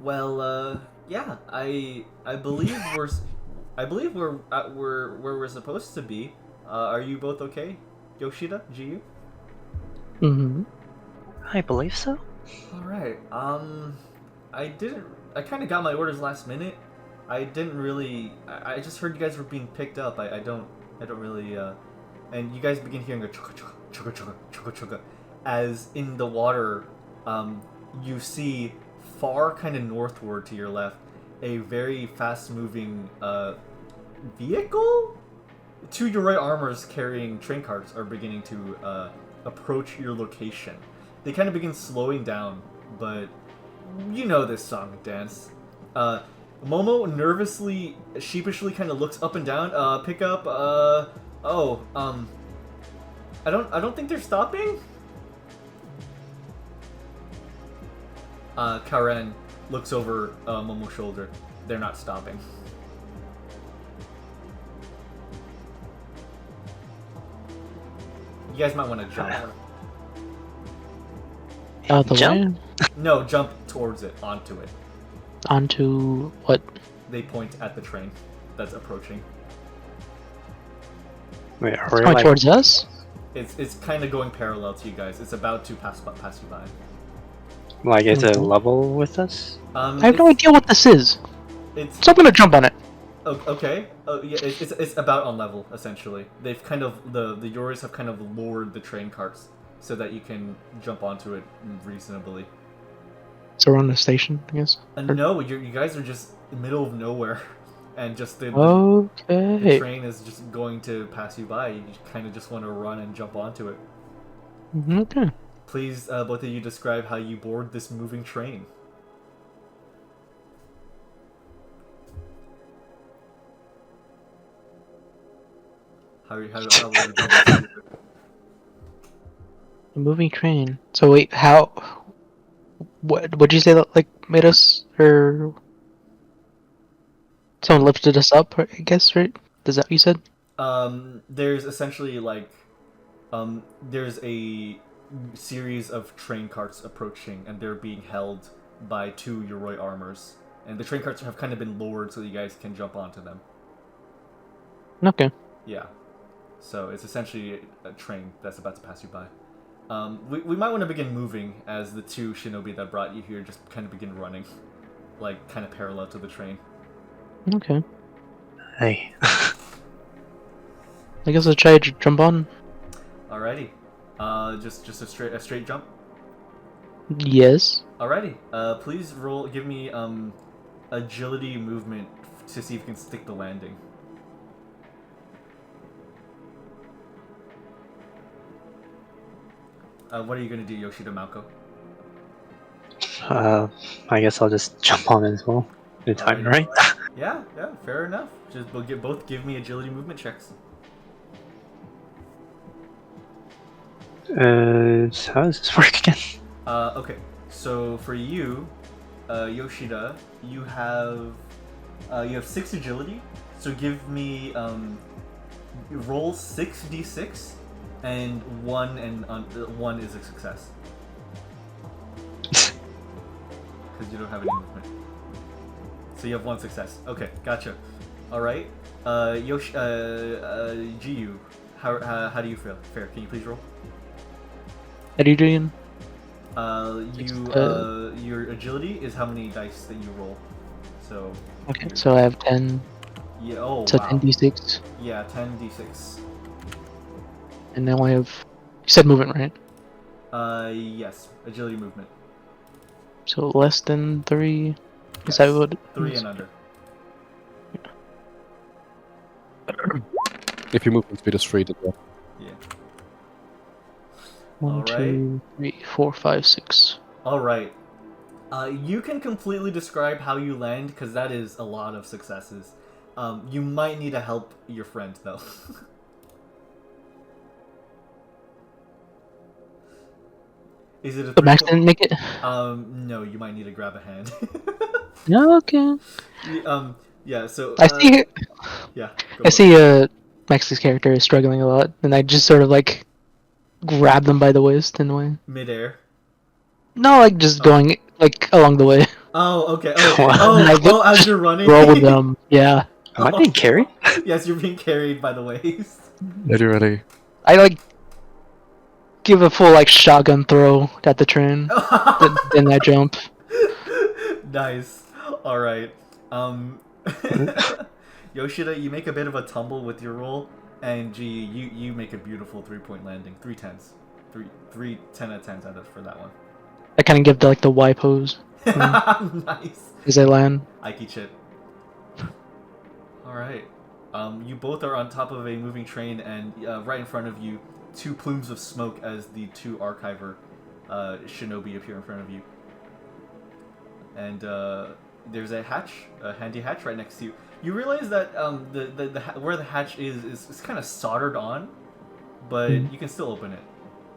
Well. Yeah. I believe we're at where we're supposed to be. Are you both okay, Yoshida, Jiyu? Mm-hmm. I believe so. All right. I kind of got my orders last minute. I didn't really. I just heard you guys were being picked up. I don't really. And you guys begin hearing a chugga chugga chugga chugga chugga, as in the water, you see far kind of northward to your left a very fast-moving vehicle. Two Yoroi armors carrying train carts are beginning to approach your location. They kind of begin slowing down, but you know this song and dance. Momo nervously, sheepishly kind of looks up and down. Pick up. I don't think they're stopping. Karen looks over Momo's shoulder. They're not stopping. You guys might want to jump. Out the Jump? way? No, jump towards it, onto it. Onto what? They point at the train that's approaching. Wait, are It's we going like, towards us? It's kind of going parallel to you guys. It's about to pass you by. like is it level with us? I have no idea what this is, It's so I'm gonna jump on it. okay. Yeah, it's about on level essentially. They've kind of the Yoris have kind of lowered the train carts so that you can jump onto it reasonably. So we're on the station, I guess. And no, you guys are just in the middle of nowhere, and just the Okay. train is just going to pass you by. You kind of just want to run and jump onto it. Okay. Please, both of you describe how you board this moving train. How will you do this? A moving train. So wait, how? What would you say that like made us or someone lifted us up? I guess, right? Is that what you said? There's essentially like, there's a series of train carts approaching, and they're being held by two Yoroi armors. And the train carts have kind of been lowered so that you guys can jump onto them. Okay. Yeah. So it's essentially a train that's about to pass you by. We might want to begin moving as the two shinobi that brought you here just kind of begin running, like kind of parallel to the train. Okay. Hey. I guess I'll try to jump on. Alrighty. Just a straight jump. Yes. Alrighty. Please roll. Give me agility movement to see if you can stick the landing. What are you gonna do, Yoshida Malko? I guess I'll just jump on as well. The time, right? Yeah, fair enough. Just both give me agility movement checks. So how does this work again? Okay. So for you, Yoshida, you have 6 agility. So give me roll 6d6, and 1 is a success. Because you don't have any movement. So you have 1 success. Okay, gotcha. All right. Jiyu, how do you feel? Fair. Can you please roll? What are you doing? Your agility is how many dice that you roll. So. Okay, so I have 10. Yeah. Oh So wow. 10d6. Yeah, 10d6. And now I have. You said movement, right? Yes, agility movement. So less than 3. Yes. Is that what? 3 and under. If your movement speed is 3, then yeah. Yeah. 1, Alright. 2, 3, 4, 5, 6. All right. You can completely describe how you land because that is a lot of successes. You might need to help your friend though. Is it a But Max didn't make it? No, you might need to grab a hand. No, okay. Yeah, so I see. Yeah. I see. Max's character is struggling a lot, and I just sort of like grab them by the waist in a way. Midair. No, like just going like along the way. Oh, okay. I Oh, as you're running. Roll them. Yeah. Am I being carried? Yes, you're being carried by the waist. Literally. I like give a full like shotgun throw at the train. then I jump. Nice. All right. Yoshida, you make a bit of a tumble with your roll, and you make a beautiful 3-point landing. 3 10s. 3 10 out of 10s out of for that one. I kind of give the Y pose Nice. as I land. Ike chip. All right. You both are on top of a moving train, and right in front of you, 2 plumes of smoke as the 2 archiver shinobi appear in front of you. And there's a hatch, a handy hatch right next to you. You realize that where the hatch is kind of soldered on, but you can still open it.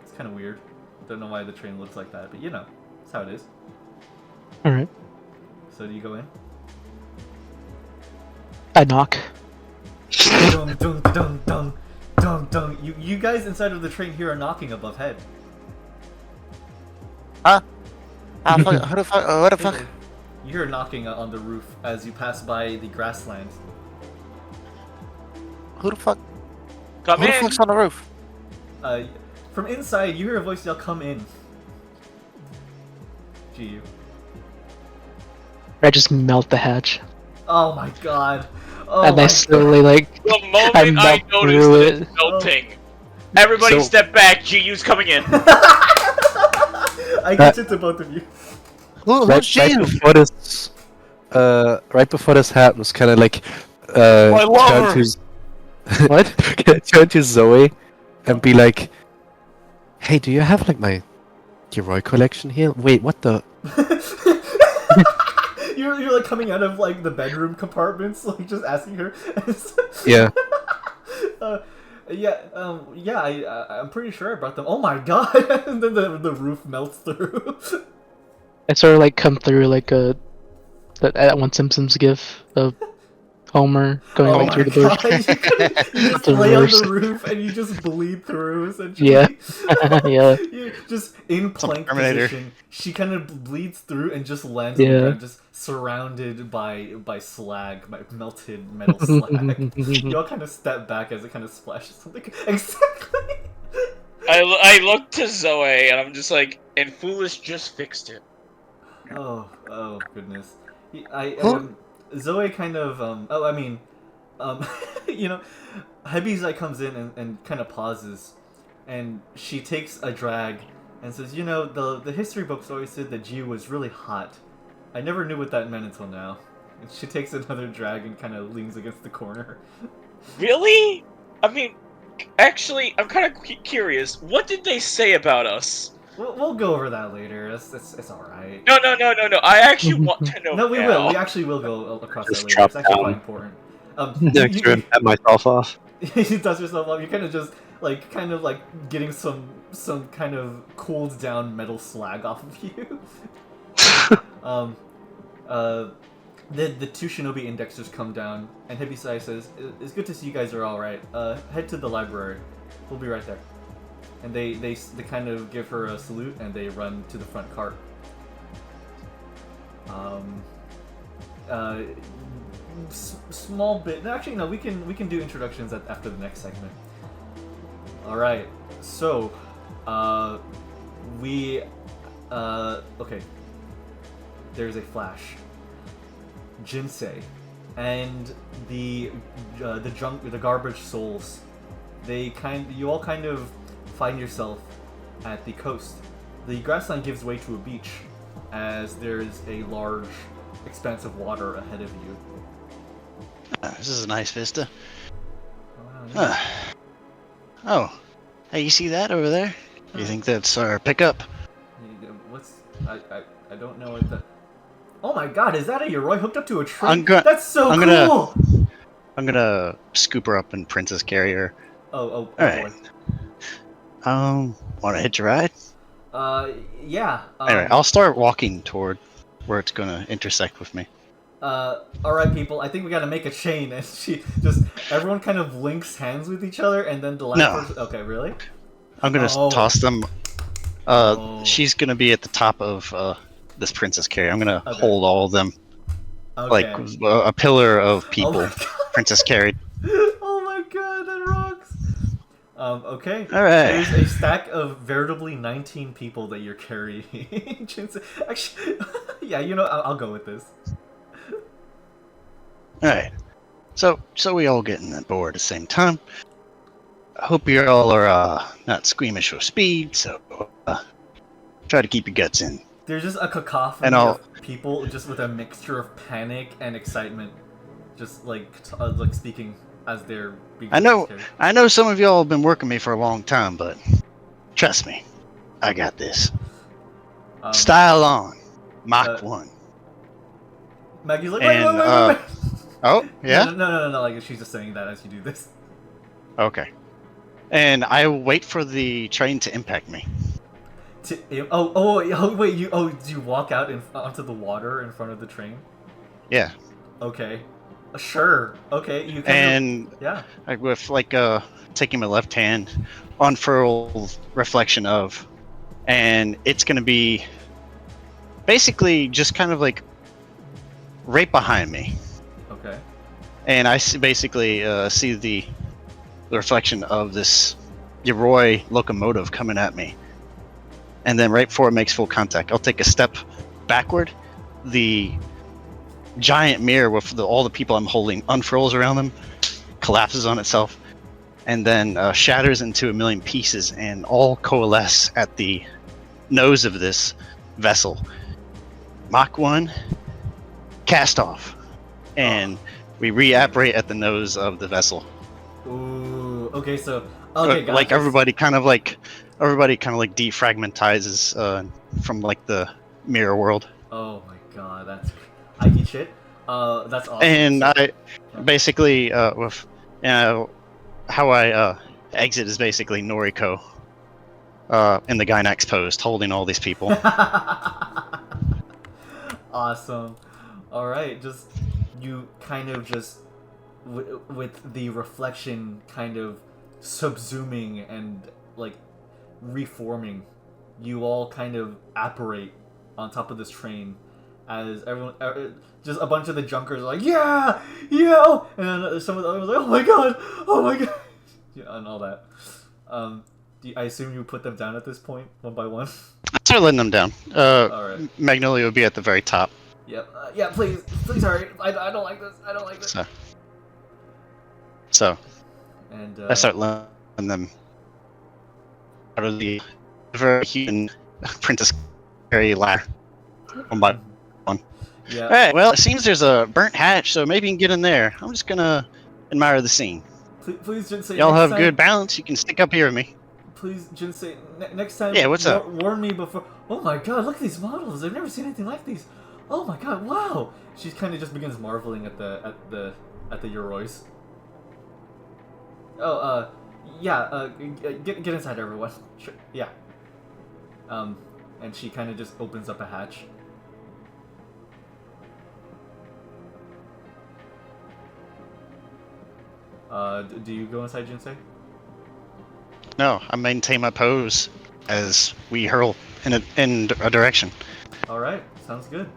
It's kind of weird. Don't know why the train looks like that, but you know, that's how it is. All right. So do you go in? I knock. Dung dung dung dung dung dung. You guys inside of the train here are knocking above head. Huh? What the fuck? You hear knocking on the roof as you pass by the grassland. Who the fuck? Come Who the in. fuck's on the roof? From inside, you hear a voice yell, "Come in." Jiyu. I just melt the hatch, Oh my god. Oh and my I slowly like. The moment I I melt noticed through that it. it's melting, everybody So- step back. Giyu's coming in. I get it to both of you. Who's Right Jiyu? before this, right before this happens, kind of like, My lover! turn to, what? Turn to Zoe, and be like, "Hey, do you have like my Shiroi collection here? Wait, what the?" You're like coming out of like the bedroom compartments, like just asking her. Yeah. I'm pretty sure I brought them. Oh my god! And then the roof melts through. I sort of like come through like that one Simpsons gif of Homer going Oh like my through the bush. god! You just The lay on reverse. the roof and you just bleed through, essentially. Yeah. Yeah. You just in plank Terminator. position. She kind of bleeds through and just lands on the Yeah. ground, just surrounded by slag, by melted metal slag. You all kind of step back as it kind of splashes something. Exactly. I look to Zoe and I'm just like, and Foolish just fixed it. Oh goodness. I Huh? Zoe kind of you know, Hebi-Zai comes in and kind of pauses, and she takes a drag and says, you know, the history books always said that Jiyu was really hot. I never knew what that meant until now. And she takes another drag and kind of leans against the corner. Really? I mean, actually, I'm kind of curious. What did they say about us? We'll go over that later. It's all right. No. I actually want to know. No, we now. will. We actually will go across Just that later. drop It's actually down. quite important. Next to him, pat myself off. You dust yourself up. You're kind of just kind of getting some kind of cooled down metal slag off of you. The two shinobi indexers come down, and Hebi-Zai says, "It's good to see you guys are all right. Head to the library. We'll be right there." And they kind of give her a salute, and they run to the front cart. Small bit. Actually, no. We can do introductions after the next segment. All right. So, okay. There's a flash. Jinsei and the garbage souls. You all kind of find yourself at the coast. The grassland gives way to a beach, as there is a large expanse of water ahead of you. This is a nice vista. Oh, wow, Oh, hey, you see that over there? You think that's our pickup? What's I don't know what the. Oh my God! Is that a Yoroi hooked up to a tree? I'm That's so cool. I'm gonna scoop her up and princess carry her. Oh, Alright. Wanna hitch a ride? boy. Yeah. Anyway, I'll start walking toward where it's gonna intersect with me. Alright, people, I think we gotta make a chain, and everyone kind of links hands with each other, and then the last No. person. Okay, really? I'm gonna Oh. toss them. Oh. She's gonna be at the top of this princess carry. I'm gonna Okay. hold all of them Okay. like a pillar of people. Oh my God. Princess carried. Oh my God, that rocks. Okay. All right. There's a stack of veritably 19 people that you're carrying. Actually, yeah, you know, I'll go with this. All right. So we all get in that board at the same time. I hope you all are not squeamish for speed. So try to keep your guts in. There's just a cacophony And of people just with a mixture of panic and excitement, just like speaking as they're being. I know some of y'all have been working me for a long time, but trust me, I got this. Style on, Mach 1. Maggie's like, And, wait. Oh, yeah? No, like she's just saying that as you do this. Okay. And I wait for the train to impact me. Wait, do you walk out onto the water in front of the train? Yeah. Okay. Sure. Okay, you can. And Yeah. with taking my left hand, unfurl reflection of, and it's gonna be basically just kind of like right behind me. Okay. And I basically see the reflection of this Yoroi locomotive coming at me. And then right before it makes full contact, I'll take a step backward. The giant mirror with all the people I'm holding unfurls around them, collapses on itself, and then shatters into a million pieces and all coalesce at the nose of this vessel. Mach 1, cast off. And we reapparate at the nose of the vessel. Ooh. Okay. So. Okay. Gotcha. Like everybody kind of defragmentizes from like the mirror world. Oh my God, that's I eat shit. That's awesome. And I basically with how I exit is basically Noriko in the Gynax pose, holding all these people. Awesome. All right, just you kind of just with the reflection kind of subsuming and like reforming, you all kind of apparate on top of this train as everyone, just a bunch of the junkers are like, yeah, and then some of the others are like, oh my god, yeah, and all that. I assume you put them down at this point, one by one. Start letting them down. Alright. Magnolia would be at the very top. Yep. Yeah, please, hurry. I don't like this. I don't like this. So And I start letting them out of the very human Princess Carrie ladder. One by one. Yeah. Alright, well, it seems there's a burnt hatch, so maybe you can get in there. I'm just gonna admire the scene. Please, Jinsei. Y'all next have time, good balance, you can stick up here with me. Please, Jinsei, next time. Yeah, what's up? Warn me before. Oh my god, look at these models! I've never seen anything like these. Oh my god, wow! She kind of just begins marveling at the Yoruis. Oh, yeah. Get inside, everyone. Sure. Yeah. And she kind of just opens up a hatch. Do you go inside, Jinsei? No, I maintain my pose as we hurl in a direction. Alright, sounds good.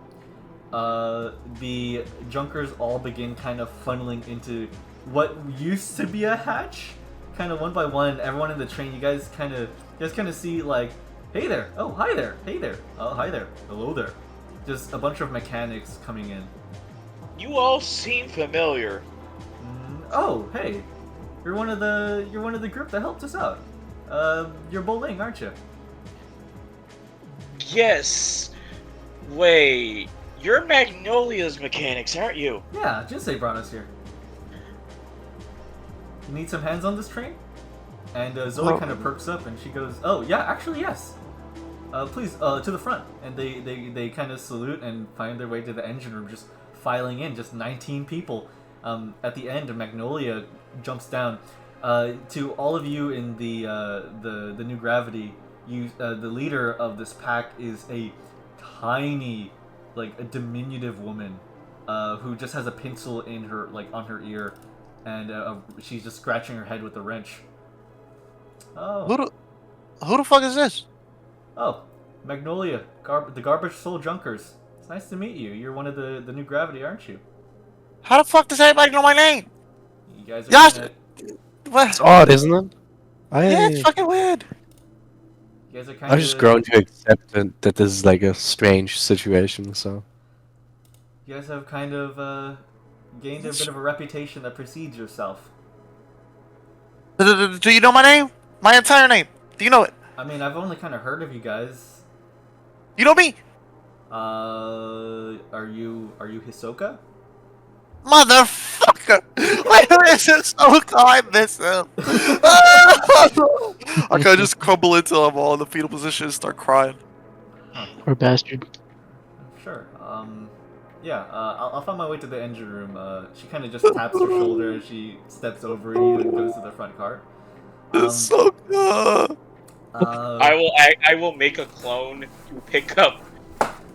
The junkers all begin kind of funneling into what used to be a hatch. Kind of one by one, everyone in the train, you guys kind of see like, hey there, oh hi there, hey there, oh hi there, hello there. Just a bunch of mechanics coming in. You all seem familiar. Oh, hey, you're one of the group that helped us out. You're Bowling, aren't you? Yes. Wait, you're Magnolia's mechanics, aren't you? Yeah, Jinsei brought us here. You need some hands on this train? And Zoe kind of perks up and she goes, oh yeah, actually yes. Please, to the front. And they kind of salute and find their way to the engine room, just filing in, just 19 people. At the end, Magnolia jumps down. To all of you in the new gravity, the leader of this pack is a tiny, like a diminutive woman, who just has a pencil in her, like on her ear, and she's just scratching her head with a wrench. Oh. Who the fuck is this? Oh, Magnolia, the Garbage Soul Junkers. It's nice to meet you. You're one of the new gravity, aren't you? How the fuck does everybody know my name? You guys are Yasha! What? It's odd, isn't it? Yeah, it's fucking weird. You guys are kind I've just grown to accept that this is like a strange situation, so. You guys have kind of gained a bit of a reputation that precedes yourself. Do you know my name? My entire name? Do you know it? I mean, I've only kind of heard of you guys. You know me? Are you Hisoka? Motherfucker! Why is it so I miss him? I kind of just crumble into him all in the fetal position and start crying. Poor bastard. Sure. Yeah. I'll find my way to the engine room. She kind of just taps her shoulder as she steps over you and goes to the front cart. It's so good. I will make a clone pick up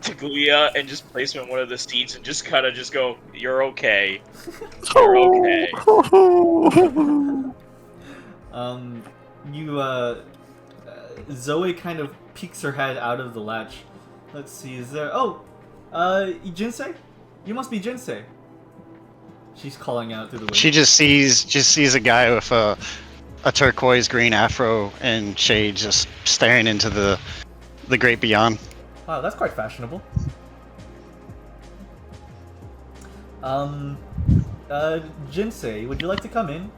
Tiguya and just place him in one of the seats and just kind of just go, "You're okay. You're okay." Zoe kind of peeks her head out of the latch. Let's see, is there... Oh! Jinsei? You must be Jinsei. She's calling out through the window. She just sees a guy with a turquoise green afro and shade just staring into the great beyond. Wow, that's quite fashionable. Jinsei, would you like to come in?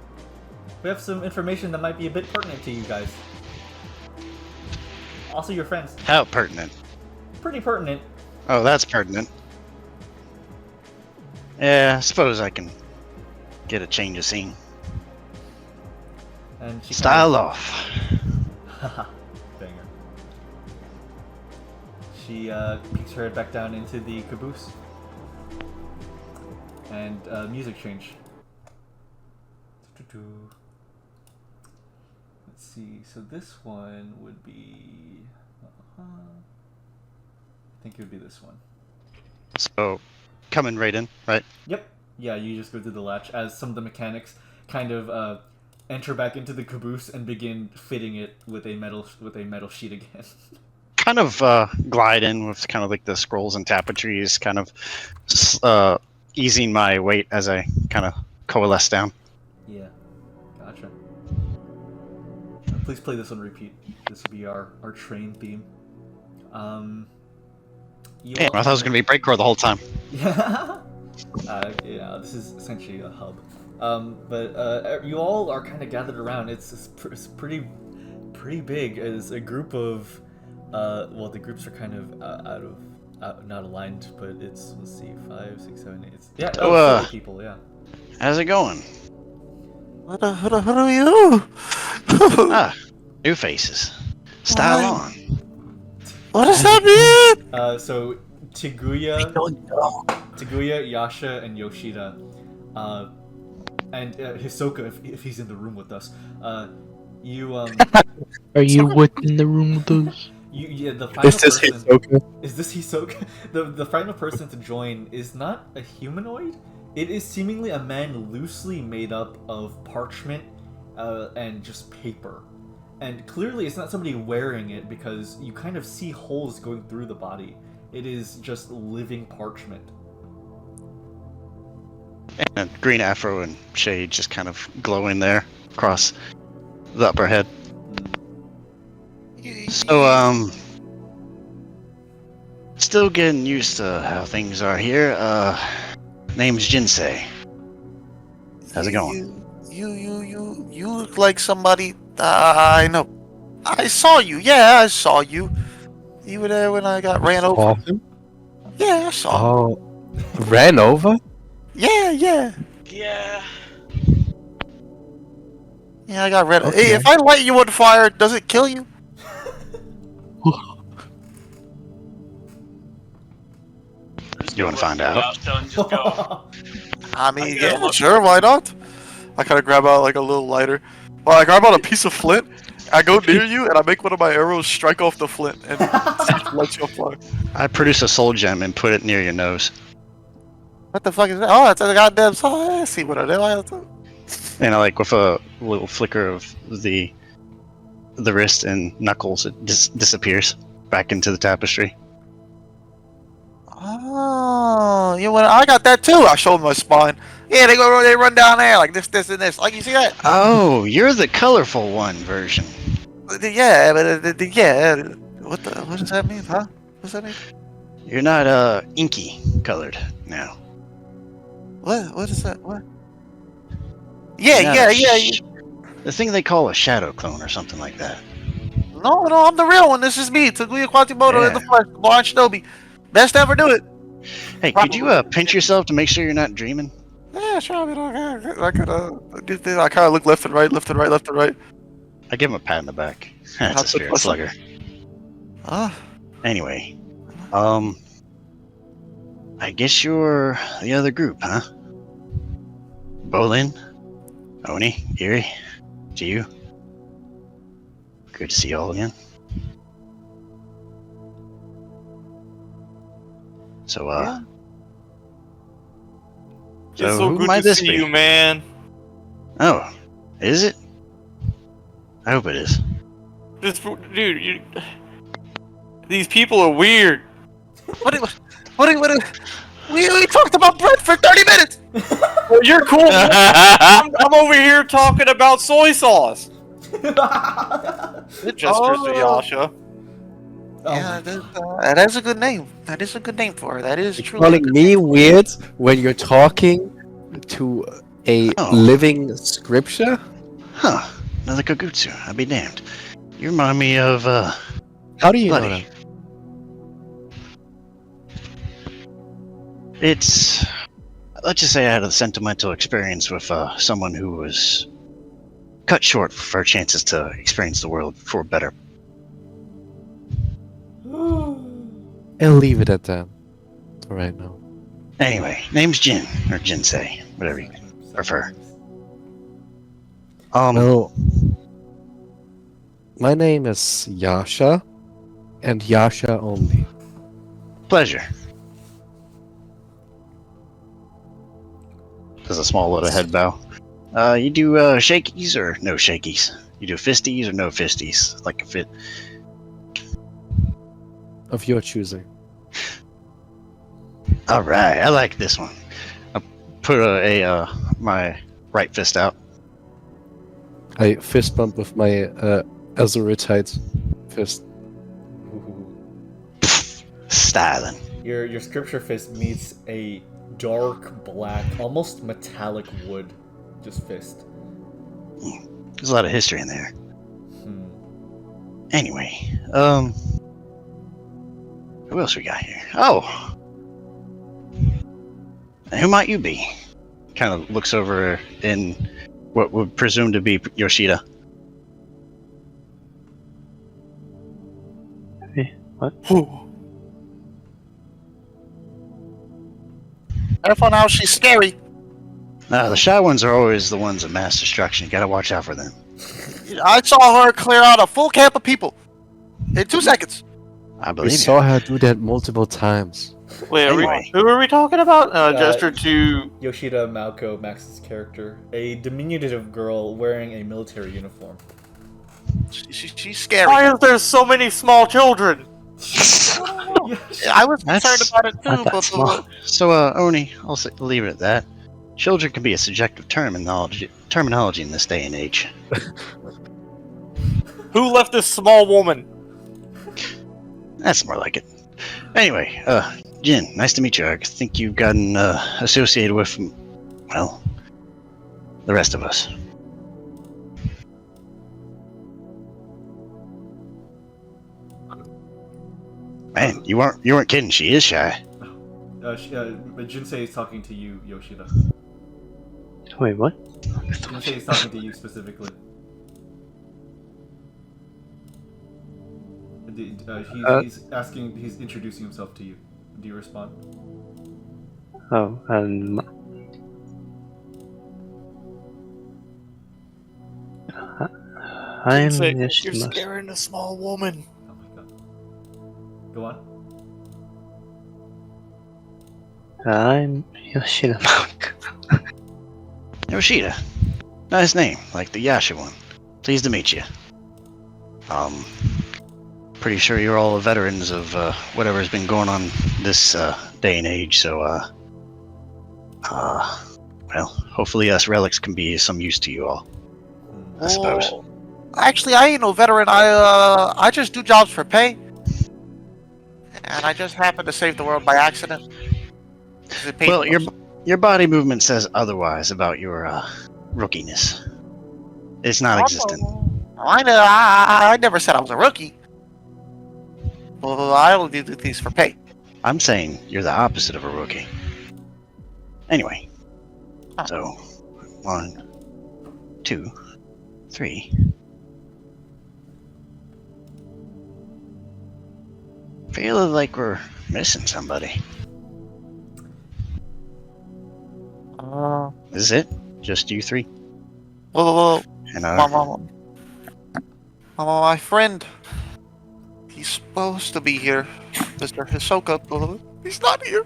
We have some information that might be a bit pertinent to you guys. Also your friends. How pertinent? Pretty pertinent. Oh, that's pertinent. Yeah, I suppose I can get a change of scene. And she Style off. Haha, banger. She peeks her head back down into the caboose. And music change. Let's see, so this one would be... I think it would be this one. So, coming right in, right? Yep. Yeah, you just go through the latch as some of the mechanics kind of enter back into the caboose and begin fitting it with a metal sheet again. Kind of glide in with kind of like the scrolls and tapestries, kind of easing my weight as I kind of coalesce down. Yeah, gotcha. please play this on repeat. This will be our train theme. You Damn, all I thought it was gonna be breakcore the whole time. Yeah. Yeah, this is essentially a hub. But you all are kind of gathered around. It's pretty big. It's a group of, well, the groups are kind of not aligned, but it's, let's see, 5, 6, 7, 8. Yeah, So, 8 people. Yeah. How's it going? What are you? New faces. Style on. What does that mean? So Tiguya, Yasha, and Yoshida, and Hisoka, if he's in the room with us. You Are you within the room with those? the final Is this person. Hisoka? Is this Hisoka? The final person to join is not a humanoid. It is seemingly a man loosely made up of parchment and just paper. And clearly it's not somebody wearing it because you kind of see holes going through the body. It is just living parchment. And green afro and shade just kind of glowing there across the upper head. So, still getting used to how things are here. Name's Jinsei. How's it going? You look like somebody I know. I saw you. Yeah, I saw you. You were there when I got ran over. Saw him? Yeah, I saw. Oh, ran over? Yeah. Yeah. Yeah, I got ran over. Okay. Hey, if I light you on fire, does it kill you? Just You go wanna find look out? Son, just go. I mean, Yeah, yeah, look. sure, why not? I kind of grab out like a little lighter. Well, I grab out a piece of flint. I go near you and I make one of my arrows strike off the flint and light you on fire. I produce a soul gem and put it near your nose. What the fuck is that? Oh, it's a goddamn song. I see what I do. And like with a little flicker of the wrist and knuckles, it disappears back into the tapestry. Oh, you went. I got that too. I showed my spine. Yeah, they run down there like this, and this. Like you see that? Oh, you're the colorful one version. Yeah, but yeah. What does that mean, huh? What's that mean? You're not inky colored now. What is that? What? Yeah. The thing they call a shadow clone or something like that. No, I'm the real one. This is me, Tiguya Quasimoto in the Yeah. flesh, blind Shinobi. Best to ever do it. Hey, could you pinch yourself to make sure you're not dreaming? Yeah, sure. I mean, I could do things. I kind of look left and right. I give him a pat in the back. That's a spirit slugger. Anyway, I guess you're the other group, huh? Bolin, Onii, Giri, Jiyu. Good to see you all again. So, It's so so who good might to this see be? you, man. Oh, is it? I hope it is. Just, dude, these people are weird. What? We talked about bread for 30 minutes. Well, you're cool. I'm over here talking about soy sauce. It Gestures to Yasha. Yeah, that's a good name. That is a good name for her. That is You're true. calling me weird when you're talking to a Oh. living scripture? Huh. Another Kagutsu. I'll be damned. You remind me of, How do you know Buddy. that? It's... Let's just say I had a sentimental experience with someone who was cut short for chances to experience the world for better. I'll leave it at that for right now. Anyway, name's Jin, or Jinsei, whatever you prefer. Well, my name is Yasha, and Yasha only. Pleasure. Does a small little head bow. You do shakies or no shakies? You do fisties or no fisties? Like a fit. Of your choosing. Alright, I like this one. I put my right fist out. I fist bump with my as a retired fist. Ooh. Styling. Your scripture fist meets a dark black, almost metallic wood, just fist. There's a lot of history in there. Hmm. Anyway, who else we got here? Oh, and who might you be? Kind of looks over in what would presume to be Yoshida. Careful now, she's scary. The shy ones are always the ones of mass destruction. You gotta watch out for them. I saw her clear out a full camp of people in 2 seconds. I We believe you. saw her do that multiple times. Wait, Anyway. who are we talking about? Gesture to. Yoshida Malko, Max's character, a diminutive girl wearing a military uniform. She's scary. Why is there so many small children? I was concerned That's about it too, not that but small. So, Oni, I'll leave it at that. Children can be a subjective terminology in this day and age. Who left this small woman? That's more like it. Anyway, Jin, nice to meet you. I think you've gotten associated with, well, the rest of us. Man, you weren't kidding. She is shy. But Jinsei is talking to you, Yoshida. Wait, what? Jinsei is talking to you specifically. He's introducing himself to you. Do you respond? Oh, I'm You're Yoshida. scaring a small woman. Oh my god. Go on. I'm Yoshida Monk. Yoshida. Nice name, like the Yasha one. Pleased to meet you. Pretty sure you're all veterans of whatever's been going on this day and age, so well, hopefully us relics can be some use to you all. I suppose. Well, actually, I ain't no veteran. I just do jobs for pay, and I just happened to save the world by accident. 'Cause it paid Well, me. your body movement says otherwise about your rookiness. It's not existent. I never said I was a rookie. Well, I only do things for pay. I'm saying you're the opposite of a rookie. Anyway, so 1, 2, 3. Feel like we're missing somebody. Is it just you 3? Well, And my friend. He's supposed to be here, Mr. Hisoka, but he's not here.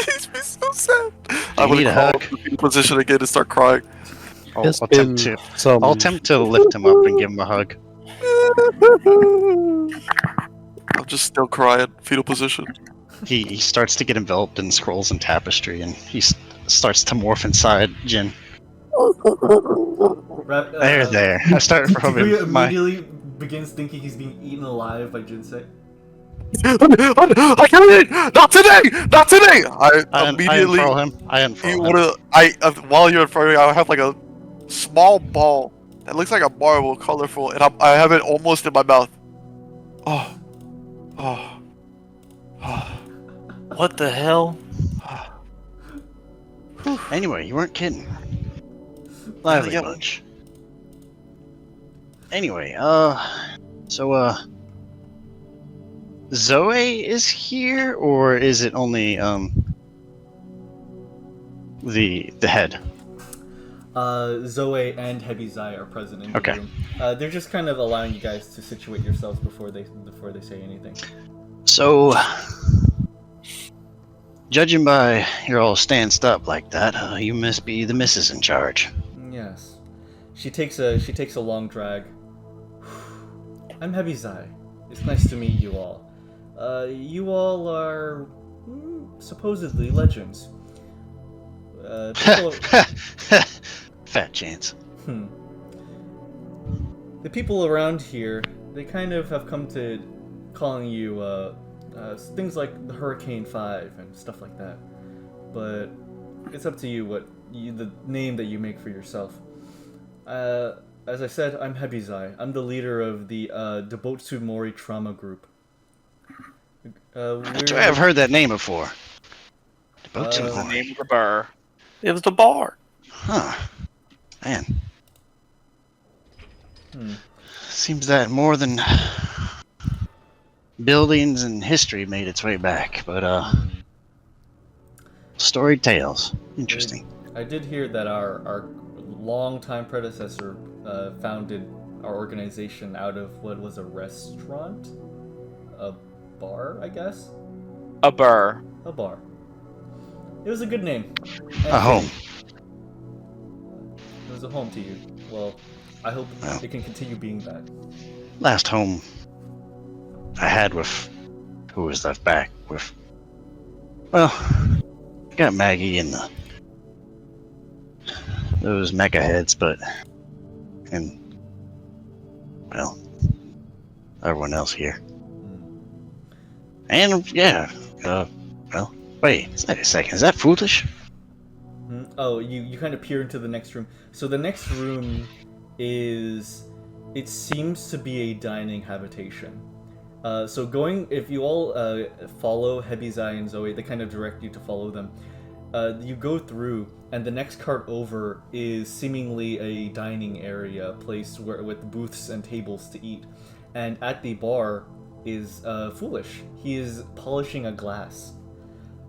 It's been so sad. I'm need gonna a crawl hug? up to the position again and start crying. I'll It's been attempt some. I'll attempt to lift him up and give him a hug. I'm just still crying, fetal position. He starts to get enveloped in scrolls and tapestry, and he starts to morph inside Jin. There. I start from Tiguya my. immediately begins thinking he's being eaten alive by Jinsei. I can't eat! Not today! Not today! I immediately. I unfurl him. I unfurl him. While you're unfurling, I have like a small ball that looks like a marble, colorful, and I have it almost in my mouth. Oh. What the hell? Anyway, you weren't kidding. Lively Yeah. bunch. Anyway, so Zoe is here, or is it only the head? Zoe and Hebi-Zai are present in the Okay. room. They're just kind of allowing you guys to situate yourselves before they say anything. So, judging by your all stanced up like that, you must be the missus in charge. Yes. She takes a long drag. I'm Hebi-Zai. It's nice to meet you all. You all are supposedly legends. People... Fat chance. the people around here, they kind of have come to calling you things like the Hurricane 5 and stuff like that. But it's up to you the name that you make for yourself. As I said, I'm Hebi-Zai. I'm the leader of the Dobotsu Mori Trauma Group. I swear I've heard that name before. Dobotsu The Mori. name of the bar. It was the bar. Huh. Man. Seems that more than buildings and history made its way back, but storied tales. Interesting. I did hear that our longtime predecessor founded our organization out of what was a restaurant? A bar, I guess? A bar. A bar. It was a good name. A home. It was a home to you. Well, I hope Well. it can continue being that. Last home I had with who was left back with. Well, I got Maggie and those mecha heads, and well, everyone else here. And yeah, well, wait a second, is that foolish? Oh, you kind of peer into the next room. So the next room it seems to be a dining habitation. So if you all follow Hebi-Zai and Zoe, they kind of direct you to follow them. You go through, and the next cart over is seemingly a dining area, place with booths and tables to eat. And at the bar is Foolish. He is polishing a glass.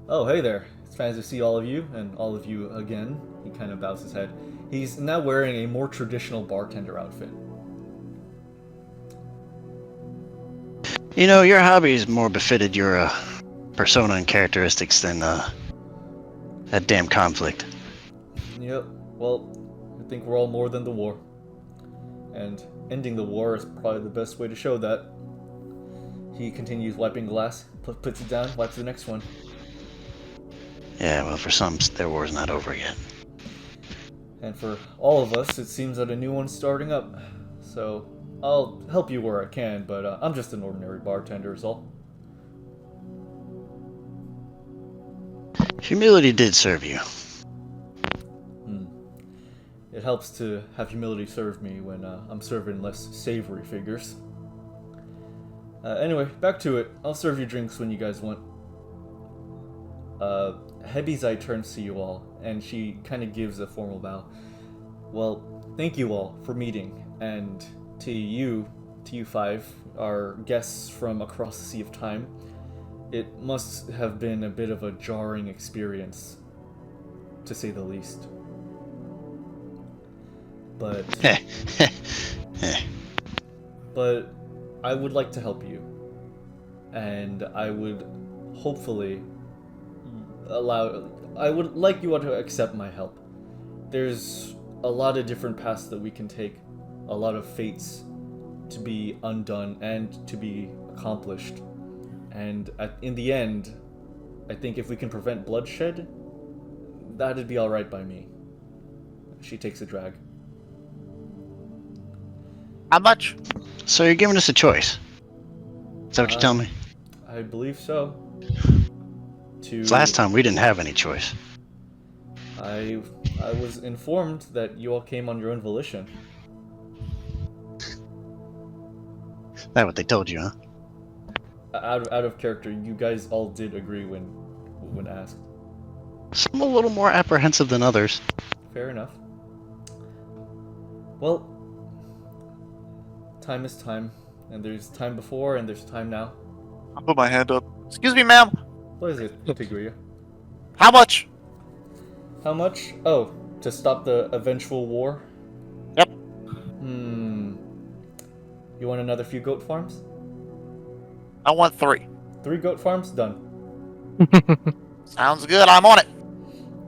Oh, hey there. It's nice to see all of you, and all of you again. He kind of bows his head. He's now wearing a more traditional bartender outfit. You know, your hobbies more befitted your persona and characteristics than that damn conflict. Yep. Well, I think we're all more than the war. And ending the war is probably the best way to show that. He continues wiping glass, puts it down, wipes the next one. Yeah, well, for some, their war's not over yet. And for all of us, it seems that a new one's starting up. So, I'll help you where I can, but I'm just an ordinary bartender is all. Humility did serve you. It helps to have humility serve me when I'm serving less savory figures. Anyway, back to it. I'll serve you drinks when you guys want. Hebi-Zai turns to you all, and she kind of gives a formal bow. Well, thank you all for meeting, and to you five, our guests from across the Sea of Time. It must have been a bit of a jarring experience, to say the least. But I would like to help you, and I would hopefully I would like you all to accept my help. There's a lot of different paths that we can take, a lot of fates to be undone and to be accomplished. And in the end, I think if we can prevent bloodshed, that'd be alright by me. She takes a drag. How much? So you're giving us a choice. Is that what you're telling me? I believe so. Last time we didn't have any choice. I was informed that you all came on your own volition. Is that what they told you, huh? Out of character, you guys all did agree when asked. Some a little more apprehensive than others. Fair enough. Well, time is time, and there's time before and there's time now. I'll put my hand up. Excuse me, ma'am. What is it, Tiguya? How much? How much? Oh, to stop the eventual war? Yep. You want another few goat farms? I want 3. 3 goat farms? Done. Sounds good. I'm on it.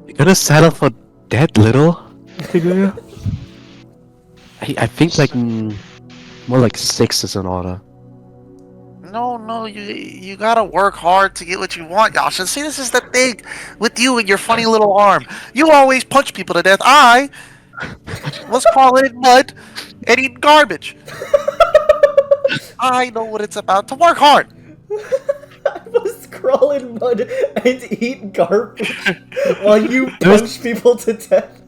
You gonna settle for that little, Tiguya? I think like more like 6 is in order. No, you gotta work hard to get what you want, Yasha. See, this is the thing with you and your funny little arm. You always punch people to death. Let's call it mud, and eat garbage. I know what it's about to work hard. I must crawl in mud and eat garbage while you punch people to death.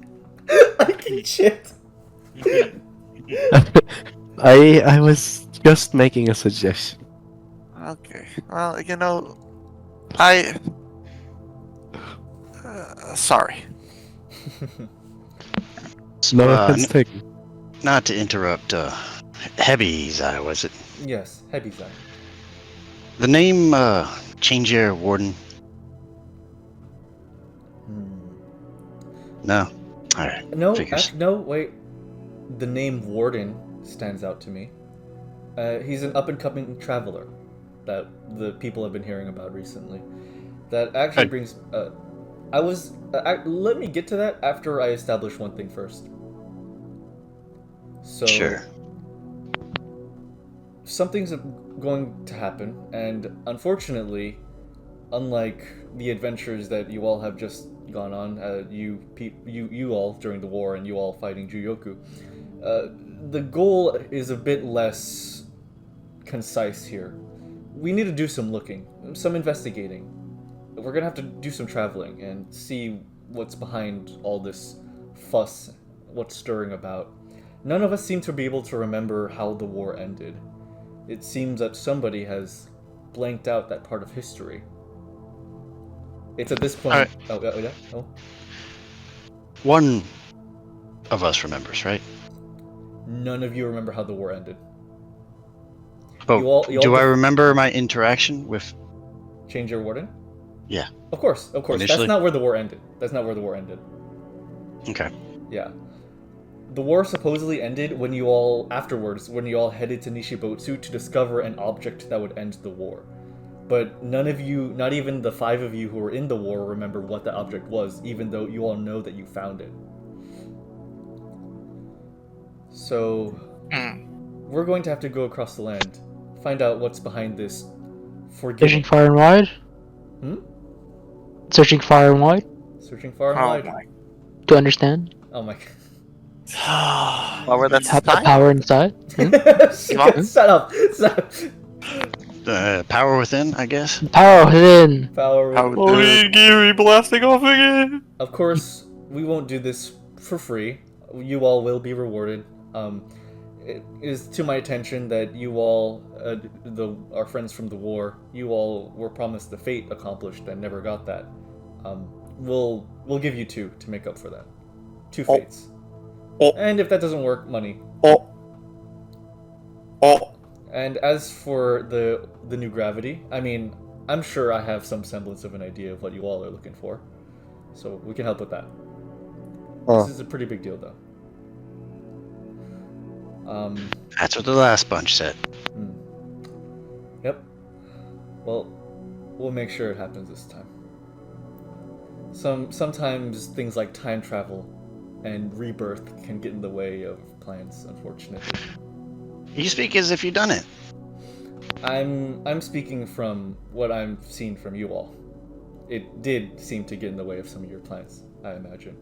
I can shit. I was just making a suggestion. Okay. Well, you know, I. Sorry. No Uh, offense taken. Not to interrupt, Hebi-Zai, was it? Yes, Hebi-Zai. The name, Changer Warden? No? Alright. No, Figures. no, wait. The name Warden stands out to me. He's an up-and-coming traveler that the people have been hearing about recently. That actually brings... let me get to that after I establish one thing first. So... Sure. Something's going to happen, and unfortunately, unlike the adventures that you all have just gone on, you all during the war and you all fighting Juyoku, the goal is a bit less concise here. We need to do some looking, some investigating. We're gonna have to do some traveling and see what's behind all this fuss, what's stirring about. None of us seem to be able to remember how the war ended. It seems that somebody has blanked out that part of history. It's at this point... Alright. Oh, yeah? Oh. One of us remembers, right? None of you remember how the war ended. But You all do I remember my interaction with... Change your warden? Yeah. Of course. Initially? That's not where the war ended. Okay. Yeah. The war supposedly ended when you all headed to Nishibotsu to discover an object that would end the war. But none of you, not even the 5 of you who were in the war, remember what the object was, even though you all know that you found it. So, we're going to have to go across the land, find out what's behind this Searching far and wide? Hmm? Searching far and wide? Searching far and wide. To understand? Oh my Lower that Have the spine? power inside? god. Shut up! Power within, I guess? Power within! Power. Onii Giri blasting off again! Of course, we won't do this for free. You all will be rewarded. It is to my attention that you all, our friends from the war, you all were promised the fate accomplished and never got that. We'll give you 2 to make up for that. 2 fates. Oh. And if that doesn't work, money. Oh. And as for the new gravity, I mean, I'm sure I have some semblance of an idea of what you all are looking for. So we can help with that. This is a pretty big deal, though. That's what the last bunch said. Yep. Well, we'll make sure it happens this time. Sometimes things like time travel and rebirth can get in the way of plans, unfortunately. You speak as if you've done it. I'm speaking from what I'm seeing from you all. It did seem to get in the way of some of your plans, I imagine.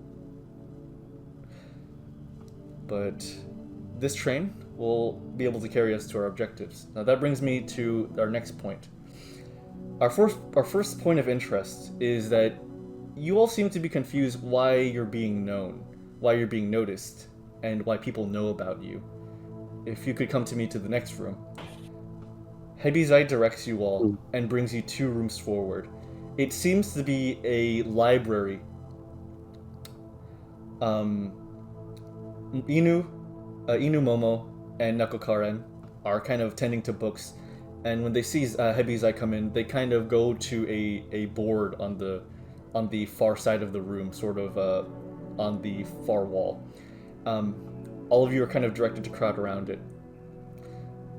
But this train will be able to carry us to our objectives. Now that brings me to our next point. Our first point of interest is that you all seem to be confused why you're being known, why you're being noticed, and why people know about you. If you could come to me to the next room. Hebi-Zai directs you all and brings you 2 rooms forward. It seems to be a library. Inu Momo and Nako Karen are kind of tending to books, and when they see Hebi-Zai come in, they kind of go to a board on the far side of the room, sort of on the far wall. All of you are kind of directed to crowd around it.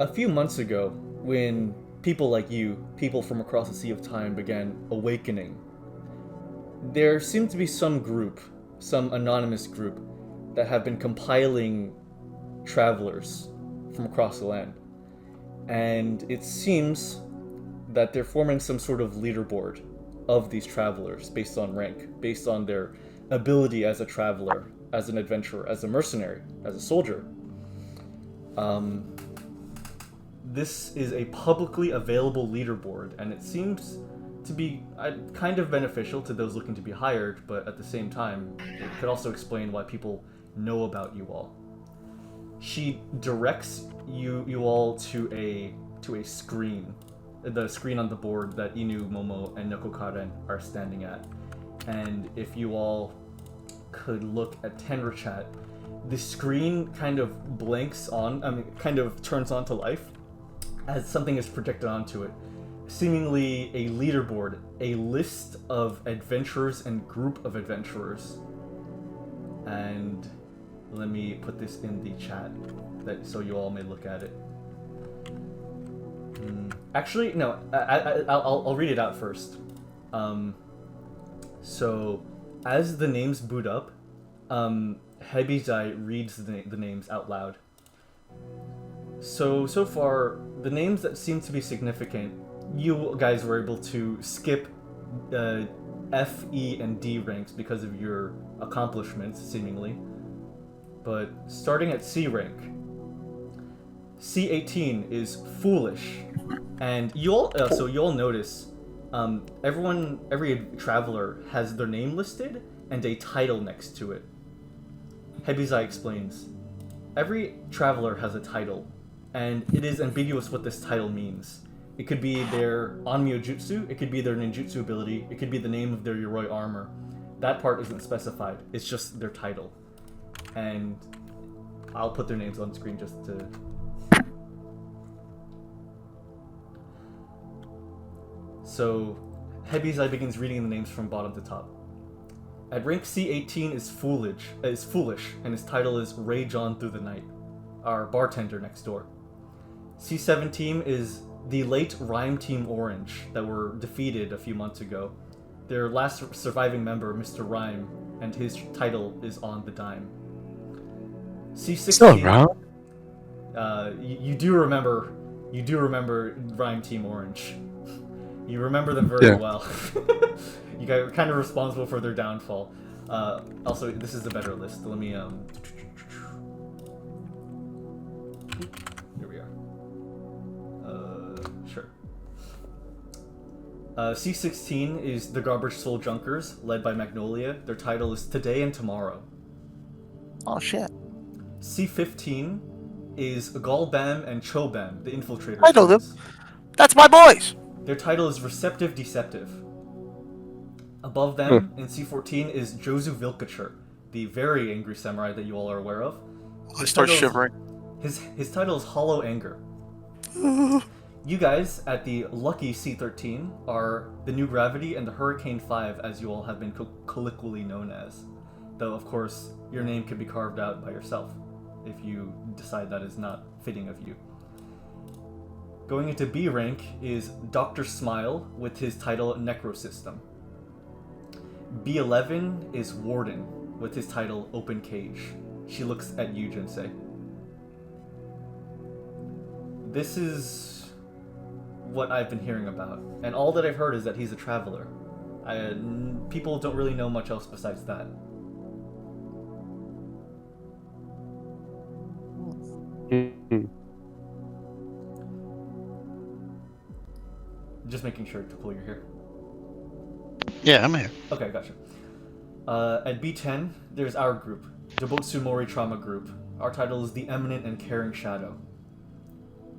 A few months ago, when people like you, people from across the Sea of Time, began awakening, there seemed to be some group, some anonymous group, that have been compiling travelers from across the land. And it seems that they're forming some sort of leaderboard of these travelers based on rank, based on their ability as a traveler, as an adventurer, as a mercenary, as a soldier. This is a publicly available leaderboard, and it seems to be kind of beneficial to those looking to be hired, but at the same time, it could also explain why people know about you all. She directs you all to a screen, the screen on the board that Inu, Momo, and Niko Karen are standing at. And if you all could look at Tenra chat, the screen kind of blinks on, kind of turns on to life as something is projected onto it. Seemingly a leaderboard, a list of adventurers and group of adventurers. And let me put this in the chat so you all may look at it. Actually, no, I'll read it out first. So, as the names boot up, Hebi-Zai reads the names out loud. So far, the names that seem to be significant, you guys were able to skip F, E, and D ranks because of your accomplishments, seemingly. But starting at C rank, C18 is Foolish, and you'll notice every traveler has their name listed and a title next to it. Hebi-Zai explains, every traveler has a title, and it is ambiguous what this title means. It could be their Onmyo Jutsu, it could be their ninjutsu ability, it could be the name of their Yoroi armor. That part isn't specified, it's just their title. And I'll put their names on screen just to... So, Hebi-Zai begins reading the names from bottom to top. At rank C18 is Foolish, and his title is Rage On Through the Night, our bartender next door. C17 is the late Rhyme Team Orange that were defeated a few months ago. Their last surviving member, Mr. Rhyme, and his title is On the Dime. C16. Still around? You do remember Rhyme Team Orange. You remember them very well. You guys are kind of responsible for their downfall. Also, this is a better list. Let me, here we are. Sure. C16 is the Garbage Soul Junkers, led by Magnolia. Their title is Today and Tomorrow. Oh shit. C15 is Galbam and Chobam, the Infiltrators. I know them. That's my boys! Their title is Receptive Deceptive. Above them, in C14, is Jozu Vilkacher, the very angry samurai that you all are aware of. I start shivering. His title is Hollow Anger. You guys, at the lucky C13, are the New Gravity and the Hurricane 5, as you all have been colloquially known as. Though, of course, your name can be carved out by yourself, if you decide that is not fitting of you. Going into B rank is Dr. Smile with his title Necrosystem. B11 is Warden with his title Open Cage. She looks at you, Jinsei. This is what I've been hearing about, and all that I've heard is that he's a traveler. People don't really know much else besides that. Just making sure to pull your hair. Yeah, I'm here. Okay, gotcha. At B10, there's our group, Dobotsumori Trauma Group. Our title is The Eminent and Caring Shadow.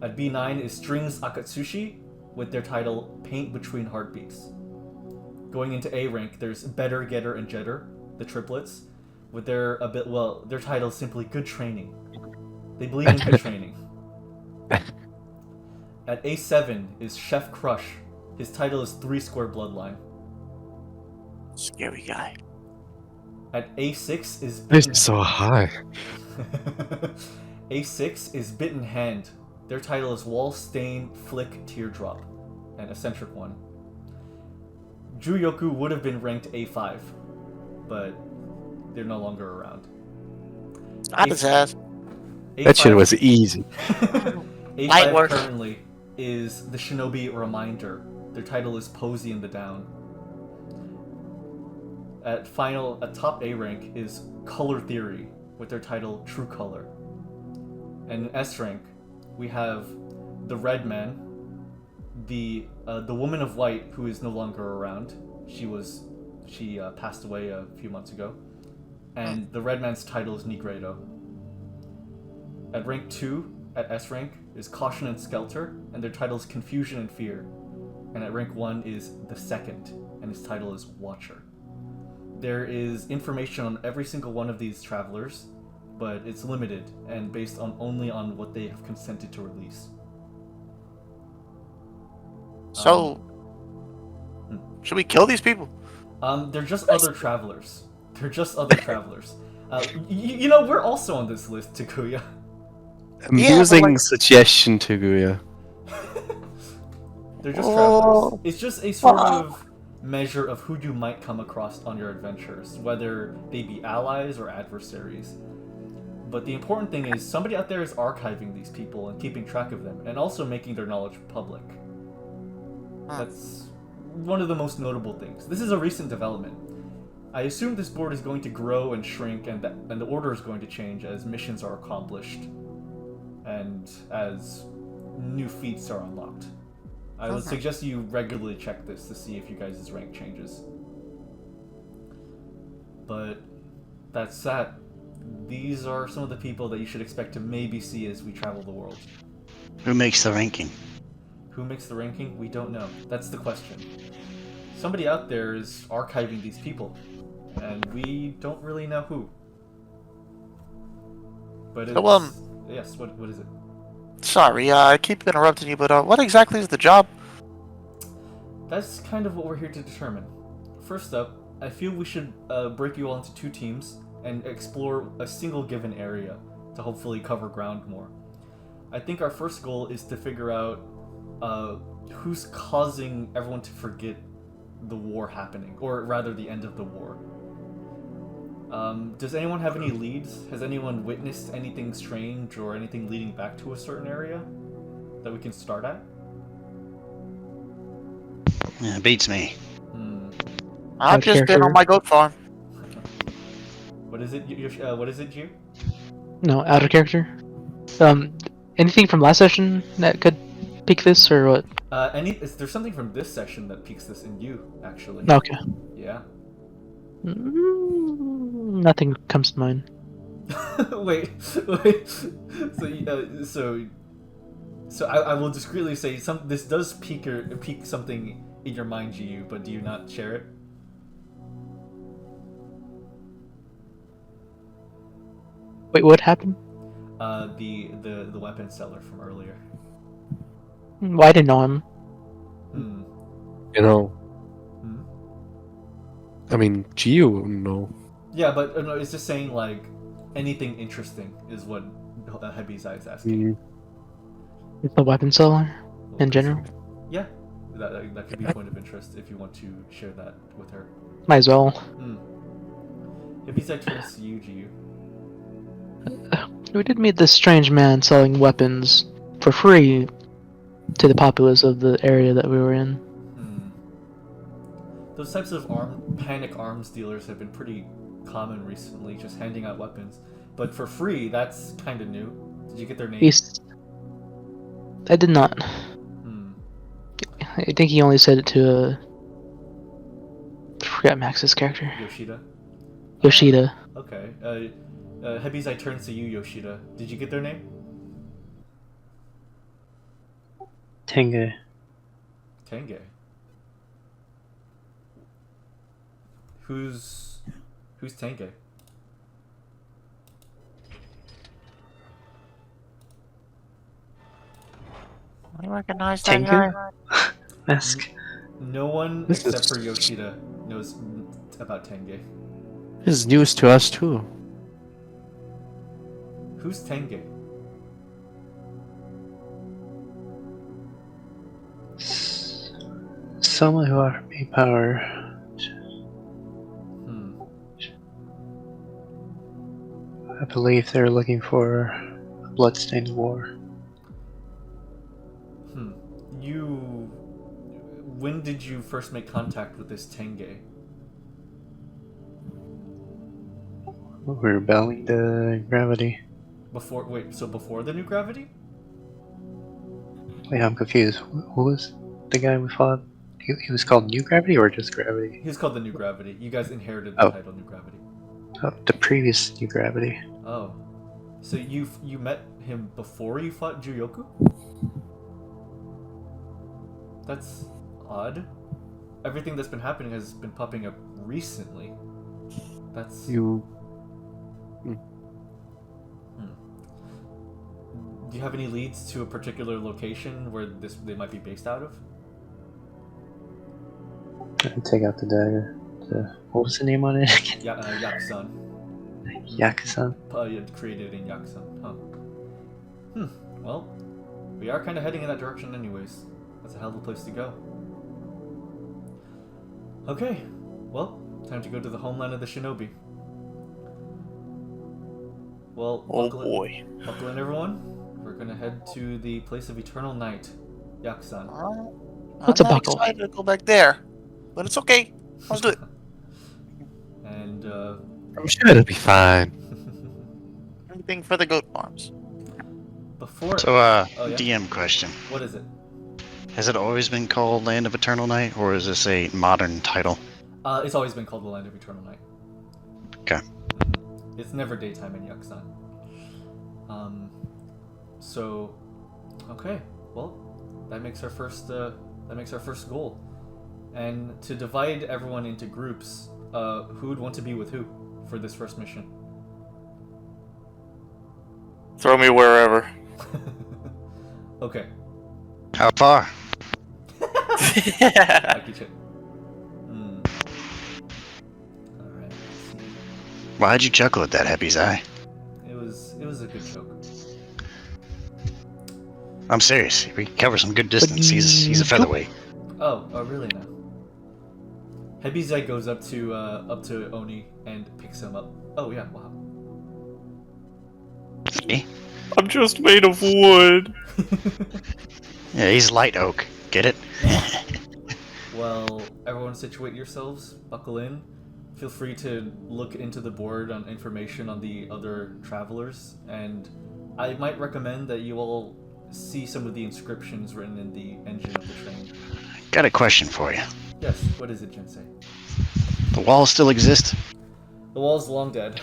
At B9 is Strings Akatsushi, with their title Paint Between Heartbeats. Going into A rank, there's Better, Getter, and Jetter, the triplets, with their their title is simply Good Training. They believe in good training. At A7 is Chef Crush. His title is Three Square Bloodline. Scary guy. At A6 is This is so high. A6 is Bitten Hand. Their title is Wall Stain Flick Teardrop, an eccentric one. Juyoku would have been ranked A5, but they're no longer around. Not his ass. That shit was easy. Light A5 work. currently is the Shinobi Reminder. Their title is Posey in the Down. At top A rank is Color Theory, with their title True Color. And in S rank, we have the Red Man, the Woman of White, who is no longer around. She passed away a few months ago. And the Red Man's title is Negredo. At rank 2, at S rank, is Caution and Skelter, and their title is Confusion and Fear. And at rank 1 is the Second, and his title is Watcher. There is information on every single one of these travelers, but it's limited and based on only on what they have consented to release. So, should we kill these people? They're just other travelers. They're just other travelers. You know, we're also on this list, Tiguya. Amusing suggestion, Tiguya. They're just travelers. It's just a sort of measure of who you might come across on your adventures, whether they be allies or adversaries. But the important thing is somebody out there is archiving these people and keeping track of them, and also making their knowledge public. That's one of the most notable things. This is a recent development. I assume this board is going to grow and shrink, and the order is going to change as missions are accomplished and as new feats are unlocked. I would suggest you regularly check this to see if you guys' rank changes. But that's that. These are some of the people that you should expect to maybe see as we travel the world. Who makes the ranking? Who makes the ranking? We don't know. That's the question. Somebody out there is archiving these people, and we don't really know who. But it's... Yes, what is it? Sorry, I keep interrupting you, but what exactly is the job? That's kind of what we're here to determine. First up, I feel we should break you all into 2 teams and explore a single given area to hopefully cover ground more. I think our first goal is to figure out who's causing everyone to forget the war happening, or rather the end of the war. Does anyone have any leads? Has anyone witnessed anything strange or anything leading back to a certain area that we can start at? Yeah, beats me. I've just been on my goat farm. What is it? What is it, Jiyu? No, out of character. Anything from last session that could pick this, or what? There's something from this session that piques this in you, actually. Okay. Yeah. Nothing comes to mind. wait. So I will discreetly say this does pique something in your mind, Jiyu, but do you not share it? Wait, what happened? The weapon seller from earlier. Well, I didn't know him. You know. I mean, Jiyu, no. Yeah, but no, it's just saying like anything interesting is what Hebi-Zai is asking. It's the weapon seller in general. Yeah, that could be a point of interest if you want to share that with her. Might as well. Hebi-Zai turns to you, Jiyu. We did meet this strange man selling weapons for free to the populace of the area that we were in. Those types of panic arms dealers have been pretty common recently, just handing out weapons. But for free, that's kind of new. Did you get their name? I did not. I think he only said it to I forgot Max's character. Yoshida? Yoshida. Okay. Hebi-Zai turns to you, Yoshida. Did you get their name? Tenge. Tenge. Who's Tenge? I recognize that guy. Mask. No one except for Yoshida knows about Tenge. This is news to us too. Who's Tenge? Someone who army power. I believe they're looking for a bloodstained war. When did you first make contact with this Tenge? We're battling the gravity. Before the new gravity? Wait, I'm confused. Who was the guy we fought? He was called New Gravity or just Gravity? He was called the new gravity. You guys inherited the Oh. title New Gravity. Oh, the previous New Gravity. Oh. So you met him before you fought Juyoku? That's odd. Everything that's been happening has been popping up recently. That's... You. Do you have any leads to a particular location where they might be based out of? Take out the dagger. What was the name on it? Yakusan. Yakusan. Created in Yakusan. Huh. Well, we are kind of heading in that direction anyways. That's a hell of a place to go. Okay, well, time to go to the homeland of the shinobi. Well, buckle in, everyone. We're gonna head to the place of eternal night, Yakusan. What's a I'm not buckle? excited to go back there, but it's okay. Let's do it. And I'm sure it'll be fine. Anything for the goat farms. before So, yeah? DM question. What is it? Has it always been called Land of Eternal Night, or is this a modern title? It's always been called the Land of Eternal Night. Okay. It's never daytime in Yakusan. So, okay. Well, that makes our first goal. And to divide everyone into groups, who would want to be with who for this first mission? Throw me wherever. Okay. How far? Lucky chip. Alright, let's see. Why'd you chuckle at that, Hebi-Zai? It was a good joke. I'm serious. We cover some good distance. He's a featherweight. Oh, really now? Hebi-Zai goes up to Onii and picks him up. Oh yeah, wow. See? I'm just made of wood. Yeah, he's light oak. Get it? Well, everyone situate yourselves, buckle in. Feel free to look into the board on information on the other travelers, and I might recommend that you all see some of the inscriptions written in the engine of the train. Got a question for you. Yes, what is it, Jinsei? The walls still exist? The wall's long dead.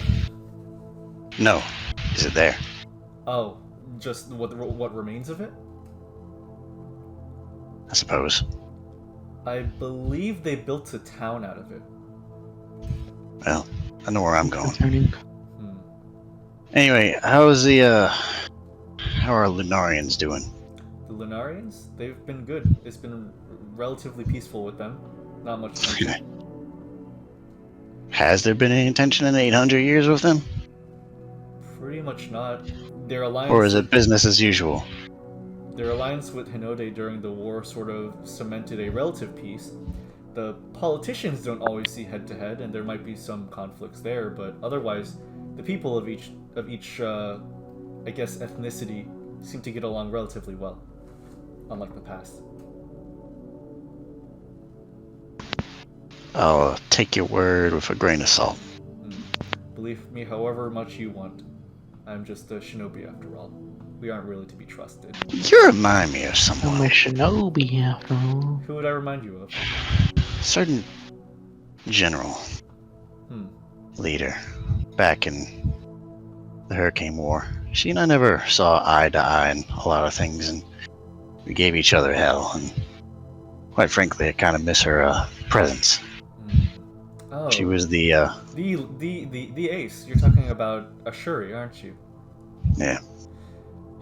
No. Is it there? Oh, just what remains of it? I suppose. I believe they built a town out of it. Well, I know where I'm going. Concerning. Anyway, how are Lunarians doing? The Lunarians? They've been good. It's been relatively peaceful with them. Not much tension. Has there been any tension in 800 years with them? Pretty much not. Their alliance, Or is it business as usual? Their alliance with Hinode during the war sort of cemented a relative peace. The politicians don't always see head-to-head, and there might be some conflicts there, but otherwise, the people of each I guess, ethnicity seem to get along relatively well, unlike the past. I'll take your word with a grain of salt. Believe me however much you want. I'm just a shinobi after all. We aren't really to be trusted. You remind me of I'm someone. a shinobi after all. Who would I remind you of? Certain general. Leader. Back in the Hurricane War. She and I never saw eye to eye in a lot of things, and we gave each other hell, and quite frankly, I kind of miss her presence. Oh, She was the ace. You're talking about Ashuri, aren't you? yeah.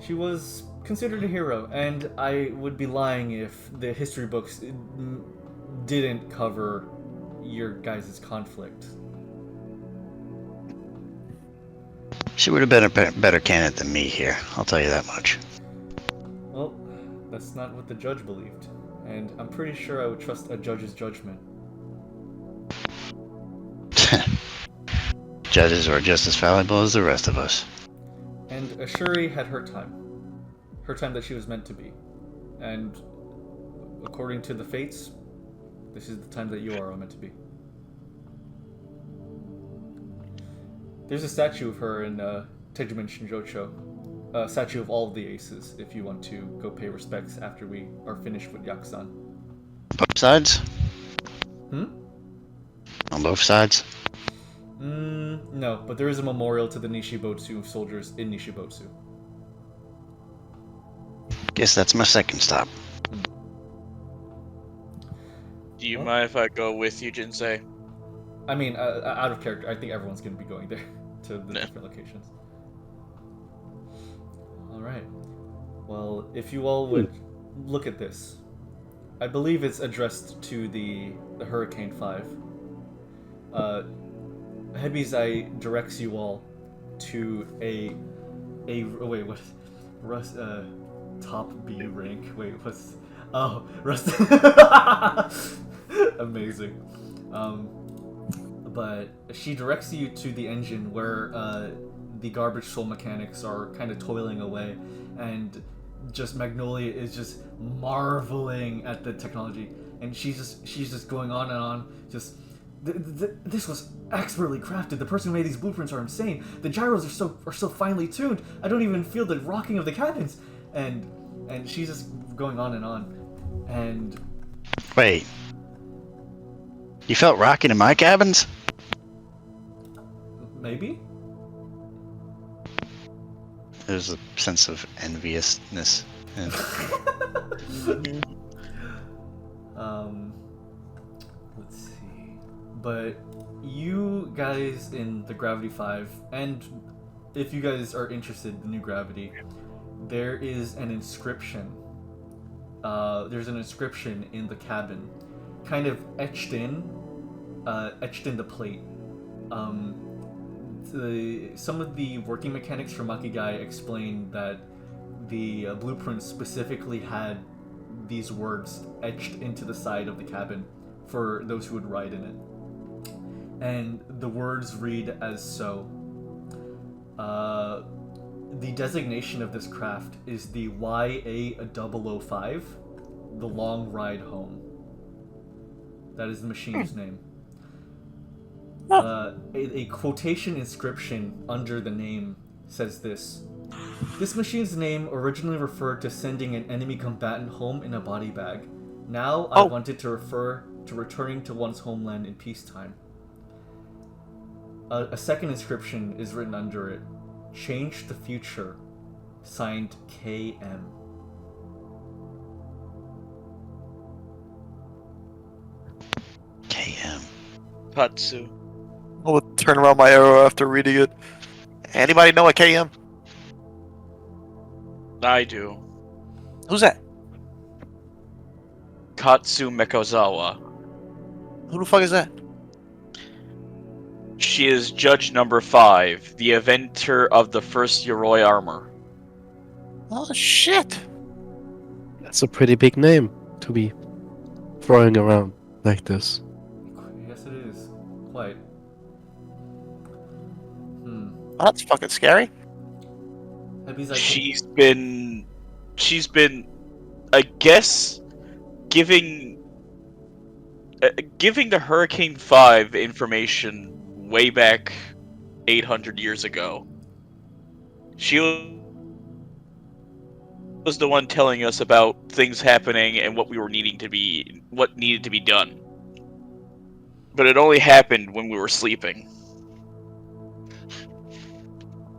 She was considered a hero, and I would be lying if the history books didn't cover your guys' conflict. She would have been a better candidate than me here, I'll tell you that much. Well, that's not what the judge believed, and I'm pretty sure I would trust a judge's judgment. Judges are just as fallible as the rest of us. And Ashuri had her time that she was meant to be, and according to the fates, this is the time that you are all meant to be. There's a statue of her in Tejima Shinjocho, statue of all of the aces, if you want to go pay respects after we are finished with Yakusan. Both sides? Hmm? On both sides? No, but there is a memorial to the Nishibotsu soldiers in Nishibotsu. Guess that's my second stop. Do you mind if I go with you, Jinsei? I mean, out of character, I think everyone's going to be going there to the different locations. Alright. Well, if you all would look at this. I believe it's addressed to the Hurricane 5. Hebi-Zai directs you all to wait, what? Top B rank. Wait, what's... Oh, Rust... Amazing. But she directs you to the engine where the garbage soul mechanics are kind of toiling away, and just Magnolia is just marveling at the technology, and she's just going on and on, just this was expertly crafted. The person who made these blueprints are insane. The gyros are so finely tuned. I don't even feel the rocking of the cabins, and she's just going on, and Wait. You felt rocking in my cabins? maybe. There's a sense of enviousness. Yeah. Let's see. But you guys in the Gravity 5, and if you guys are interested in the new Gravity, there is an inscription. There's an inscription in the cabin, kind of etched in the plate. Some of the working mechanics from Makigai explained that the blueprint specifically had these words etched into the side of the cabin for those who would ride in it. And the words read as so. The designation of this craft is the YA-005, the Long Ride Home. That is the machine's name. A quotation inscription under the name says this. This machine's name originally referred to sending an enemy combatant home in a body bag. Now I want it to refer to returning to one's homeland in peacetime. A second inscription is written under it. Change the future. Signed KM. KM. Patsu. I'll turn around my arrow after reading it. Anybody know a KM? I do. Who's that? Katsu Mekozawa. Who the fuck is that? She is Judge number 5, the inventor of the first Yoroi armor. Oh shit! That's a pretty big name to be throwing around like this. Yes, it is. Quite. Oh, that's fucking scary. She's been, I guess, giving the Hurricane 5 information way back 800 years ago. She was the one telling us about things happening and what needed to be done. But it only happened when we were sleeping.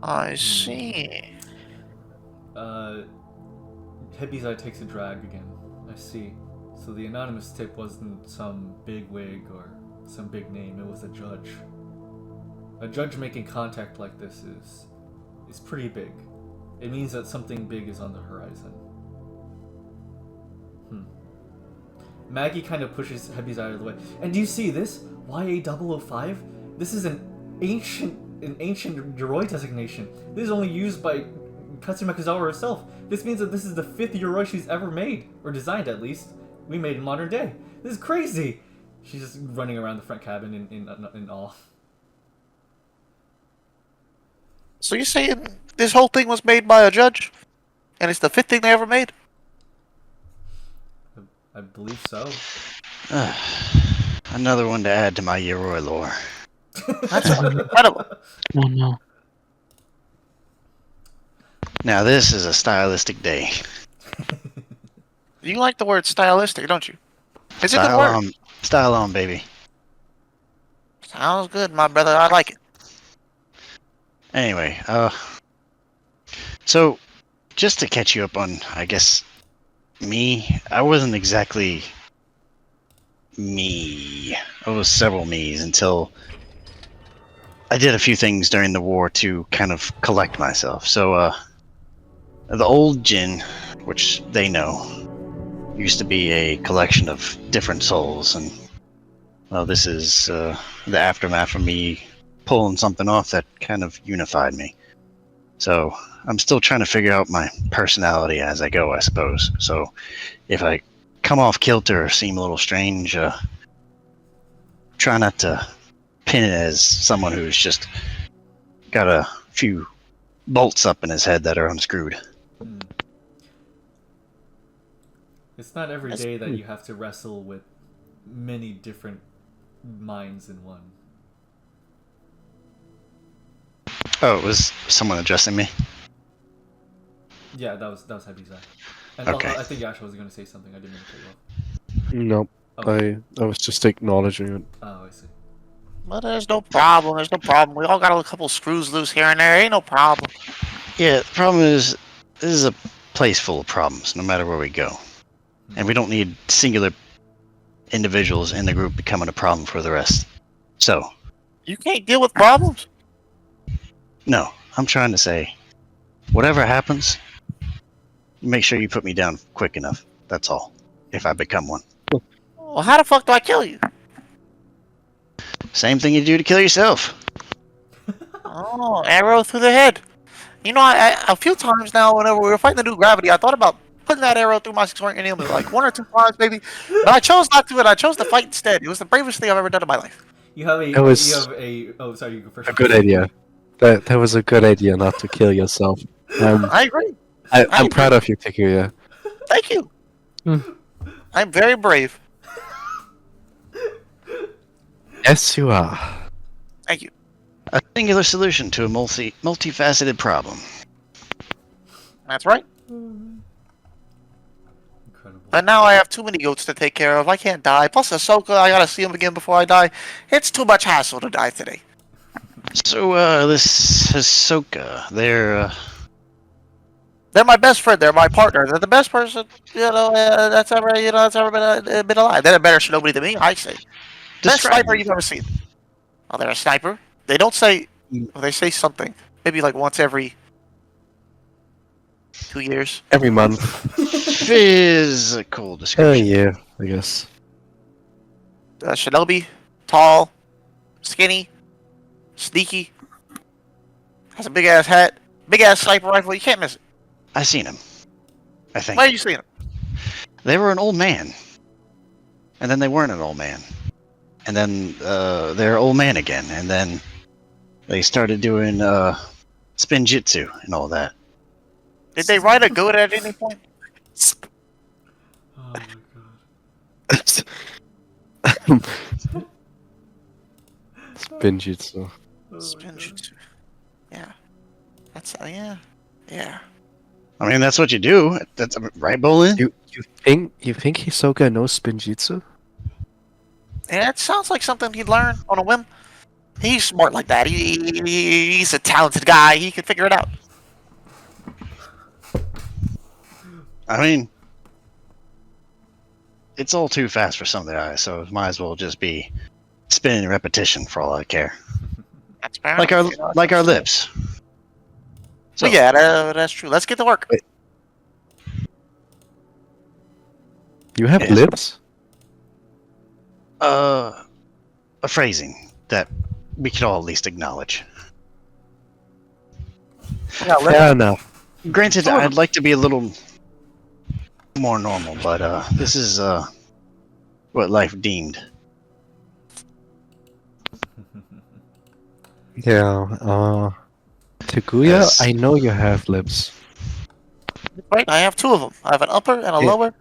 I see. Hebi-Zai takes a drag again. I see. So the anonymous tip wasn't some big wig or some big name, it was a judge. A judge making contact like this is pretty big. It means that something big is on the horizon. Maggie kind of pushes Hebi-Zai out of the way. And do you see this? YA-005? This is an ancient Yoroi designation. This is only used by Katsu Mekozawa herself. This means that this is the 5th Yoroi she's ever made, or designed at least. We made in modern day. This is crazy! She's just running around the front cabin in awe. So you're saying this whole thing was made by a judge? And it's the 5th thing they ever made? I believe so. Another one to add to my Yoroi lore. That's incredible. Oh no. Now this is a stylistic day. You like the word stylistic, don't you? It's a good word. Style on, baby. Sounds good, my brother. I like it. Anyway, so just to catch you up on, I guess, me, I wasn't exactly me. I was several me's until I did a few things during the war to kind of collect myself. So, the old Jin, which they know, used to be a collection of different souls, and well, this is the aftermath of me pulling something off that kind of unified me. So I'm still trying to figure out my personality as I go, I suppose. So if I come off kilter or seem a little strange, try not to pin it as someone who's just got a few bolts up in his head that are unscrewed. It's not every day that you have to wrestle with many different minds in one. Oh, it was someone addressing me? Yeah, that was Hebi-Zai. And Okay. also, I think Yasha was going to say something. I didn't mean to cut you off. Nope. Okay. I was just acknowledging it. Oh, I see. Well, there's no problem. There's no problem. We all got a couple screws loose here and there. Ain't no problem. Yeah, the problem is, this is a place full of problems, no matter where we go. And we don't need singular individuals in the group becoming a problem for the rest. So, You can't deal with problems. no, I'm trying to say, whatever happens, make sure you put me down quick enough. That's all. If I become one. Well, how the fuck do I kill you? Same thing you do to kill yourself. Oh, arrow through the head. You know, I a few times now, whenever we were fighting the new gravity, I thought about putting that arrow through my six-rank enemy, like 1 or 2 times, maybe. But I chose not to, and I chose to fight instead. It was the bravest thing I've ever done in my life. You have a. That was Oh, sorry, you go first. a good idea. That was a good idea not to kill yourself. I agree. I'm proud of you, Tiguya. Thank you. I'm very brave. Yes, you are. Thank you. A singular solution to a multifaceted problem. That's right. Incredible. But now I have too many goats to take care of. I can't die. Plus, Ahsoka, I gotta see him again before I die. It's too much hassle to die today. So, this Ahsoka, They're my best friend. They're my partner. They're the best person, that's ever been alive. They're a better shinobi than me, I say. Best describe sniper you've ever seen. Oh, they're a sniper. They don't say. Well, they say something. Maybe like once every 2 years. Every month. physical description. Yeah, I guess. Shinobi, tall, skinny, sneaky. Has a big ass hat, big ass sniper rifle. You can't miss it. I seen him. I think. Where are you seeing him? They were an old man. And then they weren't an old man. And then they're old man again. And then they started doing spin jitsu and all that. Did they ride a goat at any point? Oh my god. Spin jutsu. Spin jitsu. Yeah. That's yeah. I mean, that's what you do. That's right, Bolin? You think Hisoka knows spin jutsu? Yeah, it sounds like something he'd learn on a whim. He's smart like that. He's a talented guy. He can figure it out. I mean, it's all too fast for some of the eyes, so it might as well just be spinning in repetition for all I care. That's fair. Like our lips. So yeah, that's true. Let's get to work. Wait. You have Yes. lips? A phrasing that we could all at least acknowledge. Yeah, Fair enough. Granted, I'd like to be a little more normal, but this is what life deemed. Yeah, Tiguya, Yes. I know you have lips. right. I have 2 of them. I have an upper and a Yeah. lower.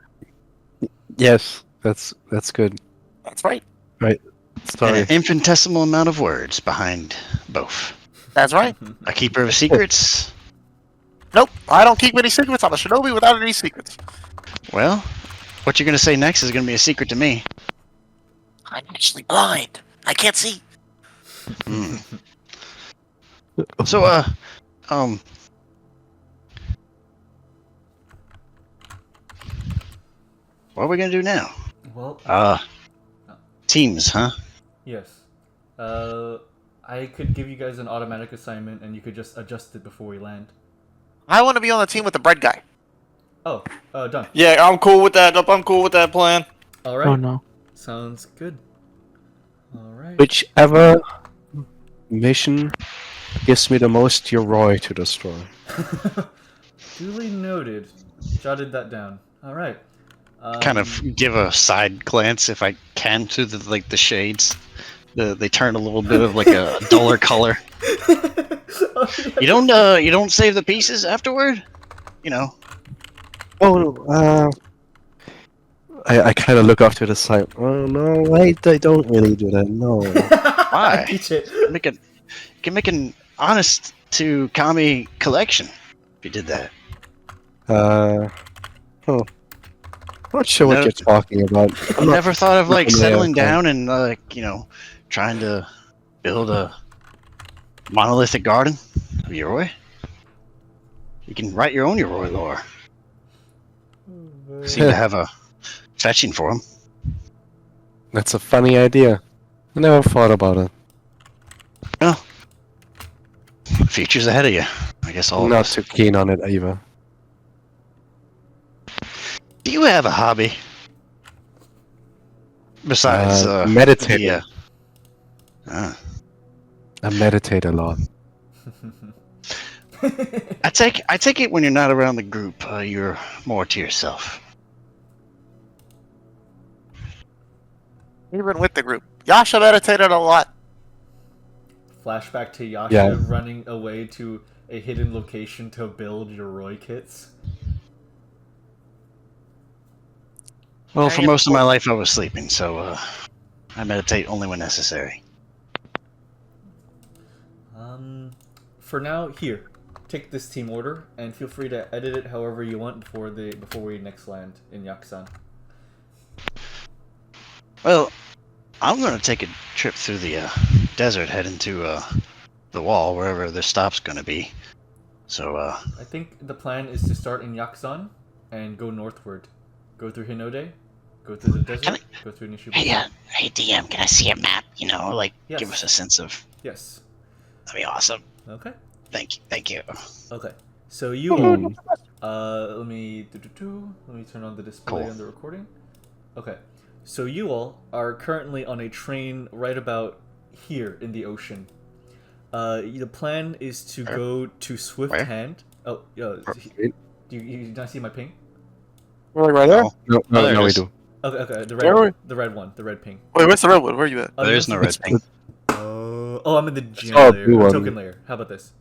Yes, that's good. That's right. And Sorry. an infinitesimal amount of words behind both. That's right. A keeper of secrets Nope, I don't keep any secrets. I'm a shinobi without any secrets. Well, what you're gonna say next is gonna be a secret to me. I'm actually blind. I can't see. Mm. So, what are we gonna do now? Well, Teams, huh? yes. I could give you guys an automatic assignment, and you could just adjust it before we land. I want to be on the team with the bread guy. Oh, done. Yeah, I'm cool with that. I'm cool with that plan. All right. Oh no. Sounds good. All right. Whichever mission gives me the most Yoroi to destroy. Duly noted. Jotted that down. All right. Kind of give a side glance if I can to the shades. They turn a little bit of like a duller color. You don't save the pieces afterward, you know. Oh, I kind of look off to the side. Oh no, I don't really do that. No. Why? Eat it. You can make an honest to Kami collection if you did that. Oh. Not sure what No. you're talking about. I never thought of like not settling familiar. down and trying to build a monolithic garden of Yoroi. You can write your own Yoroi lore. Seem to have a fetching for him. That's a funny idea. I never thought about it. Well, future's ahead of you. I guess all I'm of not us. too keen on it either. Do you have a hobby? Besides, meditating. I I meditate a lot. take it when you're not around the group, you're more to yourself. Even with the group. Yasha meditated a lot. Flashback to Yasha Yeah. running away to a hidden location to build Yoroi kits. Well, Very for most of my important. life, I was sleeping, so I meditate only when necessary. For now, here, take this team order and feel free to edit it however you want before we next land in Yaksan. Well, I'm going to take a trip through the desert, heading to the wall, wherever the stop's going to be. So, I think the plan is to start in Yaksan and go northward. Go through Hinode, go through the desert, go through Nishibuya. hey DM, can I see a map? Yes. Give us a sense of. Yes. That'd be awesome. Okay. Thank you. Okay. So you all, let me turn on the display Cool. on the recording. Okay. So you all are currently on a train right about here in the ocean. The plan is to go to Swift Where? Hand. Oh, do you not see my ping? We're like right there. Oh. No, Oh, there it we is. do. Okay, the Where are we? red one, the red ping. Wait, where's the red one? Where are you at? Oh, There's no you red don't ping. see- Oh, I'm in the gym Oh, layer, blue or one. token layer. How about this?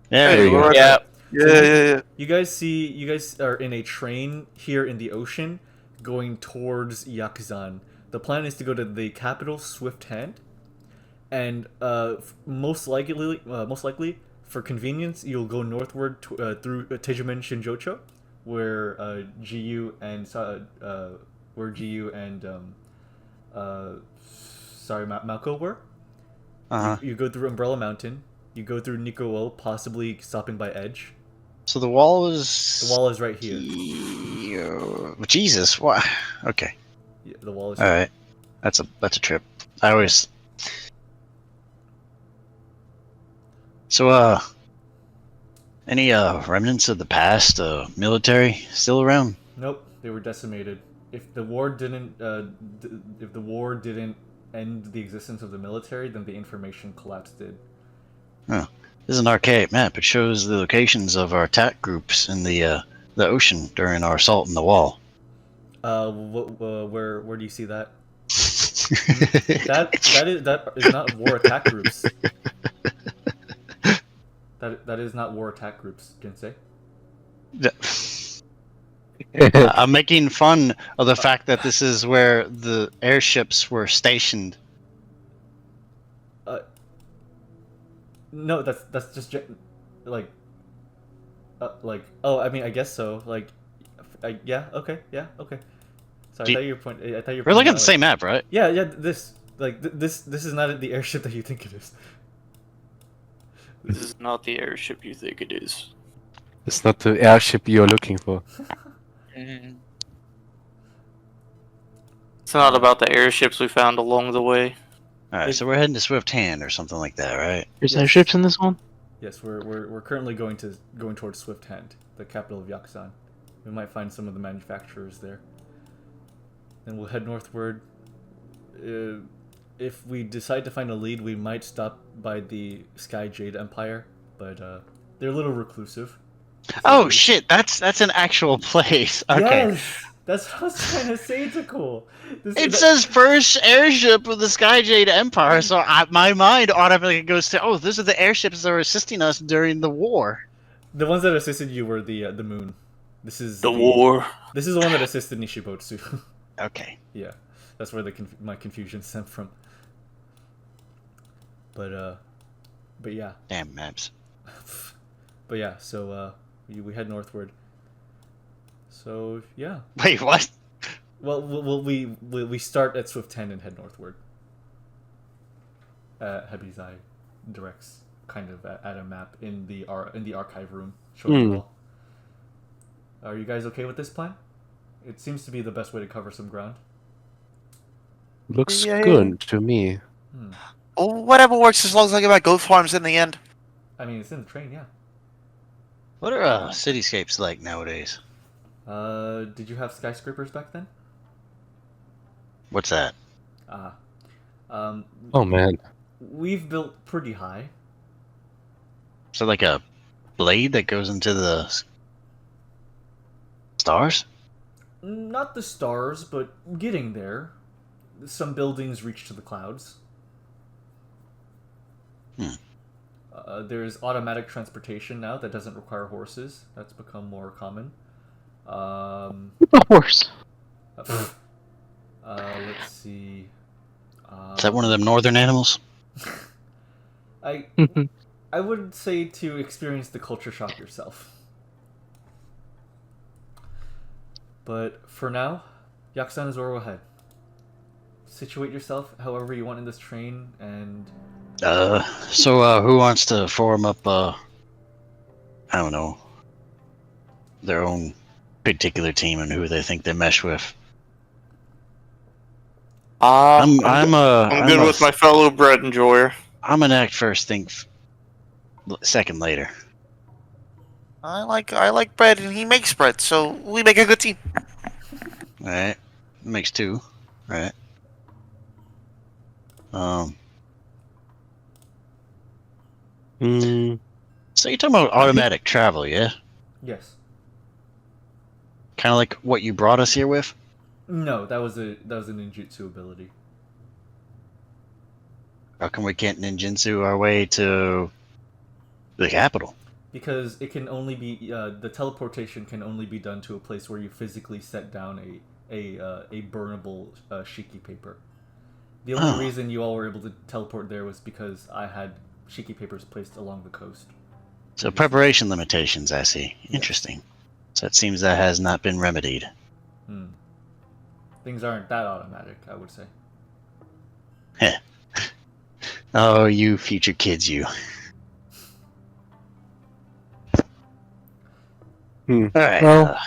There Hey, you we're go. right Yeah. Yeah. You guys are in a train here in the ocean going towards Yakuzan. The plan is to go to the capital, Swift Hand, and most likely, for convenience, you'll go northward through Tejumen Shinjocho, where Jiyu and Malko were. Uh-huh. You go through Umbrella Mountain. You go through Niko, possibly stopping by Edge. So the wall is. The wall is right here. Jesus, what? Okay. Yeah, the wall is. All right. That's a trip. I always. So any remnants of the past military still around? Nope, they were decimated. If the war didn't end the existence of the military, then the information collapse did. Oh, this is an archaic map. It shows the locations of our attack groups in the ocean during our assault on the wall. Where do you see that? That is not war attack groups. That is not war attack groups, Jinsei. I'm making fun of the fact that this is where the airships were stationed. No, that's just like. Like, oh, I mean, I guess so. Like, yeah, okay. So I thought you were pointing. I thought you were. We're looking pointing at the same map, right? Yeah. This this is not the airship that you think it is. This is not the airship you think it is. It's not the airship you're looking for. It's not about the airships we found along the way. Alright, so we're heading to Swift Hand or something like that, right? There's airships in this one? Yes, we're currently going towards Swift Hand, the capital of Yaksan. We might find some of the manufacturers there. Then we'll head northward. If we decide to find a lead, we might stop by the Sky Jade Empire, but they're a little reclusive. Oh shit, that's an actual place. Okay. Yes, that's what I was trying to say, Takkul. It says first airship of the Sky Jade Empire, so my mind automatically goes to, oh, those are the airships that were assisting us during the war. The ones that assisted you were the Moon. This is The war. This is the one that assisted Nishibotsu. Okay. Yeah, that's where my confusion stemmed from. But yeah. Damn maps. But yeah, so we head northward. So yeah. Wait, what? Well, we start at Swift 10 and head northward. Hebi-Zai directs kind of at a map in the archive room, showing you all. Are you guys okay with this plan? It seems to be the best way to cover some ground. Looks Yeah. good to me. Oh, whatever works as long as I get my goat farms in the end. I mean, it's in the train, yeah. What are cityscapes like nowadays? Did you have skyscrapers back then? What's that? Oh man. We've built pretty high. So like a blade that goes into the stars? Not the stars, but getting there. Some buildings reach to the clouds. There's automatic transportation now that doesn't require horses. That's become more common. A horse. Let's see. Is that one of them northern animals? I would say to experience the culture shock yourself. But for now, Yaksan is where we'll head. Situate yourself however you want in this train, and So who wants to form up I don't know, their own particular team and who they think they mesh with? I'm good with my fellow bread enjoyer. I'm an act first, think second later. I like bread, and he makes bread, so we make a good team. Alright. Makes two. Right. Hmm. So you're talking about automatic travel, yeah? yes. Kinda like what you brought us here with? No, that was a ninjutsu ability. How come we can't ninjutsu our way to the capital? Because it can only be the teleportation can only be done to a place where you physically set down a burnable shiki paper. The only reason you all were able to teleport there was because I had shiki papers placed along the coast. So preparation limitations, I see. Interesting. So it seems that has not been remedied. Things aren't that automatic, I would say. Heh. Oh, you future kids, you. Alright. Well-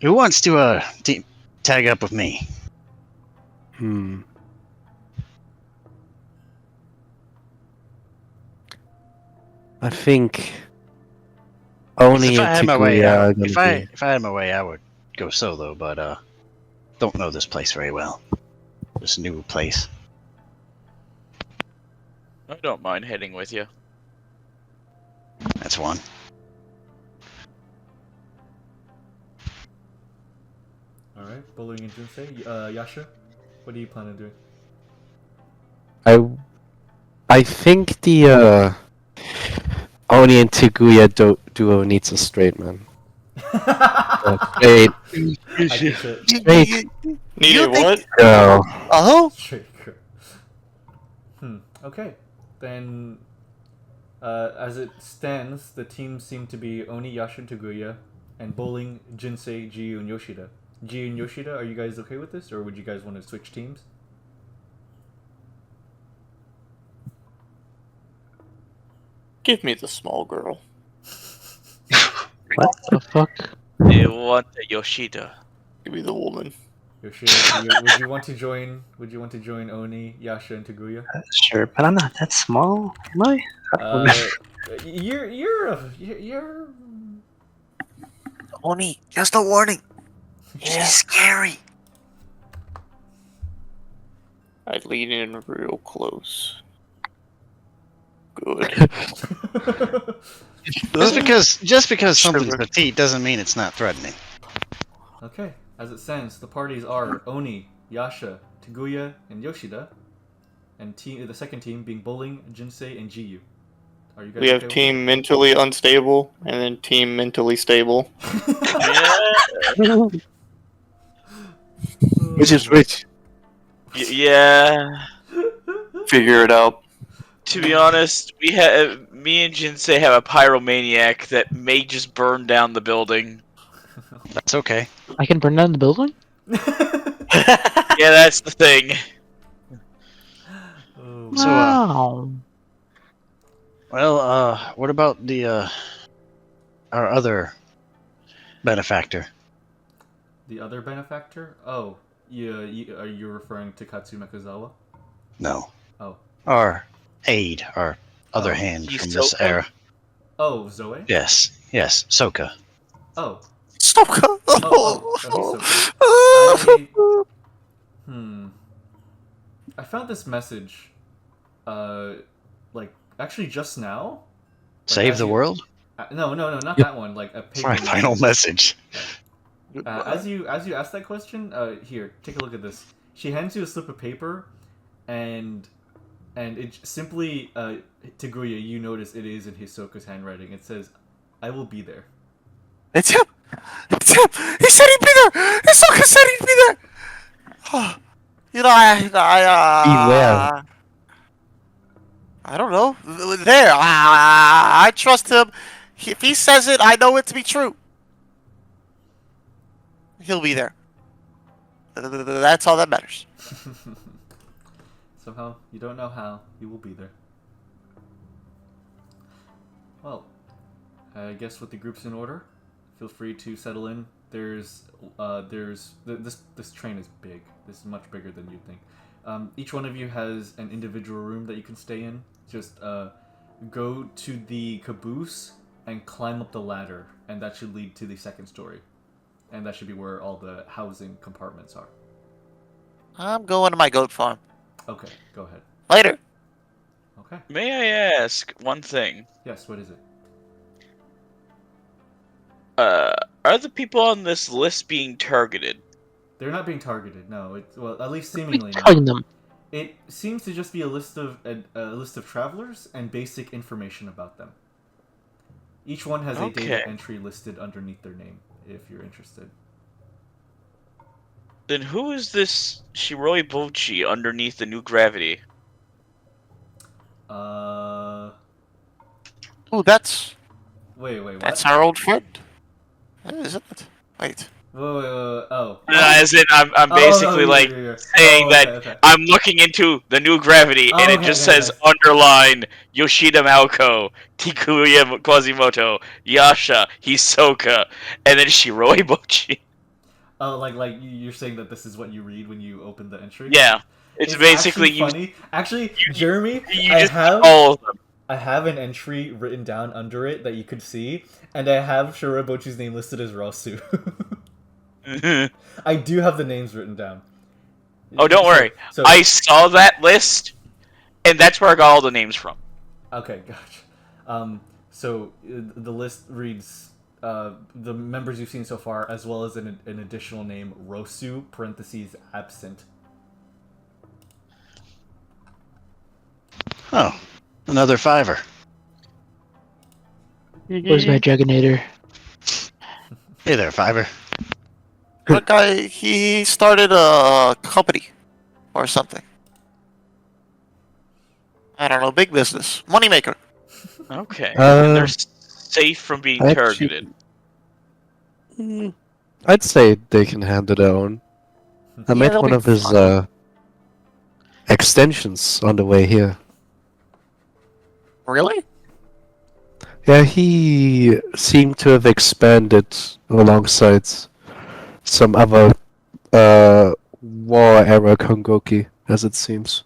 Who wants to tag up with me? I think Onii If I had and my way Tiguya out, are gonna if I had my way, I would go solo, but don't know this place very well. This new place. I don't mind heading with you. That's one. Alright, Bowling and Jinsei. Yasha, what do you plan on doing? I think the Onii and Tiguya duo needs a straight man. Straight I get it. Straight Needed what? girl. Oh, Straight girl. Okay. Then As it stands, the teams seem to be Onii, Yasha, and Tiguya, and Bowling, Jinsei, Jiyu, and Yoshida. Jiyu and Yoshida, are you guys okay with this, or would you guys want to switch teams? Give me the small girl. What the fuck? They want the Yoshida. Give me the woman. Yoshida, would you want to join? Would you want to join Onii, Yasha, and Tiguya? Sure, but I'm not that small, am I? You're. Onii, just a warning. He's scary. I'd lean in real close. Good. Just because something's petite doesn't mean it's not threatening. Okay, as it stands, the parties are Onii, Yasha, Tiguya, and Yoshida, and the second team being Bowling, Jinsei, and Jiyu. Are you guys We have okay with team mentally unstable and then team mentally stable. Which is which? Yeah. Figure it out. To be honest, me and Jinsei have a pyromaniac that may just burn down the building. That's okay. I can burn down the building? Yeah, that's the thing. Oh, So, Wow. well, what about the our other benefactor? the other benefactor? Oh, yeah. Are you referring to Katsuma Kozawa? No. Oh. Our aid, our other Oh, hand he's from this Soka? era. Oh, Zoe? Yes, Soka. Oh. Stop! I found this message, like, actually just now. Save as the you- world? No, not that one. Like a That's paper my final message. As you asked that question, here, take a look at this. She hands you a slip of paper, and it simply, Tiguya, you notice it is in Hisoka's handwriting. It says, "I will be there." It's him! It's him! He said he'd be there! Hisoka said he'd be there! You know, I don't know. There. I trust him. If he says it, I know it to be true. He'll be there. That's all that matters. Somehow, you don't know how, you will be there. Well, I guess with the groups in order, feel free to settle in. This train is big. This is much bigger than you'd think. Each one of you has an individual room that you can stay in. Just go to the caboose and climb up the ladder, and that should lead to the second story. And that should be where all the housing compartments are. I'm going to my goat farm. Okay, go ahead. Later. Okay. May I ask one thing? Yes, what is it? Are the people on this list being targeted? They're not being targeted. No, well, at least What are seemingly you not. telling them? It seems to just be a list of travelers and basic information about them. Each one has a data Okay. entry listed underneath their name, if you're interested. Then who is this Shiroi Bocch underneath the new gravity? Uh, Ooh, that's wait, that's what? our old friend. Isn't it? Wait. Wait, oh. As in, I'm basically saying Oh, that okay. I'm looking into the new gravity, Oh, and it okay, just okay, says nice. underline Yoshida Malko, Tikuya Quasimoto, Yasha, Hisoka, and then Shiroi Bocch. Oh, like you're saying that this is what you read when you open the entry? Yeah, it's basically actually funny. Actually, Jeremy, you I just have all of them. I have an entry written down under it that you could see, and I have Shiroi Bocch's name listed as Rasu. I do have the names written down. Oh, don't worry. So, I saw that list, and that's where I got all the names from. okay, gotcha. So the list reads the members you've seen so far, as well as an additional name, Rosu (parentheses absent). Oh, another $5. Where's my Dragonator? Hey there, $5. That guy, he started a company or something. I don't know, big business, moneymaker. Okay. And they're safe from being actually- targeted. I'd say they can handle their own. I met they'll one be of his extensions on the way here. Really? Yeah, he seemed to have expanded alongside some other war era Kongoki, as it seems.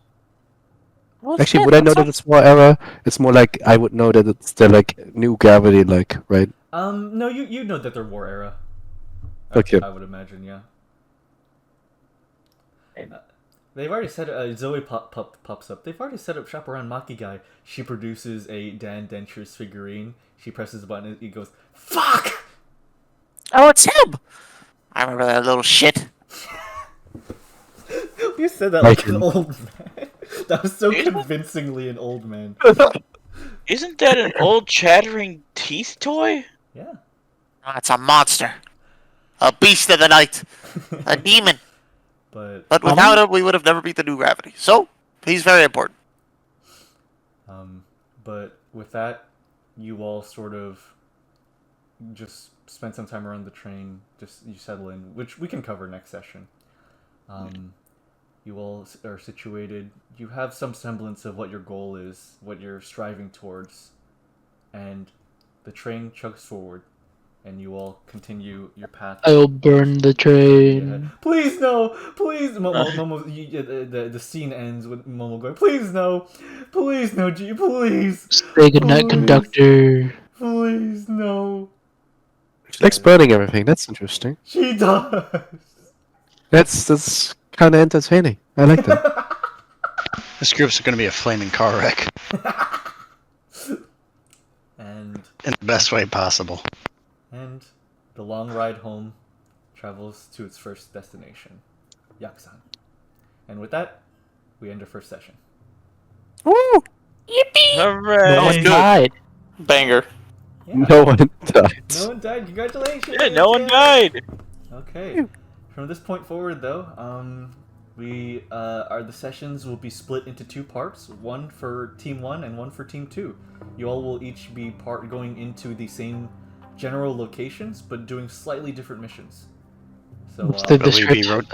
Well, Actually, shit, would I know that's that it's war era? It's more like I would know that it's the like new gravity, like, right? No, you know that they're war era. Okay. I would imagine, yeah. They've already set Zoe pops up. They've already set up shop around Maki Guy. She produces a Dan Dentures figurine. She presses a button and he goes, "Fuck!" Oh, it's him! I remember that little shit. You said that like an old man. That was so convincingly an old man. Isn't that an old chattering teeth toy? Yeah. Oh, it's a monster. A beast of the night. A demon. But without him, we would have never beat the new gravity. So, he's very important. But with that, you all sort of just spend some time around the train. Just you settle in, which we can cover next session. You all are situated. You have some semblance of what your goal is, what you're striving towards, and the train chugs forward, and you all continue your path. I will burn the train. Yeah. Please no! Please, Momo. The scene ends with Momo going, "Please no! Please no, G! Please! Say goodnight, conductor." Please no!" She likes burning everything. That's interesting. She does. That's kind of entertaining. I like that. This group's going to be a flaming car wreck And in the best way possible. the long ride home travels to its first destination, Yakusan. And with that, we end our first session. Woo! Hooray! No one good. died. Banger. Yeah. No one died. No one died. Congratulations. Yeah, no one died. Okay. From this point forward, though, the sessions will be split into two parts, one for Team 1 and one for Team 2. You all will each be going into the same general locations, but doing slightly different missions. So, What's the Will we be description?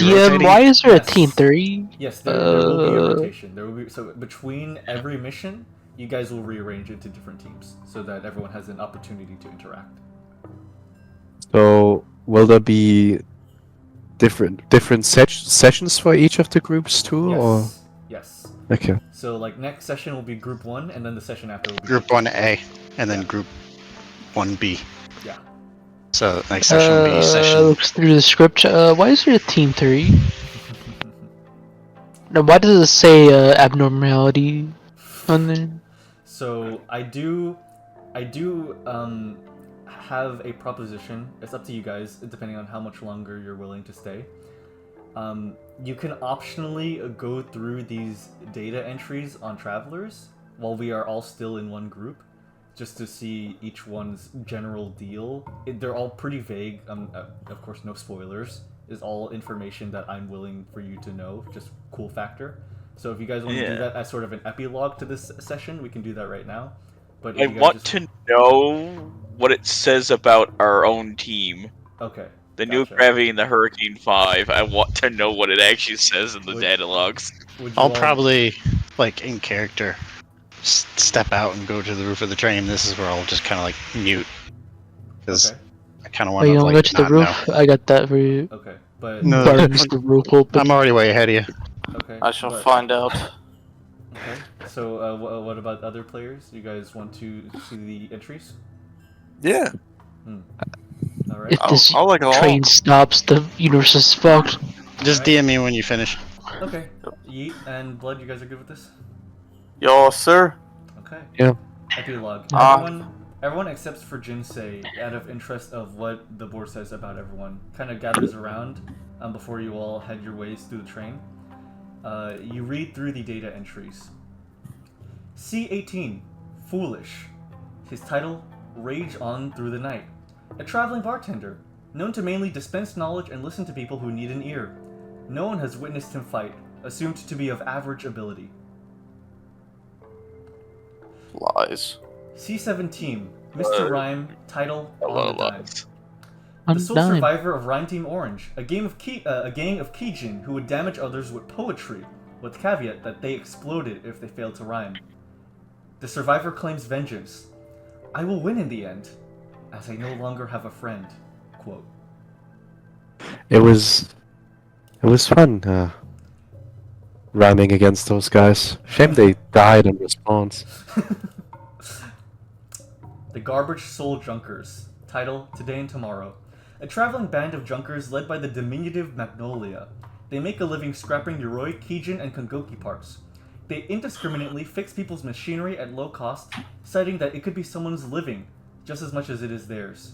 DM, why is there a Yes. Team 3? yes, there will be a rotation. There will be so between every mission, you guys will rearrange into different teams so that everyone has an opportunity to interact. So will there be different sessions for each of the groups too, or Yes. Yes. okay? So like next session will be group 1, and then the session after will be Group 1A, and then Group 1B. Yeah. So next session will be session. Looks through the script. Why is there a Team 3? No, why does it say abnormality on there? So I do have a proposition. It's up to you guys, depending on how much longer you're willing to stay. You can optionally go through these data entries on travelers while we are all still in one group, just to see each one's general deal. They're all pretty vague. Of course, no spoilers. Is all information that I'm willing for you to know, just cool factor. So if you guys want to do that as sort of an epilogue to this session, we can do that right now. But I want to know what it says about our own team. Okay. The new gravity and the Hurricane 5. I want to know what it actually says in the data logs. I'll probably, like, in character, step out and go to the roof of the train. This is where I'll just kind of, like, mute. Because I kind of want Are you to, gonna like, go to the not roof? know. I got that for you. Okay, but No, Burns the roof open. I'm already way ahead of you. okay. I shall find out. Okay. So what about other players? You guys want to see the entries? Yeah. All right. If this I like it all. train stops, the universe is fucked. Just DM me when you finish. Okay. Yeet and Blood, you guys are good with this? Yo, sir. Okay. Yeah. Epilogue. Everyone except for Jinsei, out of interest of what the board says about everyone, kind of gathers around before you all head your ways through the train. You read through the data entries. C18, Foolish. His title, Rage On Through the Night. A traveling bartender, known to mainly dispense knowledge and listen to people who need an ear. No one has witnessed him fight, assumed to be of average ability. Lies. C17, Mr. Rhyme, title A lot On of the Dime. lies. The sole survivor of Rhyme Team Orange, a gang of Kijin who would damage others with poetry, with the caveat that they exploded if they failed to rhyme. The survivor claims vengeance. I will win in the end, as I no longer have a friend. Quote. It was fun rhyming against those guys. Shame they died in response. The Garbage Soul Junkers, title Today and Tomorrow. A traveling band of junkers led by the diminutive Magnolia. They make a living scrapping Yoroi, Kijin, and Kongoki parts. They indiscriminately fix people's machinery at low cost, citing that it could be someone's living just as much as it is theirs.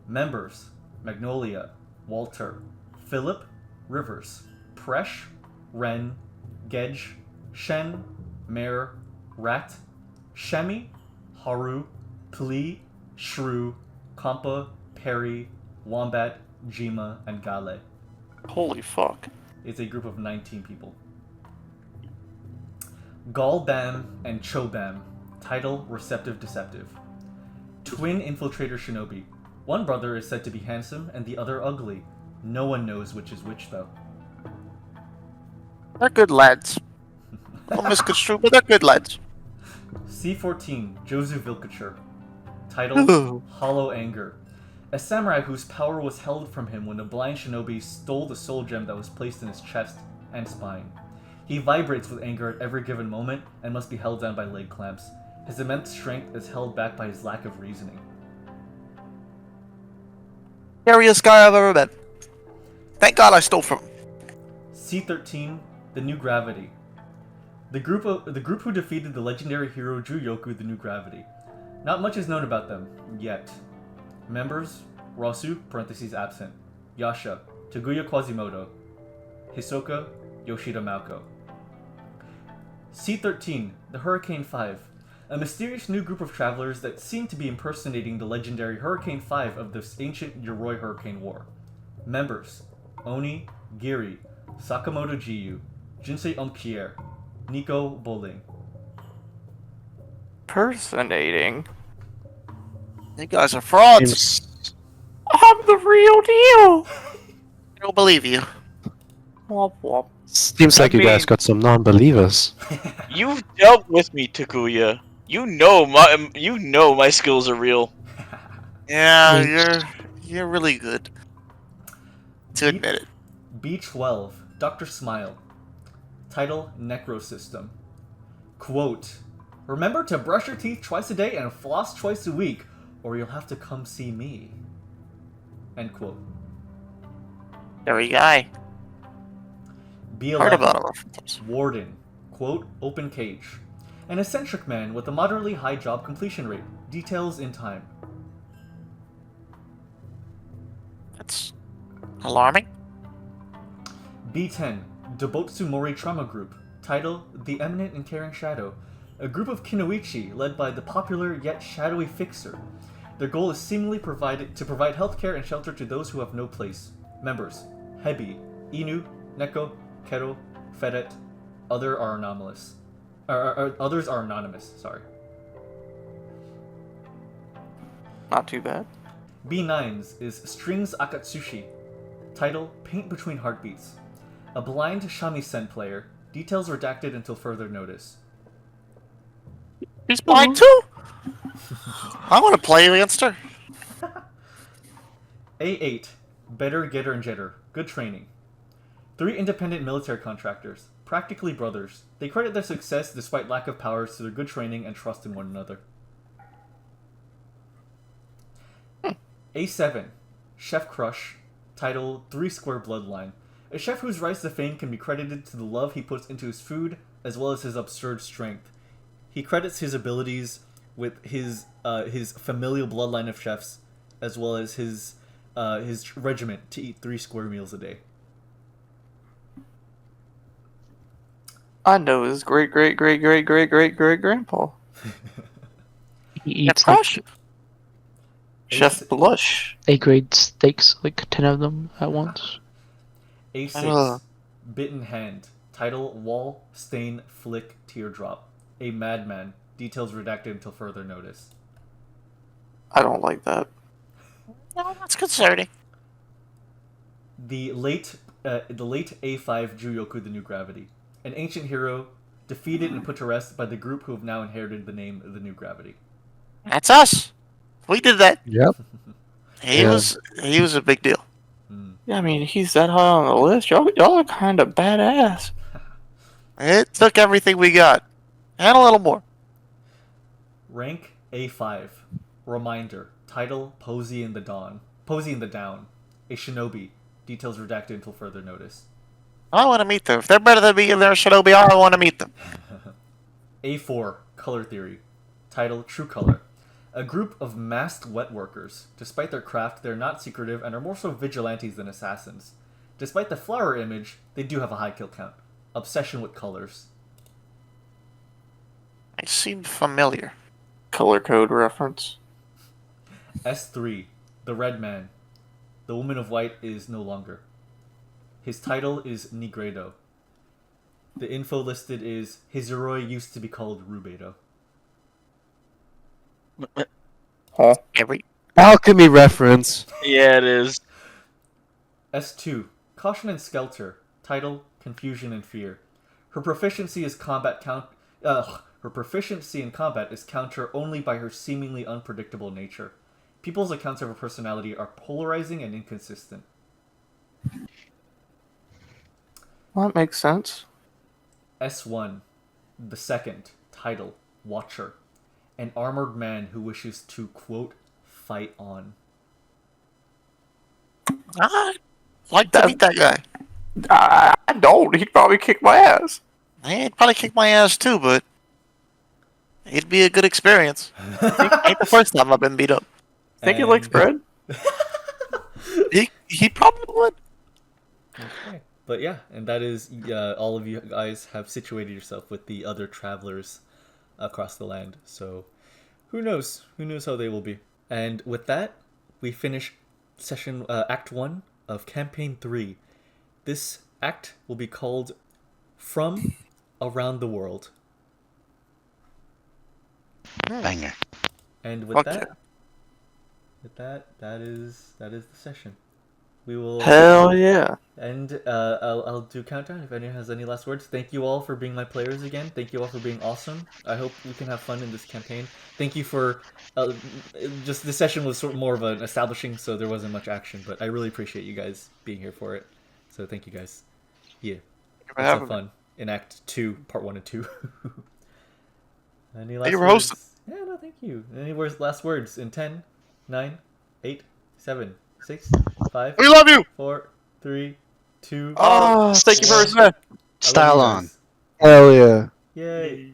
Members: Magnolia, Walter, Philip, Rivers, Presh, Ren, Gedge, Shen, Mare, Rat, Shemi, Haru, Pli, Shrew, Kampa, Perry, Wombat, Jima, and Gale. Holy fuck. It's a group of 19 people. Galbam and Chobam, title Receptive Deceptive. Twin infiltrator shinobi. One brother is said to be handsome and the other ugly. No one knows which is which, though. They're good lads. Don't misconstrue, but they're good lads. C14, Jozu Vilkature. Title Hollow Anger. A samurai whose power was held from him when a blind shinobi stole the soul gem that was placed in his chest and spine. He vibrates with anger at every given moment and must be held down by leg clamps. His immense strength is held back by his lack of reasoning. Scariest guy I've ever met. Thank God I stole from him. C13, The New Gravity. The group who defeated the legendary hero Juyoku, the New Gravity. Not much is known about them, yet. Members: Rasu, parentheses absent, Yasha, Tiguya Quasimoto, Hisoka, Yoshida Malko. C13, the Hurricane 5. A mysterious new group of travelers that seem to be impersonating the legendary Hurricane 5 of this ancient Yoroi Hurricane War. Members: Onii, Giri, Sakamoto Jiyu, Jinsei Kjær, Niko Bowling. Personating. You guys are frauds. Seems, I'm the real deal. I don't believe you. Womp womp. seems like you guys got some non-believers. You've dealt with me, Tiguya. You know my skills are real. Yeah, you're really good. To admit it. B12, Dr. Smile. Title Necrosystem. Quote, remember to brush your teeth twice a day and floss twice a week, or you'll have to come see me. End quote. Scary guy. B11, Heard about him. Warden. Quote, open cage. An eccentric man with a moderately high job completion rate. Details in time. That's alarming. B10, Dobotsu Mori Trauma Group. Title, The Eminent and Caring Shadow. A group of Kinoichi led by the popular yet shadowy Fixer. Their goal is seemingly to provide healthcare and shelter to those who have no place. Members: Hebi, Inu, Neko, Kero, Fedet. Others are anonymous. Sorry. Not too bad. B9's is Strings Akatsushi. Title, Paint Between Heartbeats. A blind shamisen player. Details redacted until further notice. He's blind too? I want to play against her. A8, Better Getter and Jetter. Good training. 3 independent military contractors. Practically brothers. They credit their success despite lack of powers to their good training and trust in one another. A7, Chef Crush. Title, 3 Square Bloodline. A chef whose rise to fame can be credited to the love he puts into his food, as well as his absurd strength. He credits his abilities with his familial bloodline of chefs, as well as his regiment to eat 3 square meals a day. I know his great grandpa. He eats Crush. like Chef Blush. A-grade steaks, like 10 of them at once. A6, Bitten Hand. Title, Wall, Stain, Flick, Teardrop. A madman. Details redacted until further notice. I don't like that. No, that's concerning. The late A5 Juyoku, the New Gravity. An ancient hero defeated and put to rest by the group who have now inherited the name the New Gravity. That's us. We did that. Yep. He was a big deal. Yeah, I mean, he's that high on the list. Y'all are kind of badass. It took everything we got. And a little more. Rank A5. Reminder. Title, Posey in the Dawn. Posey in the Down. A shinobi. Details redacted until further notice. I want to meet them. If they're better than me and they're shinobi, I want to meet them. A4. Color Theory. Title, True Color. A group of masked wet workers. Despite their craft, they're not secretive and are more so vigilantes than assassins. Despite the flower image, they do have a high kill count. Obsession with colors. I seem familiar. Color code reference. S3. The Red Man. The Woman of White is no longer. His title is Nigredo. The info listed is Hizuroi used to be called Rubedo. Huh? Alchemy reference. Yeah, it is. S2. Caution and Skelter. Title, Confusion and Fear. Her proficiency is Her proficiency in combat is counter only by her seemingly unpredictable nature. People's accounts of her personality are polarizing and inconsistent. Well, that makes sense. S1. The second. Title, Watcher. An armored man who wishes to, quote, fight on. I'd like to meet that guy. I don't. He'd probably kick my ass. He'd probably kick my ass too, but it'd be a good experience. Ain't the first time I've been beat up. Think he likes bread? He probably would. Okay. But yeah, and that is all of you guys have situated yourself with the other travelers across the land. So who knows? Who knows how they will be? And with that, we finish session Act 1 of Campaign 3. This act will be called From Around the World. Banger. And with Okay. that is the session. We will Hell yeah. And I'll do countdown if anyone has any last words. Thank you all for being my players again. Thank you all for being awesome. I hope we can have fun in this campaign. Thank you for just this session was sort of more of an establishing, so there wasn't much action, but I really appreciate you guys being here for it. So thank you guys. Yeah, for let's have having fun in Act 2, Part 1 and 2. Any last you for words? hosting. Yeah, no, thank you. Any last words in 10, 9, 8, 7, 6, 5, We love you! 4, 3, 2. Thank you for listening. I love Style you on. guys. Hell yeah. Yay.